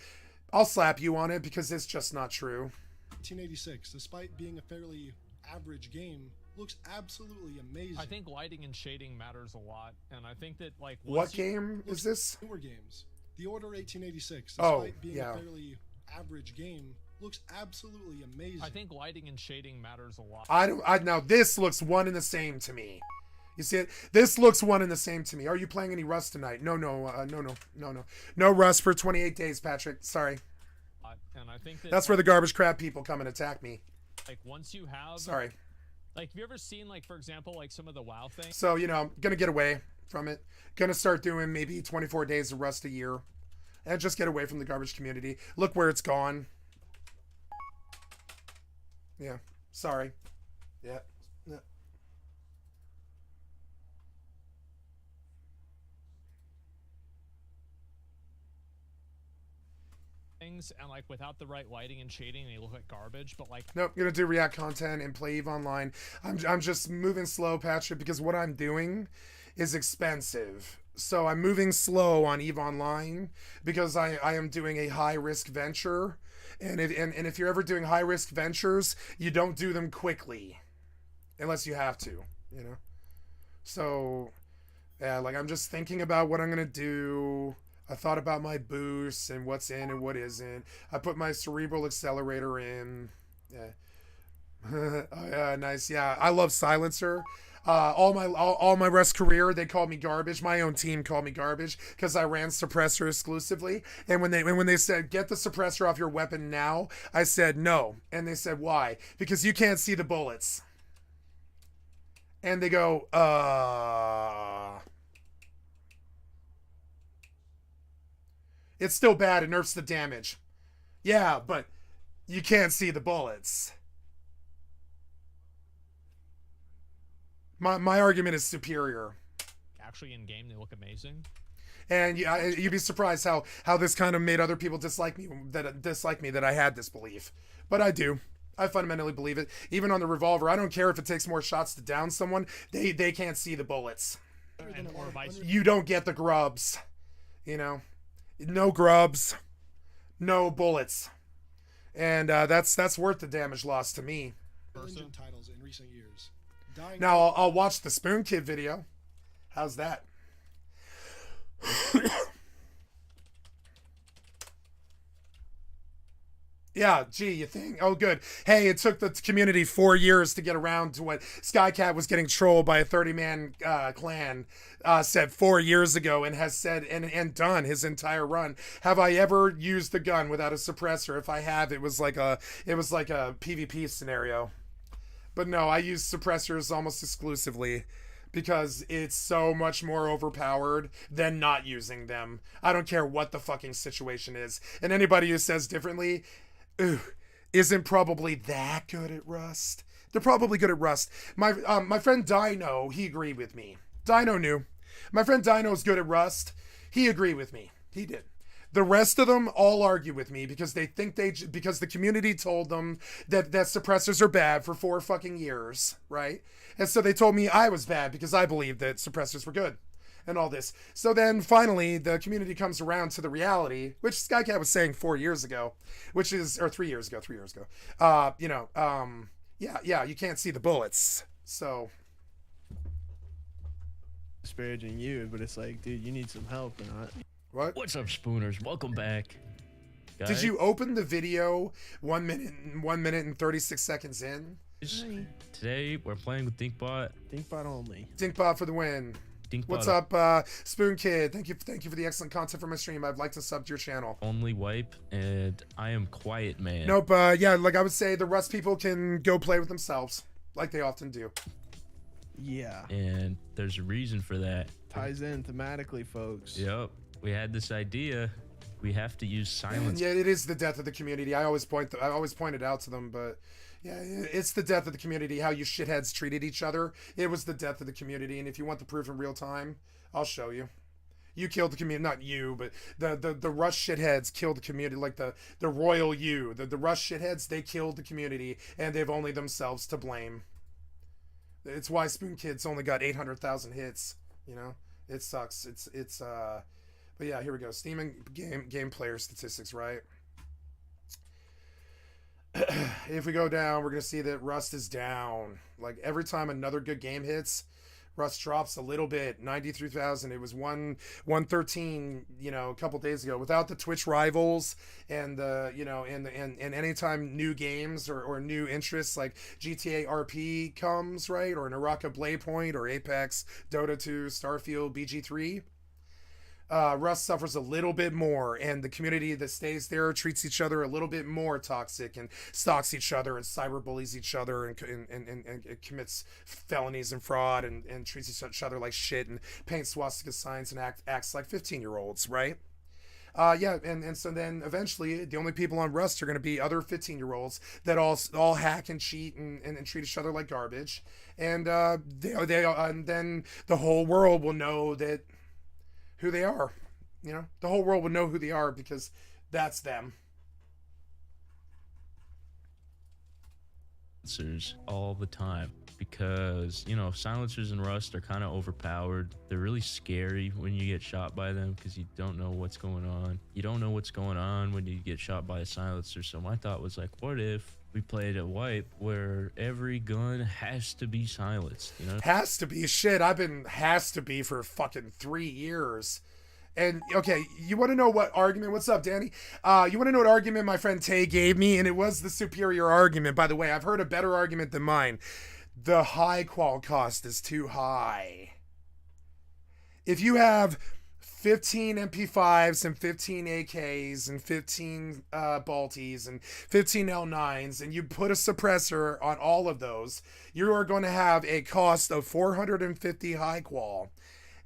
I'll slap you on it because it's just not true. 1986, despite being a fairly average game, looks absolutely amazing. I think lighting and shading matters a lot, and I think that like what game is this? Newer games. The Order 1886, despite being a fairly average game, looks absolutely amazing. I think lighting and shading matters a lot. Now this looks one and the same to me. You see it? This looks one and the same to me. Are you playing any Rust tonight? No Rust for 28 days, Patrick. Sorry. And I think that's where the garbage crap people come and attack me. Like once you have. Sorry. Like, have you ever seen, like, for example, like some of the WoW things? So, you know, I'm going to get away from it. Going to start doing maybe 24 days of Rust a year. And just get away from the garbage community. Look where it's gone. Yeah. Sorry. Yeah. Things and like without the right lighting and shading they look like garbage, but like nope, gonna do React content and play EVE Online. I'm just moving slow, Patrick, because what I'm doing is expensive. So I'm moving slow on EVE Online because I am doing a high risk venture, and if you're ever doing high risk ventures, you don't do them quickly unless you have to, you know. So yeah, like I'm just thinking about what I'm gonna do. I thought about my boosts and what's in and what isn't. I put my cerebral accelerator in. Yeah. Oh, yeah, nice. Yeah, I love Silencer. All my Rust career, they called me garbage. My own team called me garbage because I ran suppressor exclusively. And when they said get the suppressor off your weapon now, I said no. And they said why? Because you can't see the bullets. And they go, it's still bad. It nerfs the damage. Yeah, but you can't see the bullets. My argument is superior. Actually, in game, they look amazing. And you'd be surprised how this kind of made other people dislike me that I had this belief. But I do. I fundamentally believe it. Even on the revolver, I don't care if it takes more shots to down someone. They can't see the bullets. You don't get the grubs. You know? No grubs. No bullets. And that's worth the damage loss to me. Titles in recent years. Now I'll watch the Spoon Kid video. How's that? Yeah, gee, you think? Oh, good. Hey, it took the community 4 years to get around to what Skycat was getting trolled by a 30-man clan said 4 years ago, and has said and done his entire run. Have I ever used the gun without a suppressor? If I have, it was like a PvP scenario. But no, I use suppressors almost exclusively because it's so much more overpowered than not using them. I don't care what the fucking situation is. And anybody who says differently, isn't probably that good at Rust. They're probably good at Rust. My friend Dino, he agreed with me. Dino knew. My friend Dino's good at Rust. He agreed with me. He did. The rest of them all argue with me because they think because the community told them that suppressors are bad for 4 fucking years, right? And so they told me I was bad because I believed that suppressors were good and all this. So then finally the community comes around to the reality, which Skycat was saying 4 years ago, or 3 years ago. Yeah, you can't see the bullets. So disparaging you, but it's like, dude, you need some help or not. What? What's up, Spooners? Welcome back. Guys. Did you open the video 1 minute and 36 seconds in? Today we're playing with Dinkbot. Dinkbot only. Dinkbot for the win. Dinkbot. What's up, Spoon Kid? Thank you for the excellent content for my stream. I'd like to sub to your channel. Only wipe, and I am quiet, man. Nope. Yeah, like I would say, the Rust people can go play with themselves, like they often do. Yeah. And there's a reason for that. Ties in thematically, folks. Yep. We had this idea. We have to use silence. Yeah, it is the death of the community. I always point it out to them, but yeah, it's the death of the community. How you shitheads treated each other. It was the death of the community. And if you want the proof in real time, I'll show you. You killed the community, not you, but the Rust shitheads killed the community, like the royal you. The Rust shitheads, they killed the community, and they've only themselves to blame. It's why Spoon Kid's only got 800,000 hits. You know, it sucks. But yeah, here we go. Steam and game player statistics, right? If we go down, we're gonna see that Rust is down. Like every time another good game hits, Rust drops a little bit. 93,000. It was 113, a couple days ago. Without the Twitch rivals and and anytime new games or new interests like GTA RP comes, right, or Naraka Blaypoint or Apex, Dota 2, Starfield, BG3. Rust suffers a little bit more, and the community that stays there treats each other a little bit more toxic and stalks each other and cyberbullies each other and commits felonies and fraud and treats each other like shit and paints swastika signs and acts like 15-year-olds, right? And so then eventually the only people on Rust are going to be other 15-year-olds that all hack and cheat and treat each other like garbage, and and then the whole world will know that. Who they are, the whole world would know who they are because that's them. Silencers all the time because silencers in Rust are kind of overpowered. They're really scary when you get shot by them because you don't know what's going on. You don't know what's going on when you get shot by a silencer. So my thought was like, what if we played a wipe where every gun has to be silenced, Has to be. Shit, I've been has to be for fucking 3 years. And okay, you want to know what argument? What's up, Danny? You want to know what argument my friend Tay gave me? And it was the superior argument. By the way, I've heard a better argument than mine. the high qual cost is too high. If you have 15 MP5s and 15 AKs and 15 Baltis and 15 L9s, and you put a suppressor on all of those, you are going to have a cost of 450 high qual.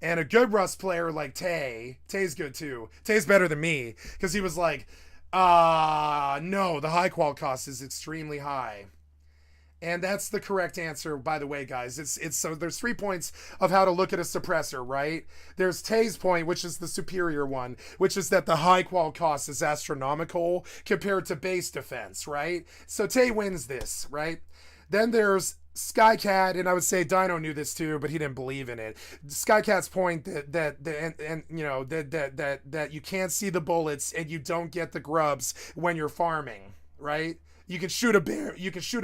And a good Rust player like Tay's good too. Tay's better than me because he was like, no, the high qual cost is extremely high. And that's the correct answer, by the way, guys. It's so there's 3 points of how to look at a suppressor, right? There's Tay's point, which is the superior one, which is that the high qual cost is astronomical compared to base defense, right? So Tay wins this, right? Then there's Skycat, and I would say Dino knew this too, but he didn't believe in it. Skycat's point that you can't see the bullets and you don't get the grubs when you're farming, right? You can shoot a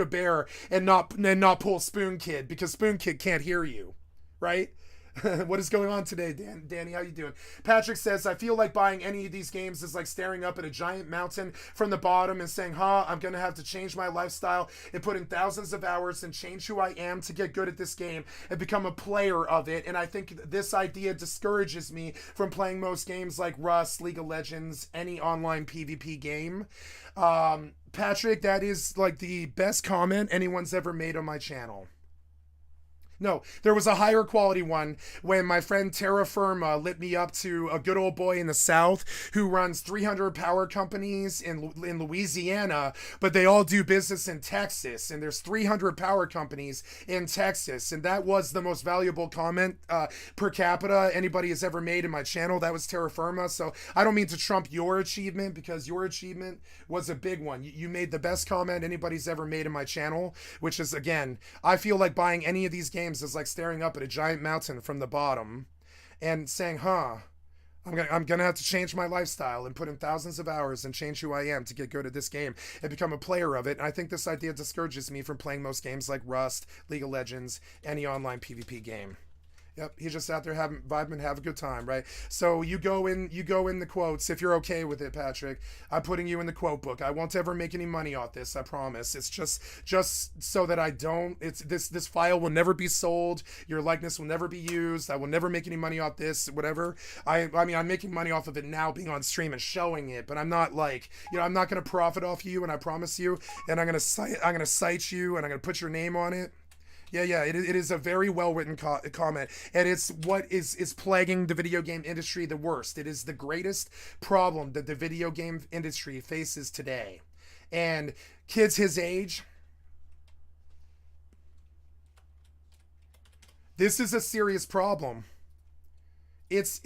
bear and not pull Spoon Kid because Spoon Kid can't hear you, right? What is going on today, Danny? How you doing? Patrick says, I feel like buying any of these games is like staring up at a giant mountain from the bottom and saying, I'm going to have to change my lifestyle and put in thousands of hours and change who I am to get good at this game and become a player of it. And I think this idea discourages me from playing most games like Rust, League of Legends, any online PvP game. Patrick, that is like the best comment anyone's ever made on my channel. No, there was a higher quality one when my friend Terra Firma lit me up to a good old boy in the South who runs 300 power companies in Louisiana, but they all do business in Texas, and there's 300 power companies in Texas, and that was the most valuable comment per capita anybody has ever made in my channel. That was Terra Firma, so I don't mean to trump your achievement because your achievement was a big one. You made the best comment anybody's ever made in my channel, which is, again, I feel like buying any of these games is like staring up at a giant mountain from the bottom and saying, I'm gonna have to change my lifestyle and put in thousands of hours and change who I am to get good at this game and become a player of it. And I think this idea discourages me from playing most games like Rust, League of Legends, any online PvP game. Yep, he's just out there vibing, have a good time, right? So you go in the quotes if you're okay with it, Patrick. I'm putting you in the quote book. I won't ever make any money off this, I promise. It's just so that I don't. It's this file will never be sold. Your likeness will never be used. I will never make any money off this, whatever. I mean, I'm making money off of it now, being on stream and showing it, but I'm not like, I'm not gonna profit off you, and I promise you. And I'm gonna cite you, and I'm gonna put your name on it. Yeah, it is a very well-written comment, and it's what is plaguing the video game industry the worst. It is the greatest problem that the video game industry faces today. And kids his age, this is a serious problem. It's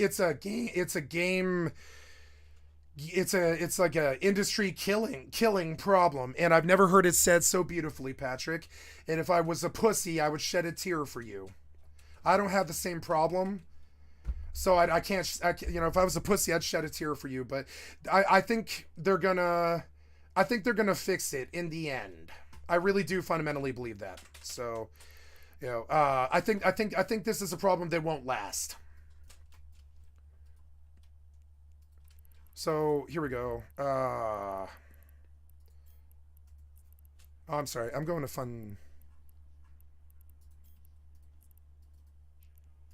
like a industry killing problem, and I've never heard it said so beautifully, Patrick. And if I was a pussy, I would shed a tear for you. I don't have the same problem, so I can't. If I was a pussy, I'd shed a tear for you. But I think they're gonna fix it in the end. I really do fundamentally believe that. So, I think this is a problem that won't last. So here we go. Oh, I'm sorry. I'm going to fun.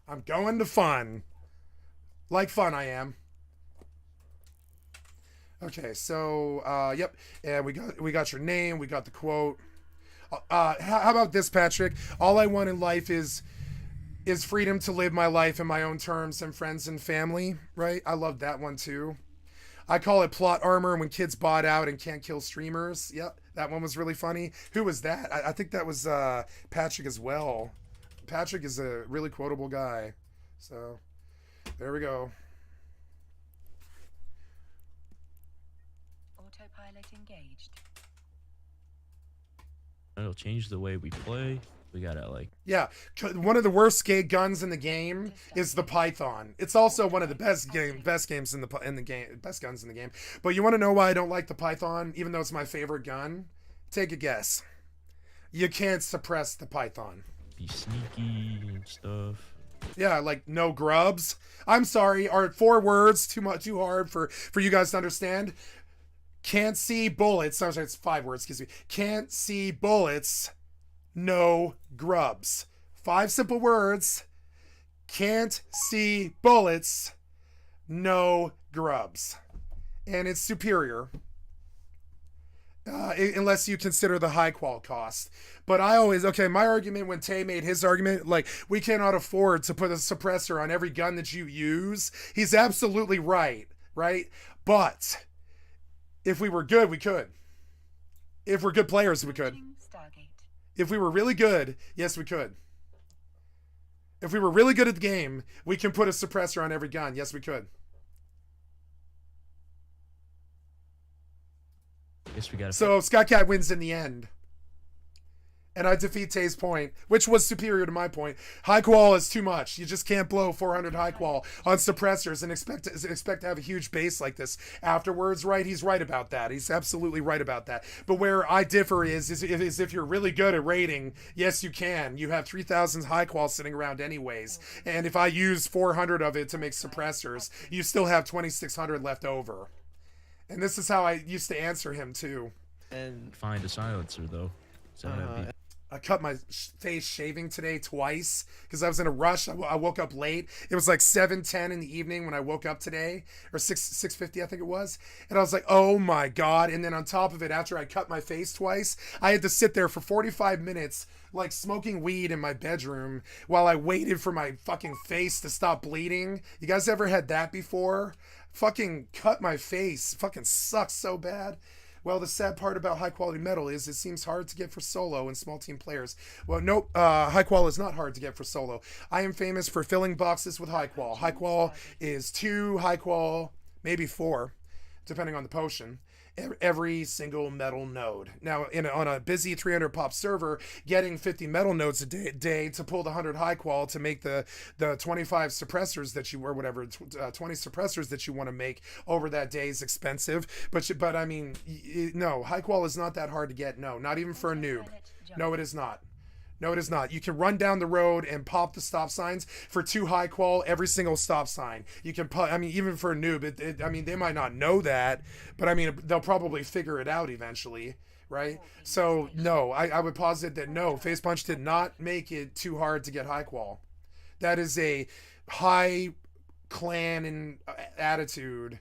I'm going to fun. Like fun, I am. Okay, so yep. And we got your name. We got the quote. How about this, Patrick? All I want in life is freedom to live my life in my own terms and friends and family. Right? I love that one too. I call it plot armor when kids bot out and can't kill streamers. Yep, that one was really funny. Who was that? I think that was Patrick as well. Patrick is a really quotable guy. So, there we go. Autopilot engaged. It'll change the way we play. We gotta Yeah, one of the worst guns in the game is the Python. It's also one of the best guns in the game. But you want to know why I don't like the Python, even though it's my favorite gun? Take a guess. You can't suppress the Python. be sneaky and stuff. Yeah, like no grubs. I'm sorry, are 4 words too hard for you guys to understand? Can't see bullets. I'm sorry, it's 5 words, excuse me. Can't see bullets no grubs. 5 simple words. Can't see bullets, no grubs. And it's superior. Unless you consider the high qual cost. But I always, okay, my argument when Tay made his argument, like, we cannot afford to put a suppressor on every gun that you use. He's absolutely right, right? But if we were good, we could. If we're good players, we could. If we were really good, yes, we could. If we were really good at the game, we can put a suppressor on every gun. Yes, we could. Guess we got. So Skycat wins in the end. And I defeat Tay's point, which was superior to my point. High qual is too much. You just can't blow 400 high qual on suppressors and expect to have a huge base like this afterwards, right? He's right about that. He's absolutely right about that. But where I differ is if you're really good at raiding, yes, you can. You have 3,000 high qual sitting around anyways. And if I use 400 of it to make suppressors, you still have 2,600 left over. And this is how I used to answer him too. And find a silencer though. So that'd be... I cut my face shaving today twice because I was in a rush. I woke up late. It was like 7:10 in the evening when I woke up today, or 6:50 I think it was. And I was like, oh my God. And then on top of it, after I cut my face twice, I had to sit there for 45 minutes like smoking weed in my bedroom while I waited for my fucking face to stop bleeding. You guys ever had that before? Fucking cut my face. Fucking sucks so bad. Well, the sad part about high quality metal is it seems hard to get for solo and small team players. Well, nope, high qual is not hard to get for solo. I am famous for filling boxes with high qual. High qual is 2, high qual, maybe 4, depending on the potion, every single metal node. Now, on a busy 300 pop server, getting 50 metal nodes a day to pull the 100 high qual to make the 25 suppressors that you, or whatever, 20 suppressors that you want to make over that day is expensive. But I mean, no, high qual is not that hard to get. No, not even for a noob. No, it is not. No, it is not. You can run down the road and pop the stop signs for 2 high qual every single stop sign. You can put, I mean, even for a noob, I mean, they might not know that, but I mean, they'll probably figure it out eventually, right? So, no, I would posit that no, Face Punch did not make it too hard to get high qual. That is a high clan and attitude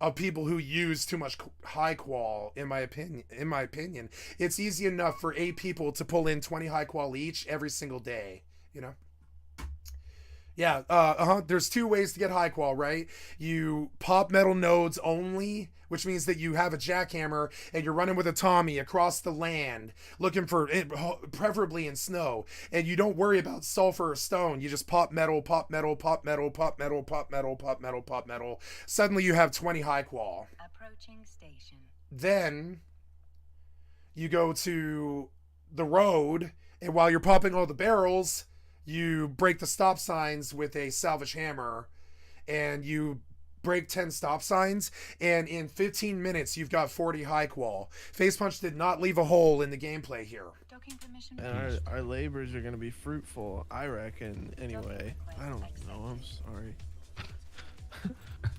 of people who use too much high qual, in my opinion. It's easy enough for 8 people to pull in 20 high qual each every single day, you know? Yeah, there's 2 ways to get high qual, right? You pop metal nodes only, which means that you have a jackhammer and you're running with a Tommy across the land looking for it, preferably in snow, and you don't worry about sulfur or stone. You just pop metal, pop metal, pop metal, pop metal, pop metal, pop metal, pop metal. Suddenly you have 20 high qual. Approaching station. Then you go to the road, and while you're popping all the barrels, you break the stop signs with a salvage hammer, and you break 10 stop signs, and in 15 minutes you've got 40 high qual. Face Punch did not leave a hole in the gameplay here. And our labors are going to be fruitful, I reckon, anyway. I don't know, I'm sorry.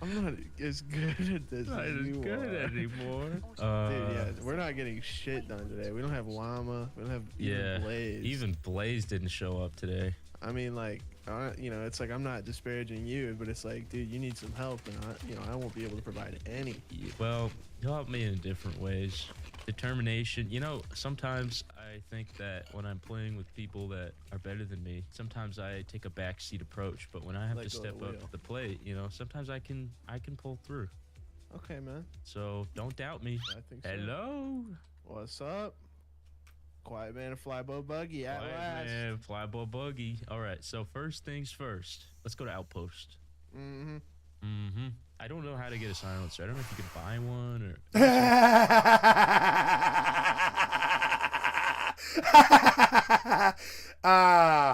I'm not as good at this as you are. anymore. Dude, yeah, we're not getting shit done today. We don't have Llama. We don't have even Blaze. Even Blaze didn't show up today. I mean, like, you know, it's like I'm not disparaging you, but it's like, dude, you need some help, and I won't be able to provide any. Well, you'll help me in different ways. Determination. You know, sometimes I think that when I'm playing with people that are better than me, sometimes I take a backseat approach. But when I have to step up to the plate, you know, sometimes I can pull through. Okay, man. So don't doubt me. I think so. Hello. What's up? Quiet man and Flybo Buggy at last. Quiet man, Flybo Buggy. All right. So first things first. Let's go to Outpost. I don't know how to get a silencer. I don't know if you can buy one or.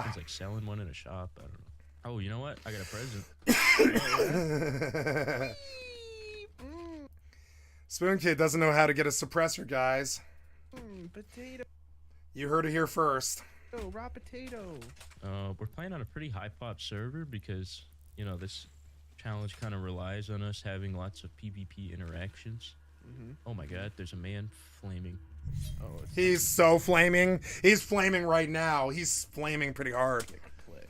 It's like selling one in a shop. I don't know. Oh, you know what? I got a present. Spoon Kid doesn't know how to get a suppressor, guys. Potato. You heard it here first. Oh, raw potato. We're playing on a pretty high pop server because, you know, this challenge kind of relies on us having lots of PvP interactions. Oh my God, there's a man flaming. Oh, it's He's so flaming. He's flaming right now. He's flaming pretty hard. play.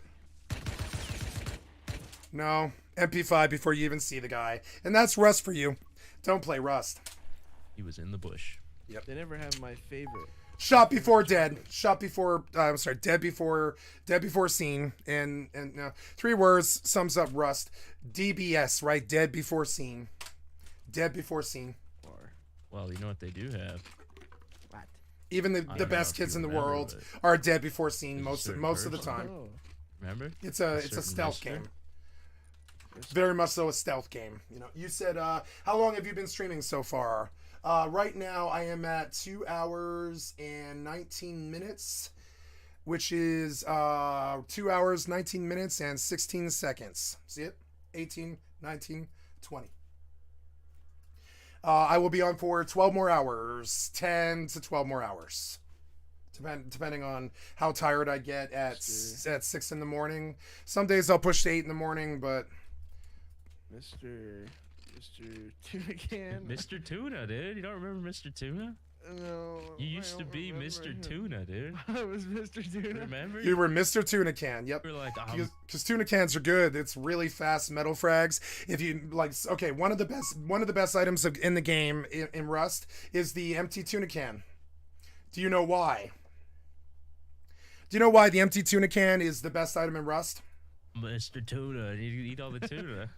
No, MP5 before you even see the guy. And that's Rust for you. Don't play Rust. He was in the bush. They never have my favorite. Shot before dead. Shot before, I'm sorry, dead before seen. And 3 words sums up Rust. DBS, right? Dead before seen. Dead before seen. Well, you know what they do have? What? Even the don't best know if kids you in the remember, world but are dead before seen there's a most certain of the person. time. Oh. Remember? It's a certain stealth mister? game. Very much so a stealth game. You know, you said how long have you been streaming so far? Right now I am at 2 hours and 19 minutes, which is 2 hours 19 minutes and 16 seconds. See it? 18, 19, 20. I will be on for 12 more hours, 10 to 12 more hours. Depending on how tired I get at 6 in the morning. Some days I'll push to 8 in the morning, but Mr. Tuna Can. Mr. Tuna, dude. You don't remember Mr. Tuna? No. You used to be Mr. Tuna, dude. I was Mr. Tuna. Remember? you were Mr. Tuna Can. Yep. You were like, Because tuna cans are good. It's really fast metal frags. If you like, okay, one of the best items in the game in Rust is the empty tuna can. Do you know why? Do you know why the empty tuna can is the best item in Rust? Mr. Tuna. You eat all the tuna.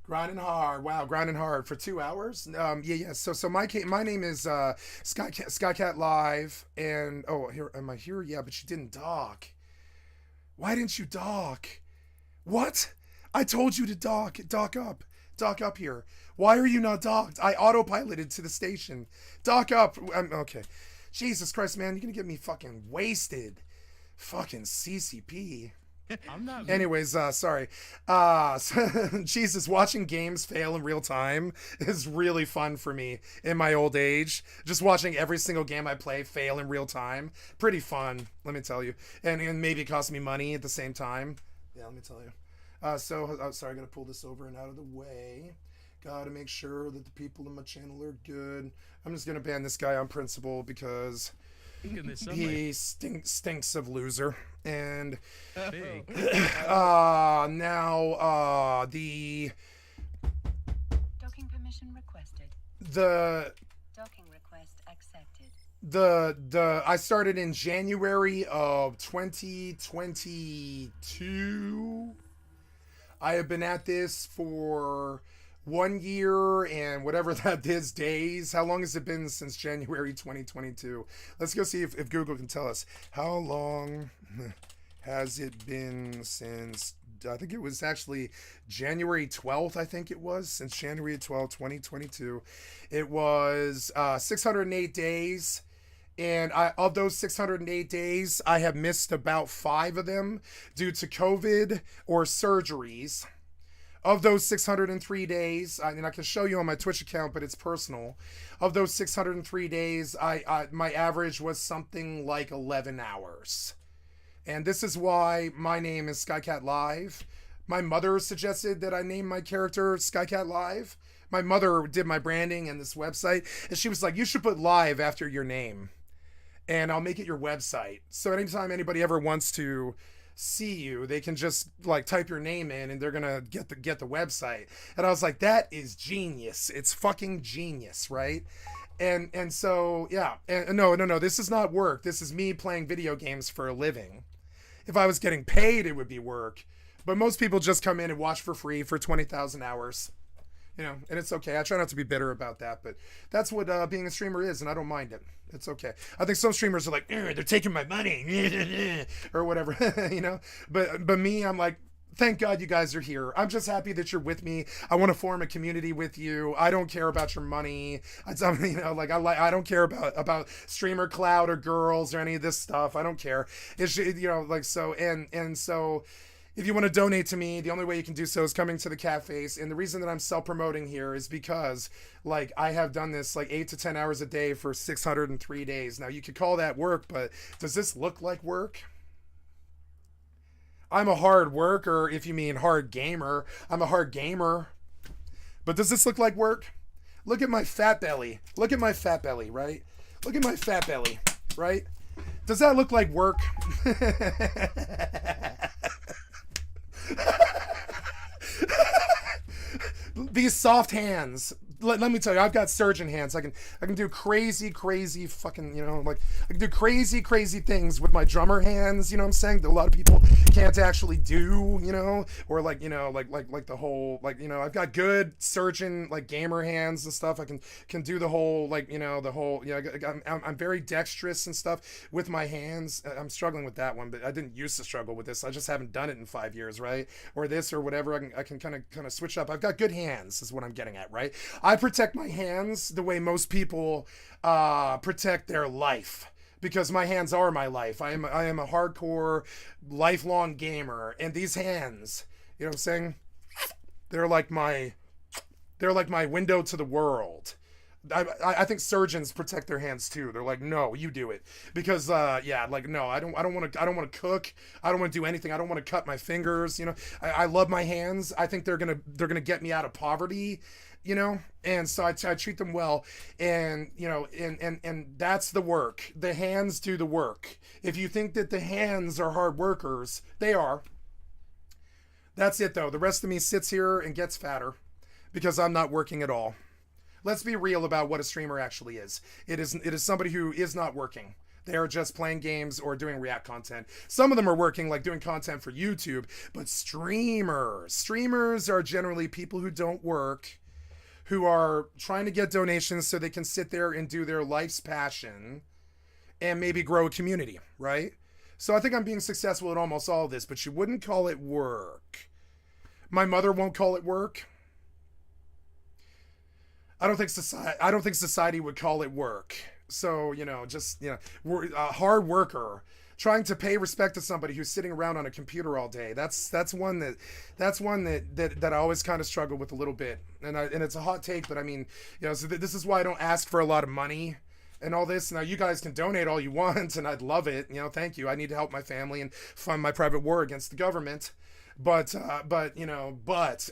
Grinding hard. Wow, grinding hard for 2 hours. Yeah. So my name is skycat.live, and here am I here? Yeah, but you didn't dock. Why didn't you dock? What? I told you to dock up here. Why are you not docked? I autopiloted to the station. Dock up. Okay. Jesus Christ, man, you're gonna get me fucking wasted. Fucking CCP. I'm not. Anyways, sorry. Jesus, watching games fail in real time is really fun for me in my old age. Just watching every single game I play fail in real time. Pretty fun, let me tell you. And maybe it costs me money at the same time. Yeah, let me tell you. Sorry, I gotta pull this over and out of the way. Gotta make sure that the people in my channel are good. I'm just gonna ban this guy on principle because he stinks of loser. And now the Docking permission requested. the Docking request accepted. I started in January of 2022. I have been at this for 1 year and whatever that is days. How long has it been since January 2022? Let's go see if Google can tell us. How long has it been since, I think it was actually January 12th, I think it was, since January 12th, 2022. It was 608 days. And of those 608 days, I have missed about 5 of them due to COVID or surgeries. Of those 603 days, and I can show you on my Twitch account, but it's personal. Of those 603 days, my average was something like 11 hours. And this is why my name is skycat.live. My mother suggested that I name my character skycat.live. My mother did my branding and this website, and she was like, you should put live after your name, and I'll make it your website. So anytime anybody ever wants to see you, they can just like type your name in and they're gonna get the website. And I was like, that is genius. It's fucking genius, right? And so yeah, and no, this is not work. This is me playing video games for a living. If I was getting paid, it would be work. But most people just come in and watch for free for 20,000 hours. You know, and it's okay. I try not to be bitter about that, but that's what being a streamer is, and I don't mind it. It's okay. I think some streamers are like, they're taking my money, or whatever, you know. But me, I'm like, thank God you guys are here. I'm just happy that you're with me. I want to form a community with you. I don't care about your money. I don't care about streamer cloud or girls or any of this stuff. I don't care. It's, you know, like, so and so. If you want to donate to me, the only way you can do so is coming to the cafes. And the reason that I'm self-promoting here is because, like, I have done this like 8 to 10 hours a day for 603 days. Now, you could call that work, but does this look like work? I'm a hard worker, if you mean hard gamer. I'm a hard gamer. But does this look like work? Look at my fat belly. Look at my fat belly, right? Look at my fat belly, right? Does that look like work? These soft hands. Let me tell you, I've got surgeon hands. I can do crazy fucking, you know, like I can do crazy things with my drummer hands, you know what I'm saying? That a lot of people can't actually do, you know, or like, you know, like the whole, like, you know, I've got good surgeon, like gamer hands and stuff. I can do the whole, like, you know, the whole, you know, I'm very dexterous and stuff with my hands. I'm struggling with that one, but I didn't used to struggle with this. I just haven't done it in 5 years, right? Or this or whatever. I can kind of switch up. I've got good hands is what I'm getting at, right? I protect my hands the way most people protect their life, because my hands are my life. I am a hardcore, lifelong gamer, and these hands, you know what I'm saying? They're like my window to the world. I think surgeons protect their hands too. They're like, no, you do it, because yeah, like, no, I don't want to cook. I don't want to do anything. I don't want to cut my fingers. You know, I love my hands. I think they're gonna get me out of poverty. You know, and so I treat them well, and you know, and that's the work. The hands do the work. If you think that the hands are hard workers, they are. That's it though. The rest of me sits here and gets fatter because I'm not working at all. Let's be real about what a streamer actually is. It is somebody who is not working. They are just playing games or doing React content. Some of them are working, like doing content for YouTube, but streamers are generally people who don't work, who are trying to get donations so they can sit there and do their life's passion and maybe grow a community, right? So I think I'm being successful at almost all of this, but you wouldn't call it work. My mother won't call it work. I don't think society would call it work. So, you know, just, you know, we're a hard worker trying to pay respect to somebody who's sitting around on a computer all day. That's one that I always kind of struggle with a little bit. And it's a hot take, but I mean, you know, so this is why I don't ask for a lot of money and all this. Now you guys can donate all you want, and I'd love it. You know, thank you. I need to help my family and fund my private war against the government. But you know, but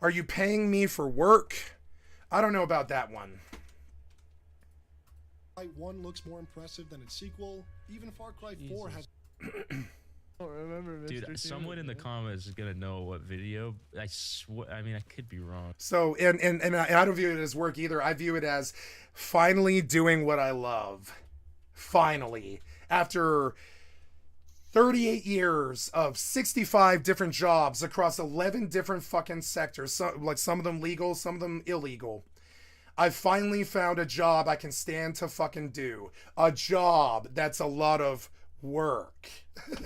are you paying me for work? I don't know about that one. Far Cry 1 looks more impressive than its sequel. Even Far Cry 4 has... I don't remember, Mr. Dude, someone in the comments is gonna know what video. I swear. I mean, I could be wrong. So, and I don't view it as work either. I view it as finally doing what I love. Finally, after 38 years of 65 different jobs across 11 different fucking sectors, some of them legal, some of them illegal. I finally found a job I can stand to fucking do. A job that's a lot of work. But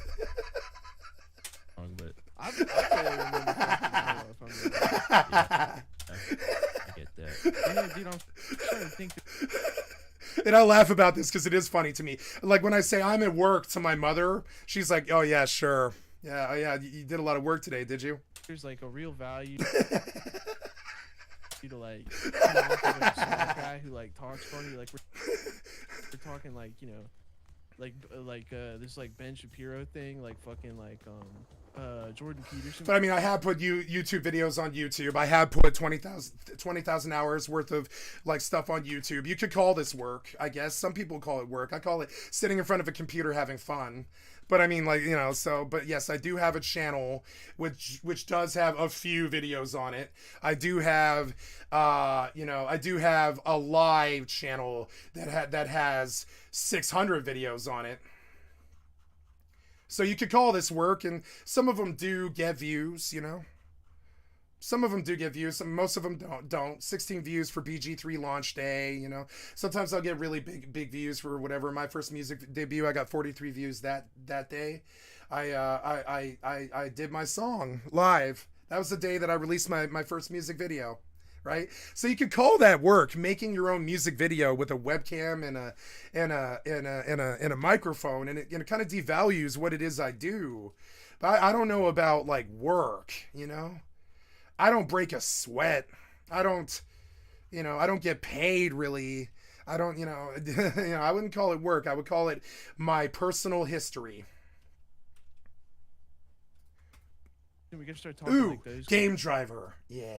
I get that. Yeah, dude, I'm trying to think. And I laugh about this because it is funny to me. Like when I say I'm at work to my mother, she's like, "Oh yeah, sure, yeah, oh, yeah, you did a lot of work today, did you?" There's like a real value to like, you know, a smart guy who like talks funny. Like we're talking like, you know, like this like Ben Shapiro thing, like fucking like Jordan Peterson. But I mean, I have put YouTube videos on YouTube. I have put 20,000 hours worth of like stuff on YouTube. You could call this work, I guess. Some people call it work. I call it sitting in front of a computer having fun. But I mean, like, you know, so, but yes, I do have a channel which does have a few videos on it. I do have, you know, I do have a live channel that has 600 videos on it. So you could call this work, and some of them do get views, you know. Some of them do get views. Most of them don't. 16 views for BG3 launch day, you know. Sometimes I'll get really big views for whatever. My first music debut, I got 43 views that day. I did my song live. That was the day that I released my first music video. Right, so you could call that work, making your own music video with a webcam and a microphone, and it kind of devalues what it is I do. But I don't know about like work, you know. I don't break a sweat. I don't get paid really. I don't, you know, I wouldn't call it work. I would call it my personal history. We can start talking Ooh, like those. Game Driver, yeah.